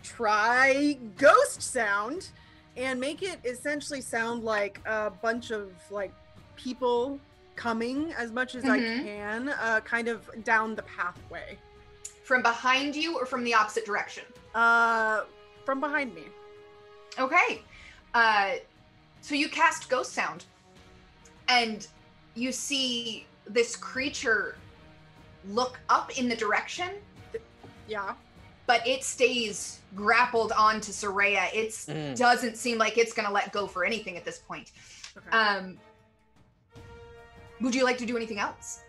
try ghost sound and make it essentially sound like a bunch of like people coming as much as I can, kind of down the pathway. From behind you or from the opposite direction? From behind me. Okay. So you cast Ghost Sound, and you see this creature look up in the direction. Yeah. But it stays grappled onto Soraya. It doesn't seem like it's going to let go for anything at this point. Okay. Would you like to do anything else?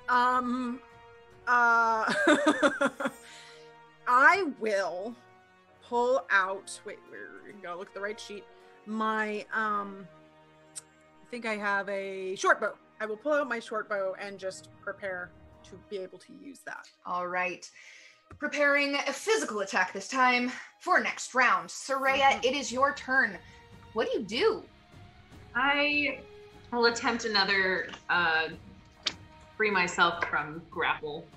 I will pull out. Wait, we're gonna look at the right sheet. My I think I have a short bow. I will pull out my short bow and just prepare to be able to use that. All right. Preparing a physical attack this time for next round. Soraya, it is your turn. What do you do? I will attempt another free myself from grapple.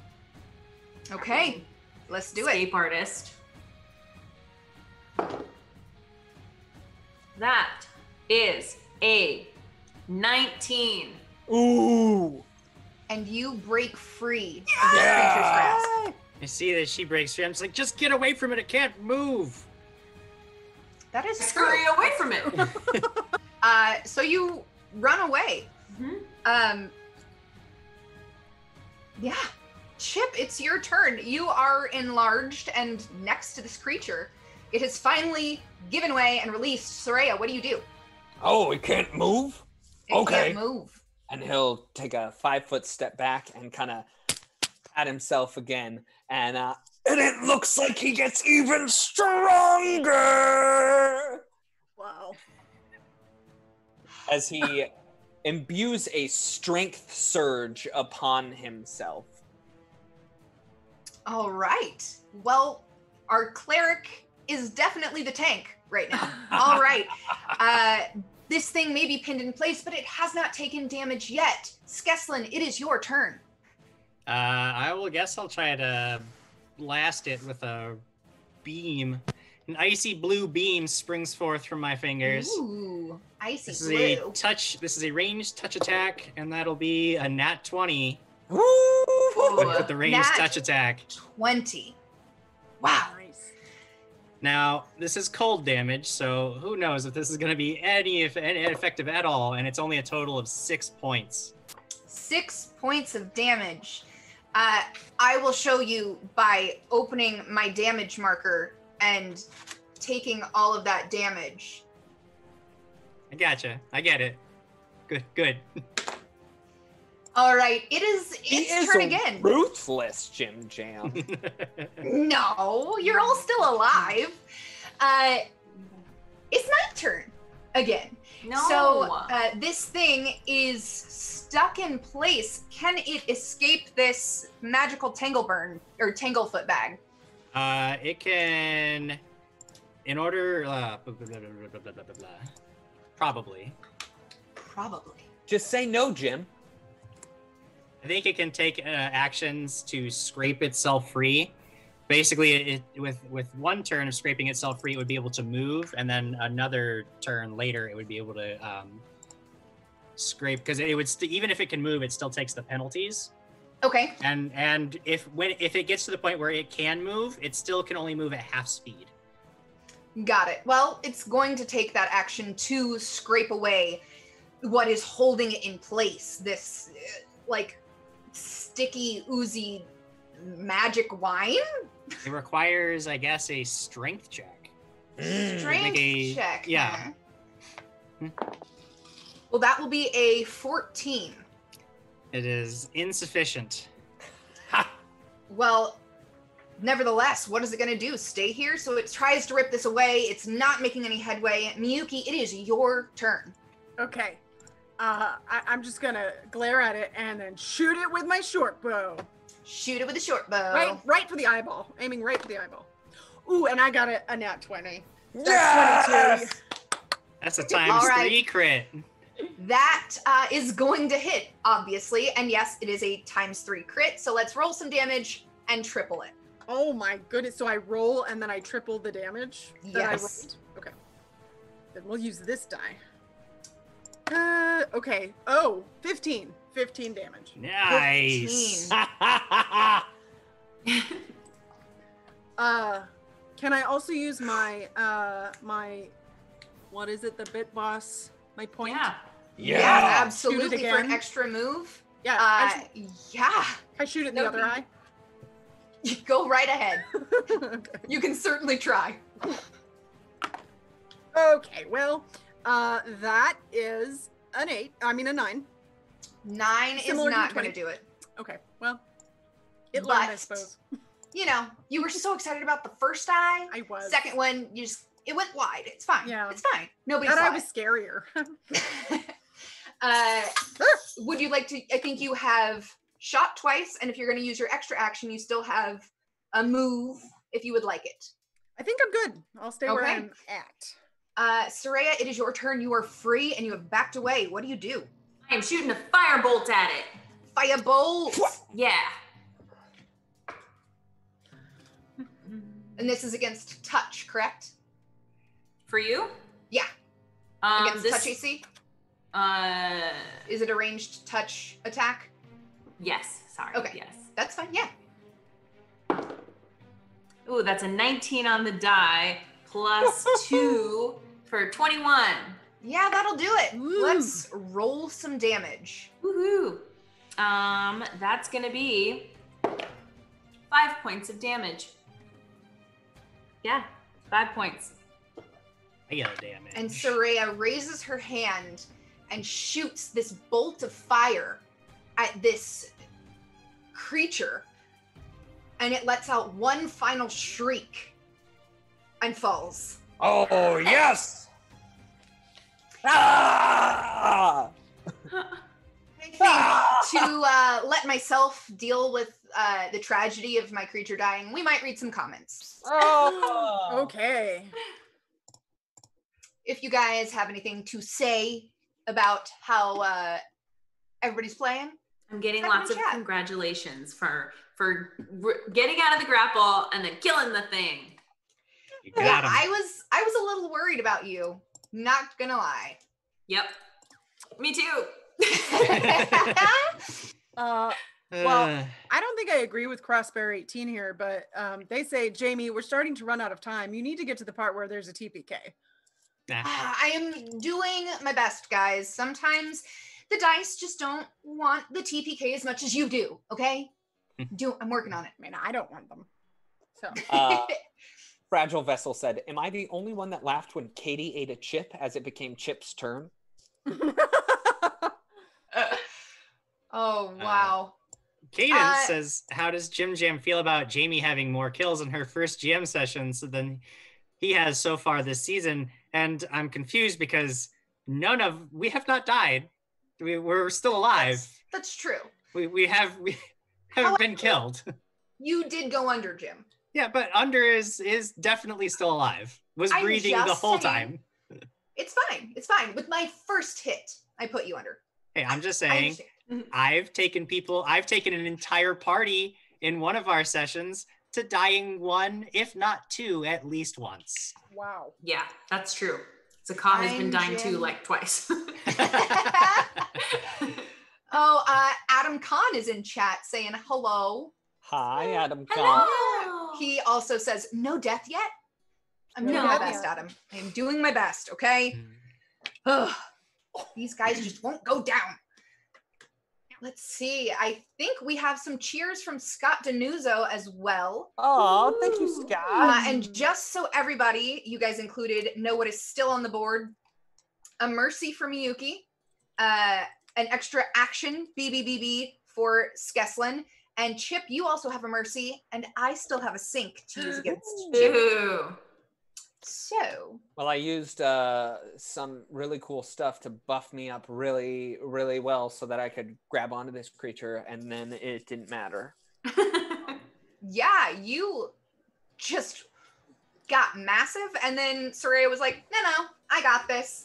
Okay, let's do Escape artist. That is a 19. Ooh. And you break free of this creature's grasp. I see that she breaks free. I'm just like, just get away from it. It can't move. That is Scurry away from it. So you run away. Mm-hmm. Yeah. Chip, it's your turn. You are enlarged and next to this creature. It has finally given way and released. Soraya, what do you do? Oh, it can't move? It can't move. And he'll take a 5-foot step back and kind of pat himself again. And it looks like he gets even stronger. Wow. As he imbues a strength surge upon himself. All right. Well, our cleric is definitely the tank right now. All right. This thing may be pinned in place, but it has not taken damage yet. Skeslin, it is your turn. I'll try to blast it with a beam. An icy blue beam springs forth from my fingers. Ooh, icy this blue. This is a ranged touch attack, and that'll be a nat 20. Ooh, with the ranged touch attack. 20. Wow. Nice. Now, this is cold damage, so who knows if this is going to be any effective at all, and it's only a total of 6 points. 6 points of damage. I will show you by opening my damage marker and taking all of that damage. I gotcha. I get it. Good. All right, it's turn again. Ruthless, Jim Jam. No, you're all still alive. It's night turn again. No. So this thing is stuck in place. Can it escape this magical tangleburn or tanglefoot bag? It can, in order, probably. Just say no, Jim. I think it can take actions to scrape itself free. Basically, with one turn of scraping itself free, it would be able to move, and then another turn later, it would be able to scrape, because it would even if it can move, it still takes the penalties. Okay. And if it gets to the point where it can move, it still can only move at half speed. Got it. Well, it's going to take that action to scrape away what is holding it in place. This like sticky, oozy magic wine. It requires, I guess, a strength check. Strength check. Yeah. Huh? Well, that will be a 14. It is insufficient. Well, nevertheless, what is it going to do? Stay here? So it tries to rip this away. It's not making any headway. Miyuki, it is your turn. Okay. I'm just going to glare at it and then shoot it with my short bow. Shoot it with a short bow. Right for the eyeball. Aiming right for the eyeball. Ooh, and I got a nat 20. That's 22. That's a ×3 crit. That is going to hit, obviously. And yes, it is a ×3 crit. So let's roll some damage and triple it. Oh my goodness. So I roll and then I triple the damage that I rolled? Okay. Then we'll use this die. Okay. Oh, 15. 15 damage. Nice. 15. Can I also use my my what is it? The bit boss. My point. Yeah. Yeah. absolutely. Shoot it For an again. extra move. Yeah. Yeah. I shoot it in the That would other be- eye. Go right ahead. Okay. You can certainly try. Okay. Well, that is an 8. I mean a 9. 9 Similar is to not going 20. to do it. Okay. Well, it learned, I But- suppose. You know, you were so excited about the first eye. I was. Second one, it went wide. It's fine. Yeah. It's fine. Nobody's That eye saw was scarier. Would you like to? I think you have shot twice, and if you're going to use your extra action, you still have a move if you would like it. I think I'm good. I'll stay where Okay. I'm at. Soraya, it is your turn. You are free, and you have backed away. What do you do? I am shooting a firebolt at it. Firebolt. Yeah. And this is against touch, correct? For you? Yeah. Against This, touch AC? uh, Is it a ranged touch attack? yes. Sorry. Okay. Yes. That's fine. Yeah. Ooh, that's a 19 on the die plus 2 for 21. Yeah, that'll do it. Ooh. Let's roll some damage. Woohoo. That's gonna be 5 points of damage. Yeah, 5 points. I got a damage. And Soraya raises her hand and shoots this bolt of fire at this creature. And it lets out one final shriek and falls. Oh, yes! Ah! I think to let myself deal with the tragedy of my creature dying, we might read some comments. Oh. Okay. If you guys have anything to say about how everybody's playing. I'm getting Type in lots of chat. congratulations for getting out of the grapple and then killing the thing. You Yeah, got him. I was a little worried about you. Not gonna lie. Yep. Me too. Well, I don't think I agree with Crossbear 18 here, but they say, Jamie, we're starting to run out of time. You need to get to the part where there's a TPK. Nah. I am doing my best, guys. Sometimes the dice just don't want the TPK as much as you do, okay? I'm working on it. I mean, I don't want them. So Fragile Vessel said, "Am I the only one that laughed when Katie ate a chip as it became Chip's turn?" Oh, wow. Cadence says, how does Jim Jam feel about Jamie having more kills in her first GM sessions than he has so far this season? And I'm confused because we have not died. We're still alive. That's true. We haven't been killed. You did go under, Jim. Yeah, but Under is definitely still alive. Was I'm breathing the just whole saying. time. It's fine. It's fine. With my first hit, I put you under. Hey, I'm just I saying, understand. I've taken an entire party in one of our sessions to dying one, if not two, at least once. wow. Yeah, that's true. Zakah has been I'm dying Jim. too, like twice. Adam Kahn is in chat saying hello. Hi, Adam Kahn. Hello. He also says, no death yet? I'm doing No my death best, yet. Adam. I'm doing my best, okay? Ugh. These guys just won't go down. Let's see. I think we have some cheers from Scott Denuzzo as well. Oh, thank you, Scott. And just so everybody, you guys included, know what is still on the board. A mercy for Miyuki. An extra action, BBBB for Skeslin. And Chip, you also have a mercy, and I still have a sink to use against Chip. Ew. So, Well, I used some really cool stuff to buff me up really, really well so that I could grab onto this creature, and then it didn't matter. yeah, you just got massive, and then Soraya was like, no, I got this.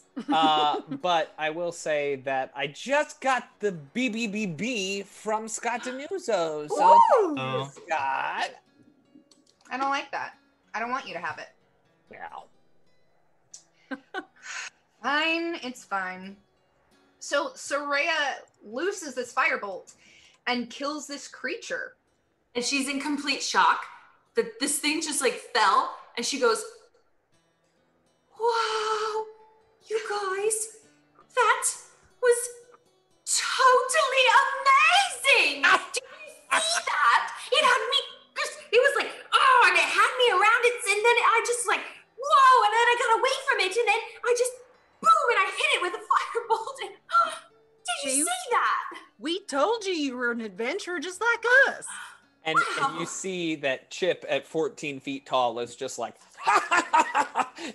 But I will say that I just got the BBBB from Scott Denuzzo. So thank you, Oh. Scott. I don't like that. I don't want you to have it. Yeah. Fine, it's fine. So Soraya looses this firebolt and kills this creature. And she's in complete shock that this thing just like fell, and she goes, "Whoa!" You guys, that was totally amazing! Did you see that? It had me, it was like, oh, and it had me around it, and then I just like, whoa, and then I got away from it, and then I just, boom, and I hit it with a firebolt, and did you see that? We told you were an adventurer just like us. And you see that Chip at 14 feet tall is just like,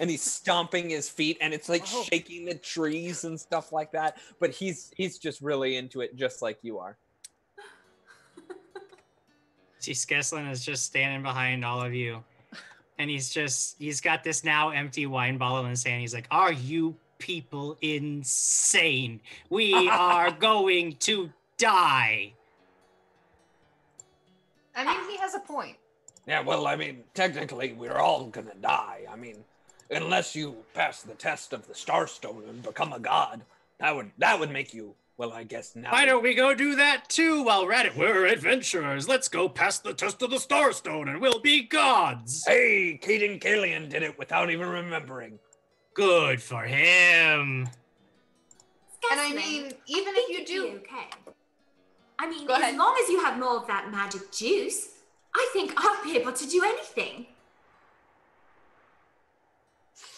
and he's stomping his feet, and it's like shaking the trees and stuff like that. But he's just really into it, just like you are. See, Skeslin is just standing behind all of you, and he's got this now empty wine bottle in his hand. He's like, "Are you people insane? We are going to die." I mean, he has a point. Yeah, well, I mean, technically, we're all gonna die. I mean, unless you pass the test of the Starstone and become a god, that would make you, well, I guess now. Why don't we go do that too while we're at it? We're adventurers. Let's go pass the test of the Starstone and we'll be gods. Hey, Caden Killian did it without even remembering. Good for him. And I mean, even if you do, okay. I mean, Go ahead. as long as you have more of that magic juice, I think I'll be able to do anything.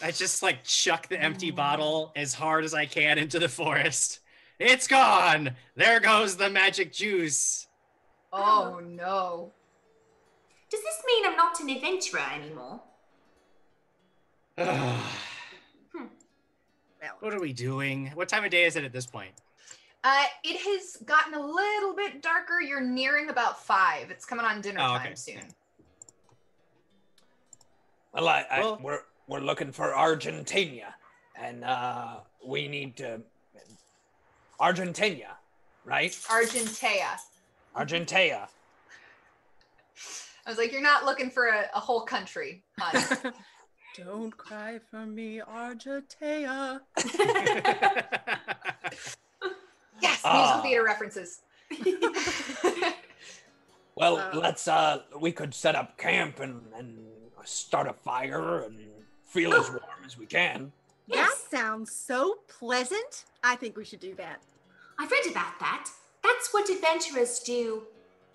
I just like chuck the empty bottle as hard as I can into the forest. It's gone. There goes the magic juice. Oh no. Does this mean I'm not an adventurer anymore? What are we doing? What time of day is it at this point? It has gotten a little bit darker. You're nearing about 5. It's coming on dinner time soon. Well, we're looking for Argentina, and we need to Argentina, right? Argentea. Argentea. I was like, you're not looking for a whole country, hon. Don't cry for me, Argentea. Yes, musical theater references. Well, let's we could set up camp and start a fire and feel as warm as we can. That sounds so pleasant. I think we should do that. I've read about that. That's what adventurers do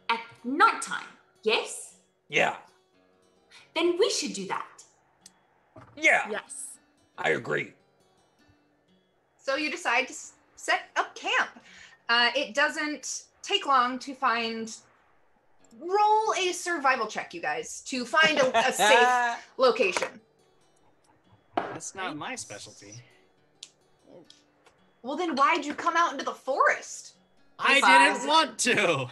at nighttime, yes? Yeah. Then we should do that. Yeah. Yes. I agree. So you decide to set up camp. It doesn't take long to find. Roll a survival check, you guys, to find a safe location. That's not my specialty. Well, then why'd you come out into the forest? I didn't want to.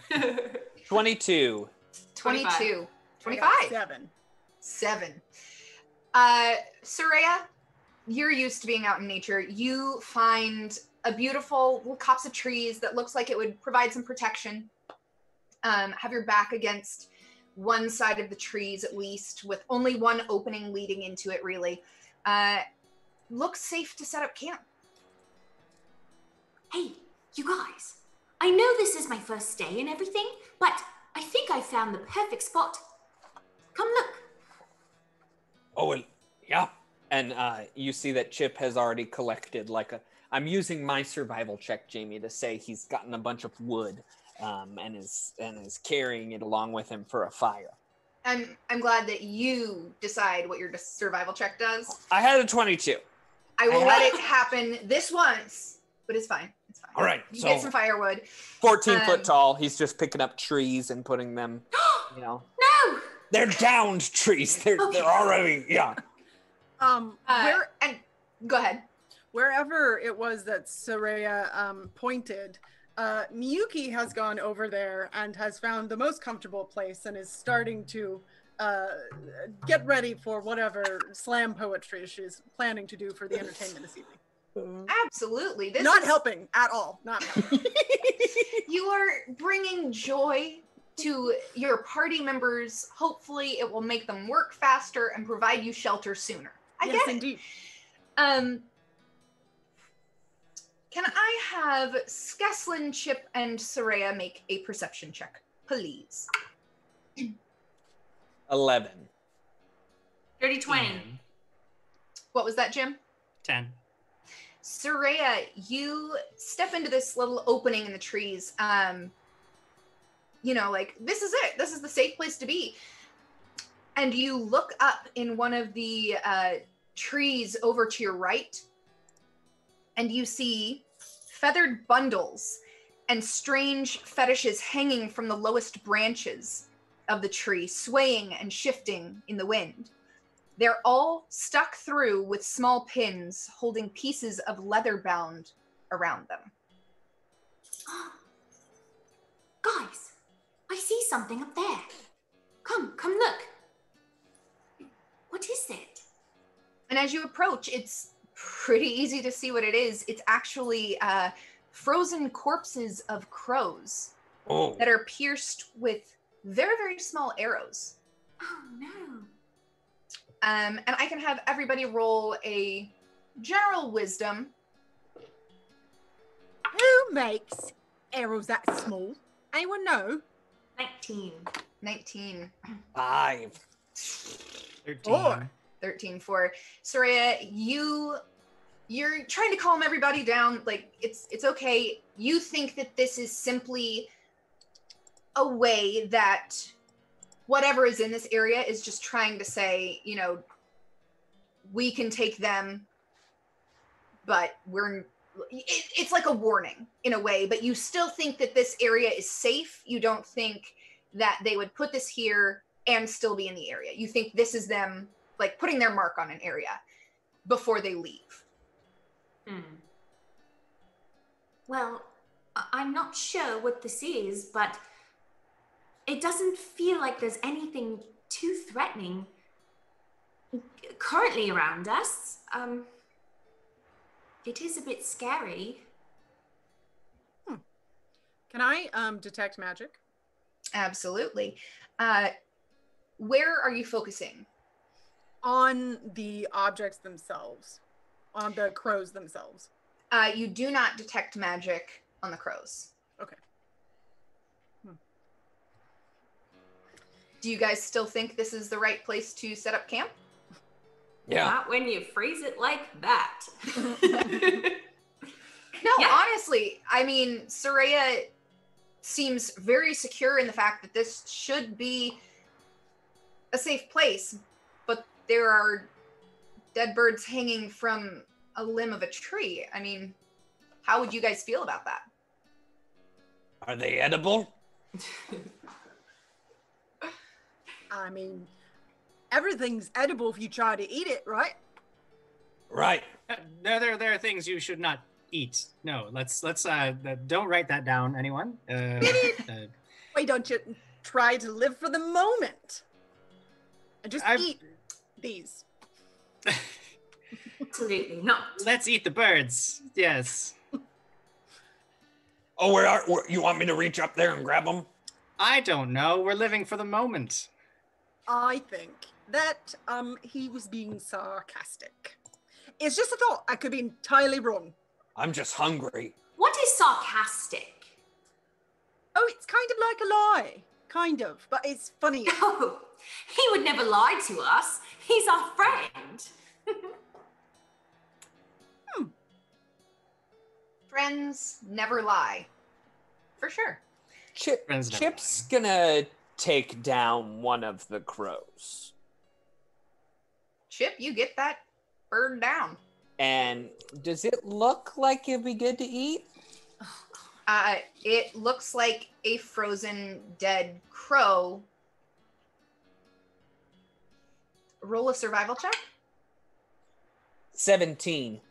22. 22. 25. 7. Soraya, you're used to being out in nature. You find a beautiful little copse of trees that looks like it would provide some protection. Have your back against one side of the trees at least, with only one opening leading into it, really. Looks safe to set up camp. Hey, you guys, I know this is my first day and everything, but I think I found the perfect spot. Come look. Oh, well, yeah. And you see that Chip has already collected I'm using my survival check, Jamie, to say he's gotten a bunch of wood and is carrying it along with him for a fire. I'm glad that you decide what your survival check does. I had a 22. I will let it happen this once, but it's fine. It's fine. All right. You get some firewood. 14 foot tall. He's just picking up trees and putting them, No! They're downed trees. They're already, yeah. And go ahead. Wherever it was that Soraya pointed, Miyuki has gone over there and has found the most comfortable place and is starting to get ready for whatever slam poetry she's planning to do for the entertainment this evening. Absolutely. This Not is helping at all. Not helping. You are bringing joy to your party members. Hopefully it will make them work faster and provide you shelter sooner. I Yes, get it. indeed. Can I have Skeslin, Chip, and Soraya make a perception check, please? 11. Dirty 20. What was that, Jim? 10. Soraya, you step into this little opening in the trees. You know, like, this is it. This is the safe place to be. And you look up in one of the trees over to your right, and you see feathered bundles and strange fetishes hanging from the lowest branches of the tree, swaying and shifting in the wind. They're all stuck through with small pins holding pieces of leather bound around them. Guys, I see something up there. Come look. What is it? And as you approach, it's pretty easy to see what it is. It's actually frozen corpses of crows that are pierced with very, very small arrows. Oh, no. And I can have everybody roll a general wisdom. Who makes arrows that small? Anyone know? 19. 19. 5. 13. 13 for Soraya. You're trying to calm everybody down. Like, it's okay. You think that this is simply a way that whatever is in this area is just trying to say, you know, we can take them, but it's like a warning in a way, but you still think that this area is safe. You don't think that they would put this here and still be in the area. You think this is them, like, putting their mark on an area before they leave. Well, I'm not sure what this is, but it doesn't feel like there's anything too threatening currently around us. It is a bit scary. Can I detect magic? Absolutely. Where are you focusing? On the objects themselves, on the crows themselves. You do not detect magic on the crows. Okay. Do you guys still think this is the right place to set up camp? Yeah. Not when you phrase it like that. No, honestly, I mean, Soraya seems very secure in the fact that this should be a safe place, but there are dead birds hanging from a limb of a tree. I mean, how would you guys feel about that? Are they edible? I mean, everything's edible if you try to eat it, right? Right. There are things you should not eat. No, let's don't write that down, anyone. Why don't you try to live for the moment and just eat these? Absolutely not. Let's eat the birds. Yes. Oh, you want me to reach up there and grab them? I don't know. We're living for the moment. I think that he was being sarcastic. It's just a thought. I could be entirely wrong. I'm just hungry. What is sarcastic? Oh, it's kind of like a lie. Kind of, but it's funny. Oh, he would never lie to us. He's our friend. Friends never lie. For sure. Chip's gonna take down one of the crows. Chip, you get that bird down. And does it look like it'd be good to eat? It looks like a frozen dead crow. Roll a survival check. 17.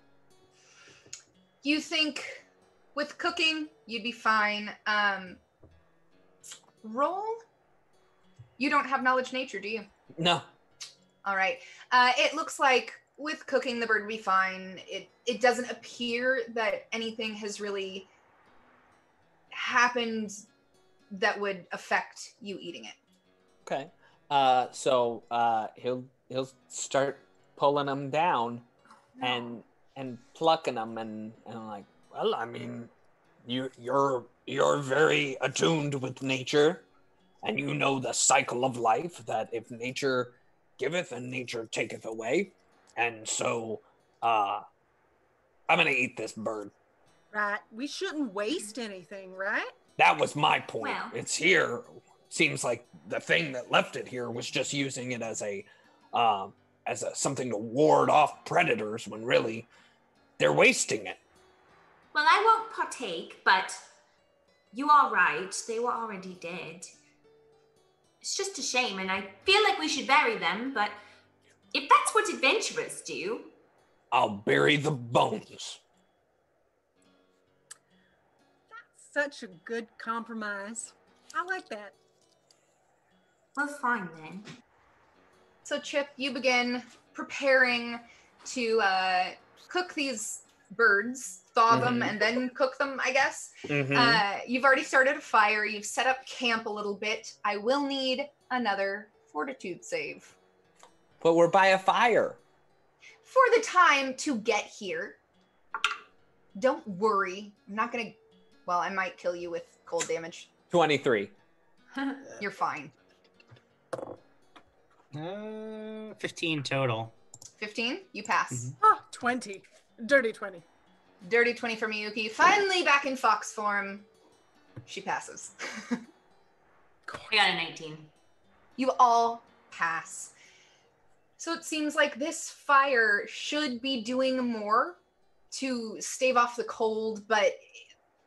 You think with cooking, you'd be fine. Roll? You don't have knowledge nature, do you? No. All right. It looks like with cooking, the bird would be fine. It doesn't appear that anything has really happened that would affect you eating it. Okay. So he'll start pulling them down and plucking them and like, Well, I mean, you're very attuned with nature, and you know the cycle of life, that if nature giveth and nature taketh away. And so I I'm gonna eat this bird. Right. We shouldn't waste anything, right? That was my point. Well. It's here. Seems like the thing that left it here was just using it as a something to ward off predators when really they're wasting it. Well, I won't partake, but you are right. They were already dead. It's just a shame, and I feel like we should bury them, but if that's what adventurers do... I'll bury the bones. That's such a good compromise. I like that. Well, fine then. So Chip, you begin preparing to cook these birds, thaw them, and then cook them, I guess. You've already started a fire. You've set up camp a little bit. I will need another fortitude save. But we're by a fire. For the time to get here. Don't worry. I'm not going to... Well, I might kill you with cold damage. 23. You're fine. 15 total. 15? You pass. 20. Dirty 20. Dirty 20 for Miyuki. Finally back in fox form. She passes. I got a 19. You all pass. So it seems like this fire should be doing more to stave off the cold, but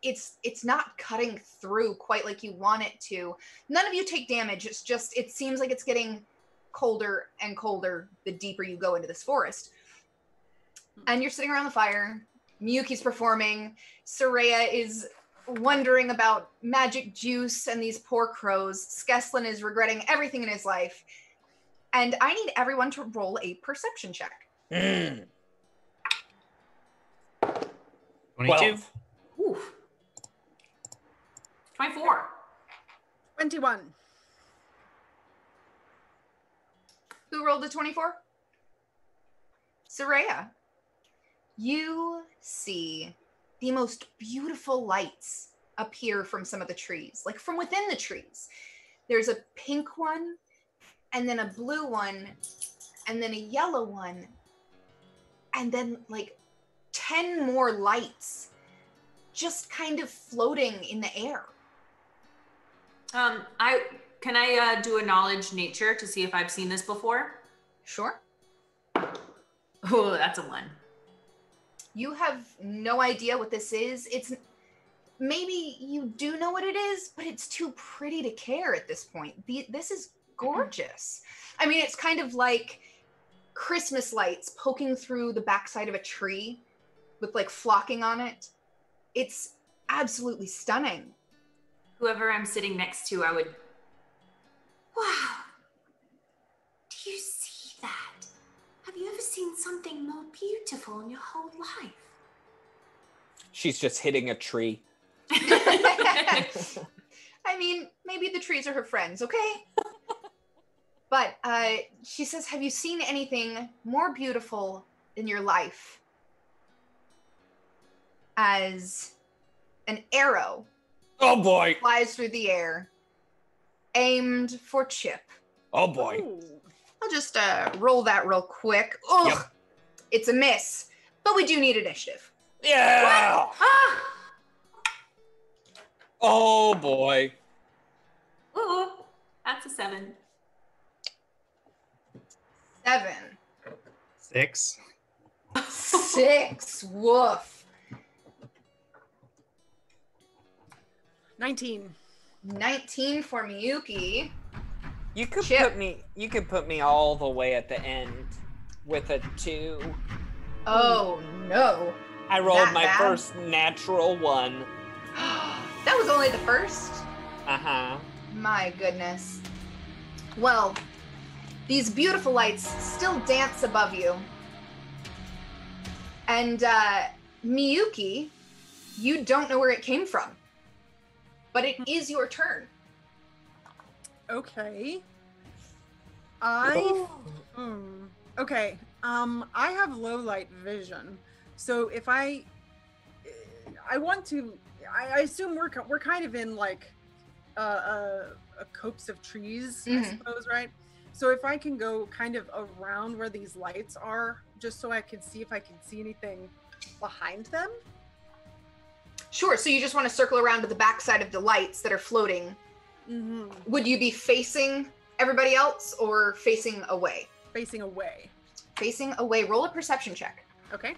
it's not cutting through quite like you want it to. None of you take damage. It's just, it seems like it's getting colder and colder the deeper you go into this forest. And you're sitting around the fire. Miyuki's performing. Soraya is wondering about magic juice and these poor crows. Skeslin is regretting everything in his life. And I need everyone to roll a perception check. 22. Oof. 24. 21. Who rolled a 24? Soraya. You see the most beautiful lights appear from some of the trees, like from within the trees. There's a pink one, and then a blue one, and then a yellow one, and then like 10 more lights just kind of floating in the air. Can I do a knowledge nature to see if I've seen this before? Sure. Oh, that's a 1. You have no idea what this is. It's maybe you do know what it is, but it's too pretty to care at this point. This is gorgeous. I mean, it's kind of like Christmas lights poking through the backside of a tree with like flocking on it. It's absolutely stunning. Whoever I'm sitting next to, I would... Wow. Do you see that? Have you ever seen something more beautiful in your whole life? She's just hitting a tree. I mean, maybe the trees are her friends, okay? But she says, have you seen anything more beautiful in your life? As an arrow flies through the air, aimed for Chip. Oh boy. Ooh. I'll just roll that real quick. Ugh, Yep. It's a miss, but we do need initiative. Yeah. Ah! Oh boy. Ooh, that's a 7. 7. 6. 6. Woof. 19. 19 for Miyuki. You could Chip. put me all the way at the end with a 2. Oh no. I rolled That my bad? first natural 1. That was only the first? Uh-huh. My goodness. Well, these beautiful lights still dance above you. And Miyuki, you don't know where it came from. But it is your turn. Okay. Okay. I have low light vision. So if I want to, I assume we're kind of in like a copse of trees, I suppose, right? So if I can go kind of around where these lights are, just so I can see if I can see anything behind them? Sure. So you just want to circle around to the backside of the lights that are floating. Mm-hmm. Would you be facing everybody else or facing away? Facing away. Facing away. Roll a perception check. Okay.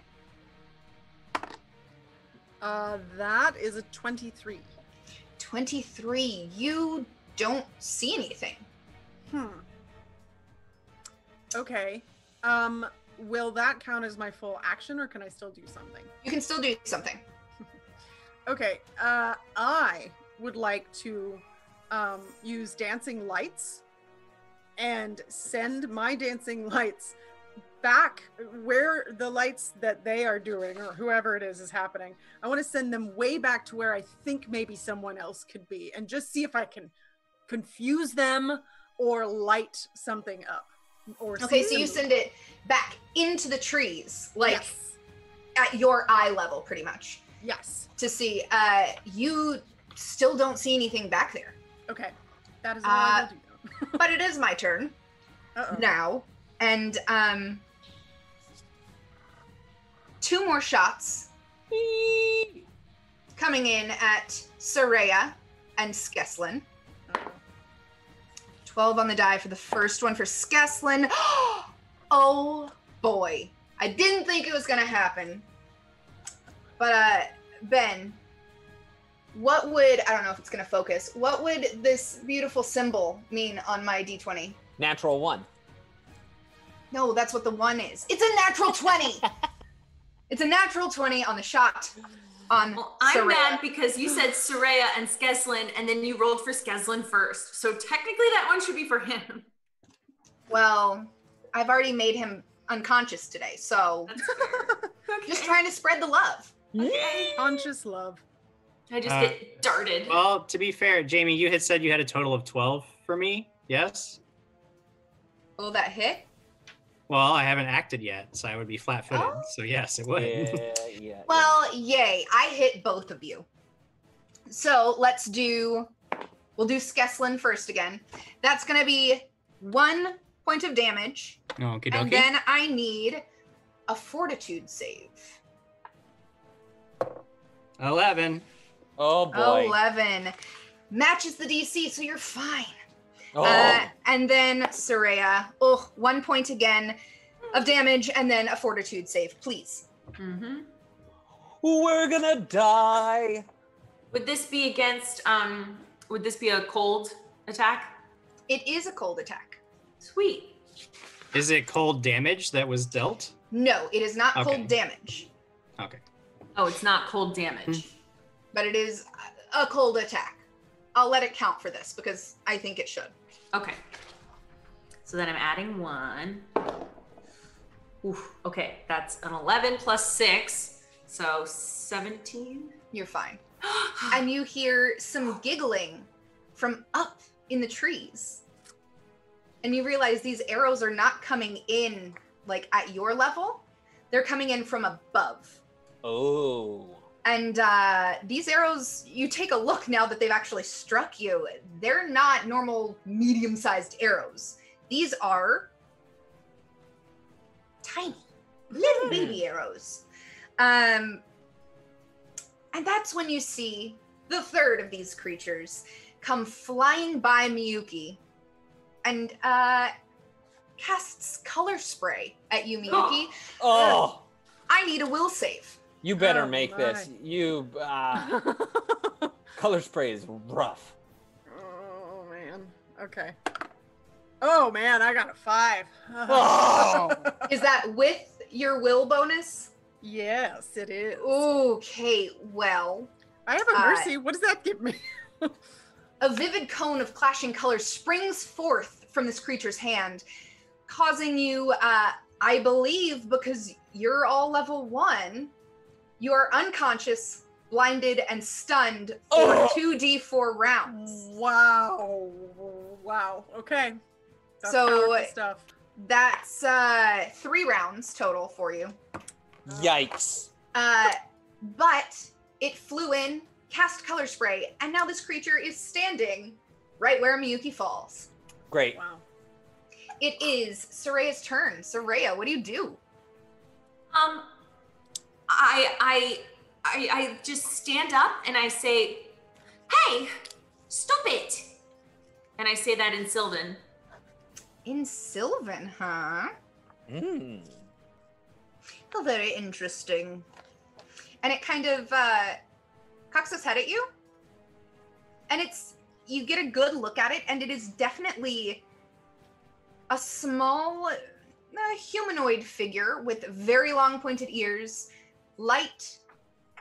That is a 23. 23. You don't see anything. Okay. Will that count as my full action, or can I still do something? You can still do something. Okay. I would like to use dancing lights and send my dancing lights back where the lights that they are doing, or whoever it is happening. I want to send them way back to where I think maybe someone else could be, and just see if I can confuse them or light something up. Or Okay, so you send it back into the trees, like at your eye level, pretty much. Yes. To see. You still don't see anything back there. Okay. That is what I will do. But it is my turn now, and 2 more shots coming in at Soraya and Skeslin. 12 on the die for the first one for Skeslin. Oh boy. I didn't think it was going to happen. But Ben, what would, I don't know if it's going to focus, what would this beautiful symbol mean on my D20? Natural 1. No, that's what the 1 is. It's a natural 20. It's a natural 20 on the shot on I'm Soraya. mad because you said Soraya and Skeslin, and then you rolled for Skeslin first. So technically that one should be for him. Well, I've already made him unconscious today, so just trying to spread the love. Okay. Conscious love. I just get darted. Well, to be fair, Jamie, you had said you had a total of 12 for me, yes? Will that hit? Well, I haven't acted yet, so I would be flat-footed. So yes, it would. Yeah. Well, yay. I hit both of you. So we'll do Skeslin first again. That's going to be 1 point of damage. Okie dokie. And then I need a fortitude save. 11. Oh boy. 11. Matches the DC, so you're fine. Oh. And then Soraya, 1 point again of damage, and then a fortitude save, please. Mm-hmm. We're gonna die. Would this be against, would this be a cold attack? It is a cold attack. Sweet. Is it cold damage that was dealt? No, it is not Okay. cold damage, Okay. Oh, it's not cold damage. but it is a cold attack. I'll let it count for this because I think it should. Okay. So then I'm adding 1. Oof. Okay, that's an 11 plus 6, so 17. You're fine. And you hear some giggling from up in the trees. And you realize these arrows are not coming in like at your level. They're coming in from above. Oh. And these arrows, you take a look now that they've actually struck you. They're not normal medium-sized arrows. These are tiny, little baby arrows. And that's when you see the third of these creatures come flying by Miyuki and casts color spray at you, Miyuki. Oh. I need a will save. You better Oh, make my. this. You color spray is rough. Oh man. Okay. Oh man, I got a 5. Oh. Is that with your will bonus? Yes, it is. Okay, well, I have a mercy. What does that give me? a vivid cone of clashing colors springs forth from this creature's hand, causing you, I believe, because you're all level 1, you are unconscious, blinded, and stunned for 2d4 rounds. Wow. Wow. Okay. That's So- powerful stuff. That's 3 rounds total for you. Yikes. But it flew in, cast color spray, and now this creature is standing right where Miyuki falls. Great. Wow. It is Soraya's turn. Soraya, what do you do? I just stand up and I say, "Hey, stop it!" And I say that in Sylvan. In Sylvan, huh? Oh, very interesting. And it kind of cocks its head at you. And you get a good look at it, and it is definitely a small humanoid figure with very long pointed ears, light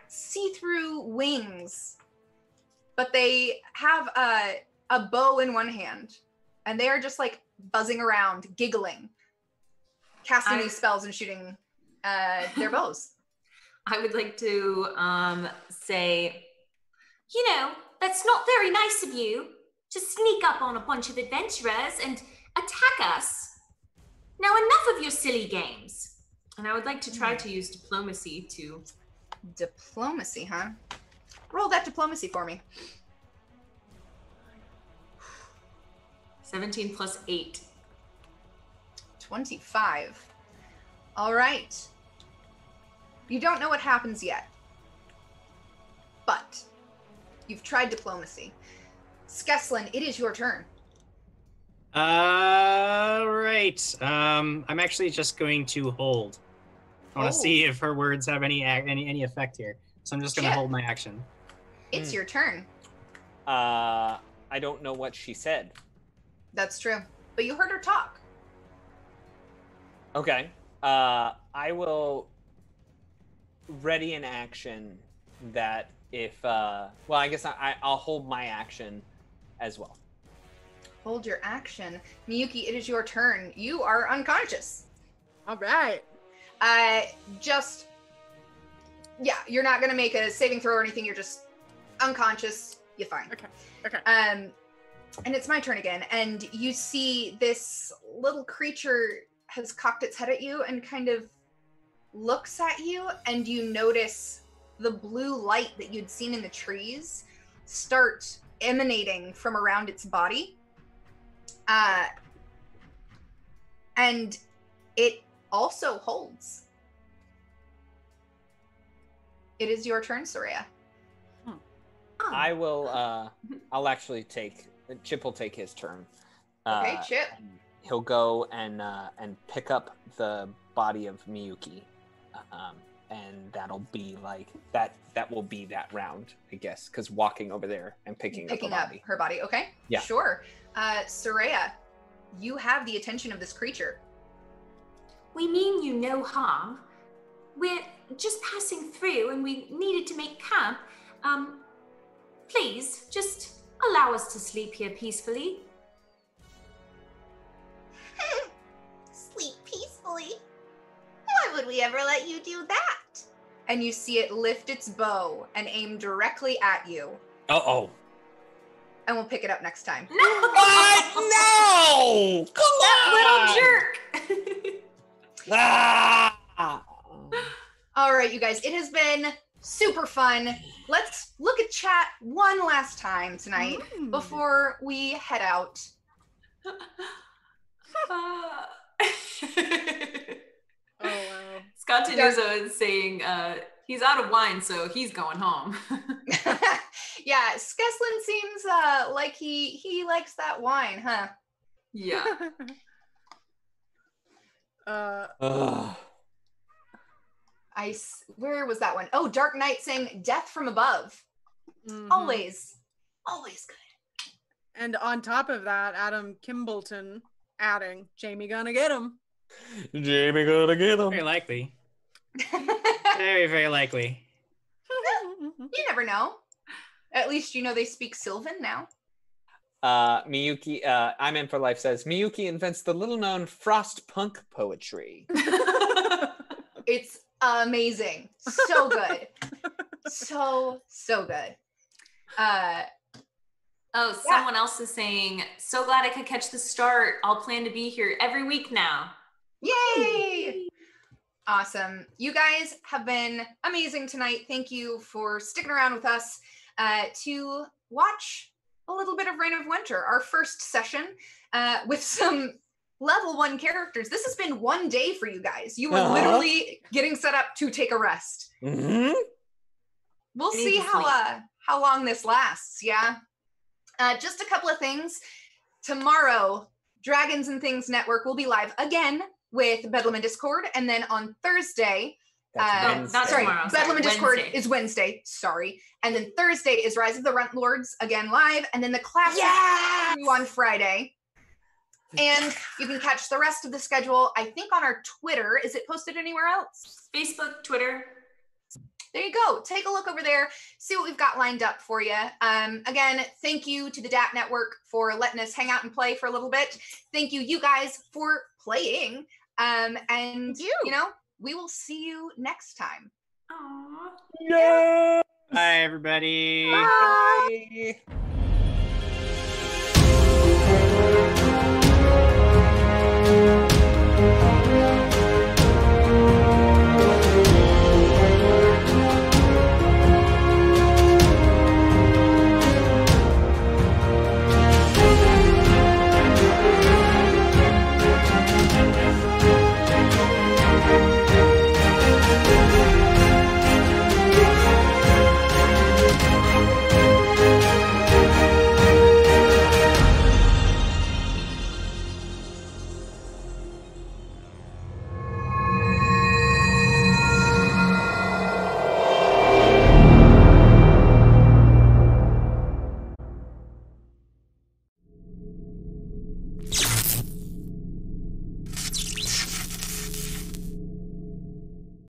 see-through wings, but they have a bow in one hand, and they are just like buzzing around, giggling, casting these spells and shooting their bows. I would like to say, that's not very nice of you to sneak up on a bunch of adventurers and attack us. Now enough of your silly games. And I would like to try to use diplomacy to... Diplomacy, huh? Roll that diplomacy for me. 17 plus 8. 25. All right. You don't know what happens yet, but you've tried diplomacy. Skeslin, it is your turn. Right. I'm actually just going to hold. I want to see if her words have any effect here. So I'm just going to hold my action. It's your turn. I don't know what she said. That's true. But you heard her talk. Okay. I will ready an action that if... I guess I'll hold my action as well. Hold your action. Miyuki, it is your turn. You are unconscious. All right. You're not going to make a saving throw or anything. You're just unconscious. You're fine. Okay. And it's my turn again. And you see this little creature has cocked its head at you and kind of looks at you. And you notice the blue light that you'd seen in the trees start emanating from around its body. And it also holds. It is your turn, Soraya. I will, I'll actually Chip will take his turn. Okay, Chip. He'll go and pick up the body of Miyuki. And that'll be like, that will be that round, I guess, because walking over there and picking up her body, okay? Yeah. Sure. Soraya, you have the attention of this creature. We mean you no harm. We're just passing through and we needed to make camp. Please, just allow us to sleep here peacefully. Sleep peacefully? Why would we ever let you do that? And you see it lift its bow and aim directly at you. Uh-oh. And we'll pick it up next time. No! What? No! Come That on! little jerk! Ah! All right, you guys, it has been super fun. Let's look at chat one last time tonight before we head out. Oh, wow. Scott Tenuzo is saying he's out of wine, so he's going home. Yeah, Skeslin seems like he likes that wine, huh? Yeah. Where was that one? Oh, Dark Knight saying death from above. Mhm. Always good. And on top of that, Adam Kimbleton adding, Jamie gonna get him. Jamie gonna get him. Very likely. Very, very likely. You never know. At least you know they speak Sylvan now. Miyuki, I'm in for life says, Miyuki invents the little-known frost punk poetry. It's amazing. So good. so good. Someone else is saying, so glad I could catch the start. I'll plan to be here every week now. Yay! Awesome. You guys have been amazing tonight. Thank you for sticking around with us to watch a little bit of Reign of Winter, our first session with some level 1 characters. This has been one day for you guys. You were literally getting set up to take a rest. Mm-hmm. We'll see how long this lasts. Yeah. Just a couple of things. Tomorrow, Dragons and Things Network will be live again with Bedlam and Discord, and then on Thursday. Not tomorrow. Bedlam and Discord Wednesday. is Wednesday. Sorry. And then Thursday is Rise of the Runt Lords again live, and then the classic on Friday. And you can catch the rest of the schedule, I think, on our Twitter. Is it posted anywhere else? Facebook, Twitter. There you go. Take a look over there. See what we've got lined up for you. Again, thank you to the DAT Network for letting us hang out and play for a little bit. Thank you guys, for playing. And, you know, we will see you next time. Aww. Yeah. Bye, everybody. Bye.